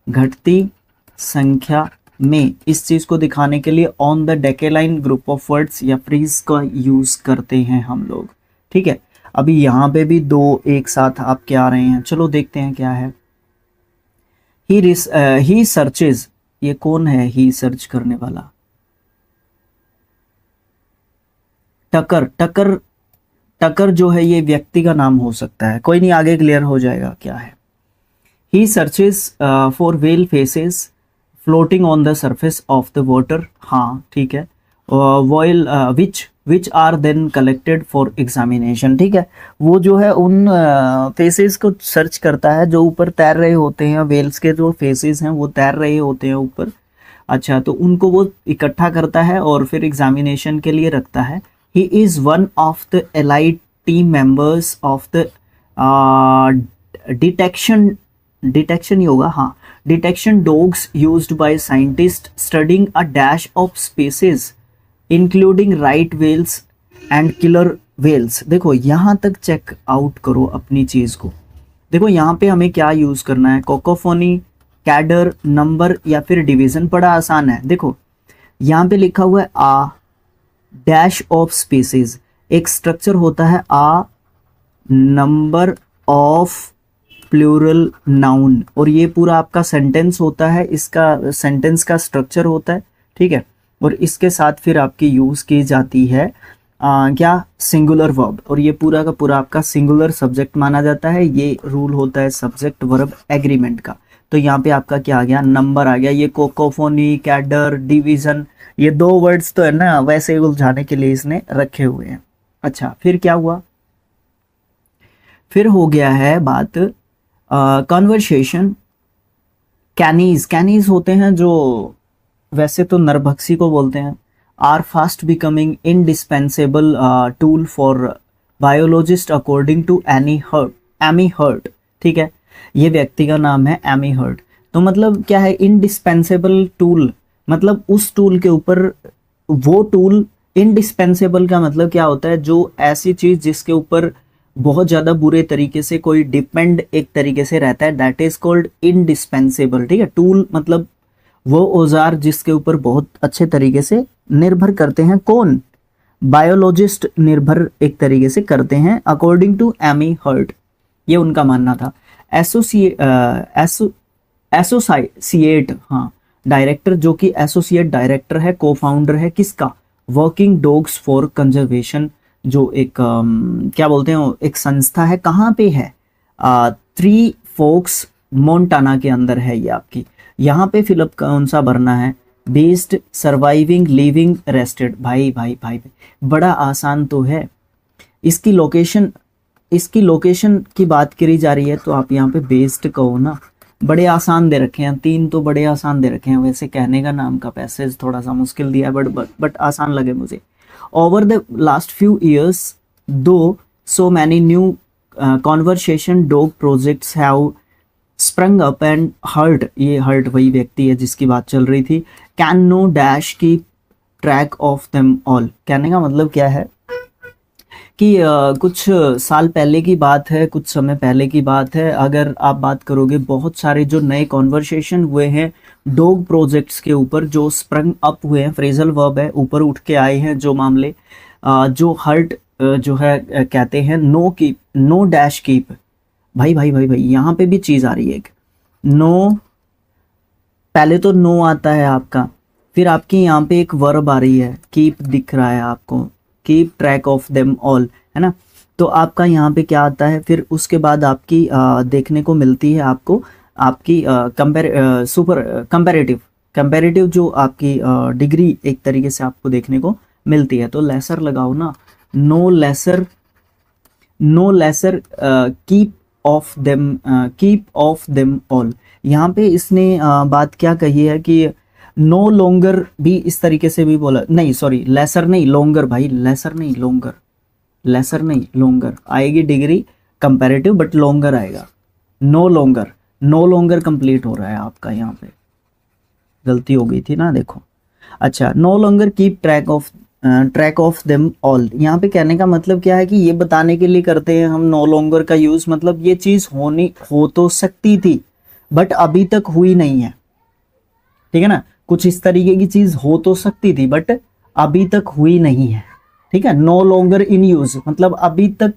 घटती संख्या में, इस चीज को दिखाने के लिए on the decline group of words या फ्रेज का यूज करते हैं हम लोग। ठीक है, अभी यहाँ पे भी दो एक साथ आपके आ रहे हैं, चलो देखते हैं क्या है। ही सर्चेज, ये कौन है ही सर्च करने वाला, टकर। टकर, टकर जो है ये व्यक्ति का नाम हो सकता है, कोई नहीं, आगे क्लियर हो जाएगा क्या है। He searches for whale faeces floating on the surface of the water, हाँ ठीक है, vial which are then collected for examination. ठीक है, वो जो है उन फेसेस को सर्च करता है जो ऊपर तैर रहे होते हैं, वेल्स के जो फेसेस हैं वो तैर रहे होते हैं ऊपर। अच्छा, तो उनको वो इकट्ठा करता है और फिर एग्जामिनेशन के लिए रखता है। He is one of the elite team members of the detection ही होगा, हाँ, detection dogs used by scientist studying a dash of species including right whales and killer whales. देखो यहाँ तक चेक आउट करो अपनी चीज को, देखो यहाँ पे हमें क्या यूज करना है, कोकोफोनी, कैडर, नंबर या फिर डिवीजन, बड़ा आसान है। देखो यहाँ पे लिखा हुआ है आ डैश ऑफ स्पीसीज, एक स्ट्रक्चर होता है आ नंबर ऑफ प्लूरल नाउन, और ये पूरा आपका सेंटेंस होता है, इसका सेंटेंस का स्ट्रक्चर होता है। ठीक है, और इसके साथ फिर आपकी यूज की जाती है क्या, सिंगुलर वर्ब, और ये पूरा का पूरा आपका सिंगुलर सब्जेक्ट माना जाता है। ये रूल होता है सब्जेक्ट वर्ब एग्रीमेंट का। तो यहाँ पे आपका क्या आ गया, नंबर आ गया। ये कोकोफोनी, कैडर, डिवीजन, ये दो वर्ड्स तो है ना वैसे उलझाने के लिए इसने रखे हुए हैं। अच्छा, फिर क्या हुआ, फिर हो गया है बात कन्वर्सेशन। कैनीज, कैनीज होते हैं जो वैसे तो नरभक्षी को बोलते हैं, are fast becoming indispensable tool for biologist according to Amy Hurt. ठीक है, ये व्यक्ति का नाम है एमी हर्ट। तो मतलब क्या है, इंडिस्पेंसेबल टूल, मतलब उस टूल के ऊपर, वो टूल, इंडिस्पेंसेबल का मतलब क्या होता है, जो ऐसी चीज जिसके ऊपर बहुत ज़्यादा बुरे तरीके से कोई डिपेंड एक तरीके से रहता है, दैट इज कॉल्ड इंडिस्पेंसेबल। ठीक है, टूल मतलब वो औजार जिसके ऊपर बहुत अच्छे तरीके से निर्भर करते हैं, कौन, बायोलॉजिस्ट निर्भर एक तरीके से करते हैं, अकॉर्डिंग टू एमी हर्ट, ये उनका मानना था। एसोसिएट, हाँ, डायरेक्टर, जो कि एसोसिएट डायरेक्टर है, को फाउंडर है किसका, वर्किंग डॉग्स फॉर कंजर्वेशन, जो एक क्या बोलते हैं, एक संस्था है, कहाँ पे है, थ्री फोक्स मोन्टाना के अंदर है ये आपकी। यहाँ पे फिलअप कौन सा भरना है, बेस्ड, सर्वाइविंग, लिविंग, रेस्टेड। भाई भाई भाई बड़ा आसान तो है। इसकी लोकेशन, इसकी लोकेशन की बात करी जा रही है तो आप यहाँ पे बेस्ड कहो ना, बड़े आसान दे रखे हैं, तीन तो बड़े आसान दे रखे हैं। वैसे कहने का नाम का पैसेज थोड़ा सा मुश्किल दिया है, बट आसान लगे मुझे। Over the last few years, though so many new conversation dog projects have sprung up and Hurt, ये हर्ट वही व्यक्ति है जिसकी बात चल रही थी, can no dash keep track of them all। कहने का मतलब क्या है कि कुछ साल पहले की बात है, कुछ समय पहले की बात है, अगर आप बात करोगे बहुत सारे जो नए कॉन्वर्सेशन हुए हैं डॉग प्रोजेक्ट्स के ऊपर, जो स्प्रंग अप हुए हैं, फ्रेजल वर्ब है, ऊपर उठ के आए हैं जो मामले, जो हर्ट जो है कहते हैं no keep, no dash keep. भाई भाई भाई भाई यहाँ पे भी चीज़ आ रही है, एक नो, पहले तो नो आता है आपका, फिर आपकी यहाँ पे एक वर्ब आ रही है, कीप दिख रहा है आपको, keep track of them all, है ना। तो आपका यहाँ पे क्या आता है, फिर उसके बाद आपकी देखने को मिलती है आपको आपकी कंपैरेटिव जो आपकी डिग्री एक तरीके से आपको देखने को मिलती है। तो लेसर लगाओ ना, no lesser keep of them all. यहाँ पे इसने बात क्या कही है कि नो लॉन्गर भी इस तरीके से भी बोला, नहीं सॉरी लेसर नहीं लॉन्गर भाई, लेसर नहीं लॉन्गर, लेसर नहीं लॉन्गर आएगी डिग्री कंपैरेटिव बट लॉन्गर आएगा। No longer, no longer complete हो रहा है आपका, यहाँ पे गलती हो गई थी ना, देखो। अच्छा, no longer keep track of them all, यहाँ पे कहने का मतलब क्या है कि ये बताने के लिए करते हैं हम नो लॉन्गर का यूज, मतलब ये चीज हो तो सकती थी बट अभी तक हुई नहीं है, ठीक है ना। कुछ इस तरीके की चीज हो तो सकती थी बट अभी तक हुई नहीं है, ठीक है। नो लॉन्गर इन यूज मतलब अभी तक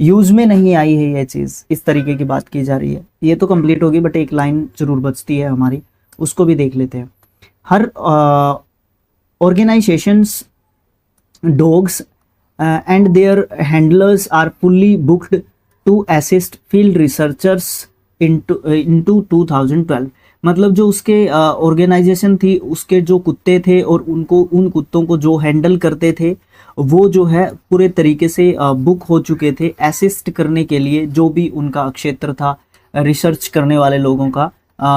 यूज में नहीं आई है ये चीज, इस तरीके की बात की जा रही है। ये तो कंप्लीट होगी बट एक लाइन जरूर बचती है हमारी, उसको भी देख लेते हैं। हर organizations, dogs and their handlers are fully booked to assist field researchers into 2012। मतलब जो उसके ऑर्गेनाइजेशन थी, उसके जो कुत्ते थे और उनको, उन कुत्तों को जो हैंडल करते थे, वो जो है पूरे तरीके से बुक हो चुके थे असिस्ट करने के लिए, जो भी उनका क्षेत्र था रिसर्च करने वाले लोगों का।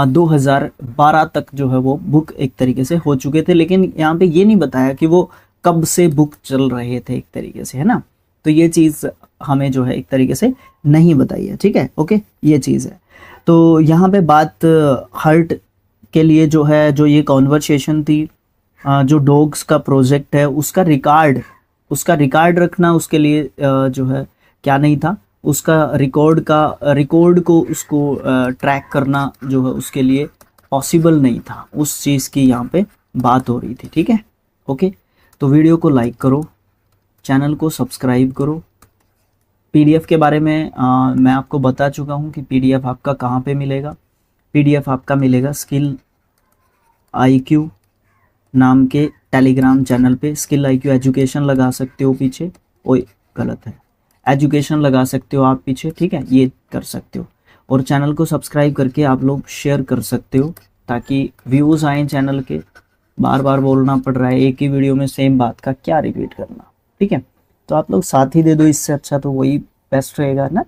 2012 तक जो है वो बुक एक तरीके से हो चुके थे, लेकिन यहाँ पे ये नहीं बताया कि वो कब से बुक चल रहे थे एक तरीके से, है ना। तो ये चीज़ हमें जो है एक तरीके से नहीं बताई है, ठीक है, ओके, ये चीज़ है। तो यहाँ पे बात हर्ट के लिए जो है, जो ये कॉन्वर्सेशन थी, जो डॉग्स का प्रोजेक्ट है उसका रिकॉर्ड रखना उसके लिए जो है क्या नहीं था, उसका रिकॉर्ड को उसको ट्रैक करना जो है उसके लिए पॉसिबल नहीं था, उस चीज़ की यहाँ पे बात हो रही थी, ठीक है, ओके। तो वीडियो को लाइक करो, चैनल को सब्सक्राइब करो। पीडीएफ के बारे में मैं आपको बता चुका हूँ कि पीडीएफ आपका कहाँ पे मिलेगा। पीडीएफ आपका मिलेगा स्किल IQ नाम के टेलीग्राम चैनल पे। स्किल IQ एजुकेशन लगा सकते हो पीछे, ओए गलत है, एजुकेशन लगा सकते हो आप पीछे, ठीक है, ये कर सकते हो। और चैनल को सब्सक्राइब करके आप लोग शेयर कर सकते हो ताकि व्यूज़ आए चैनल के। बार बार बोलना पड़ रहा है एक ही वीडियो में सेम बात का, क्या रिपीट करना, ठीक है। तो आप लोग साथ ही दे दो, इससे अच्छा तो वही बेस्ट रहेगा ना।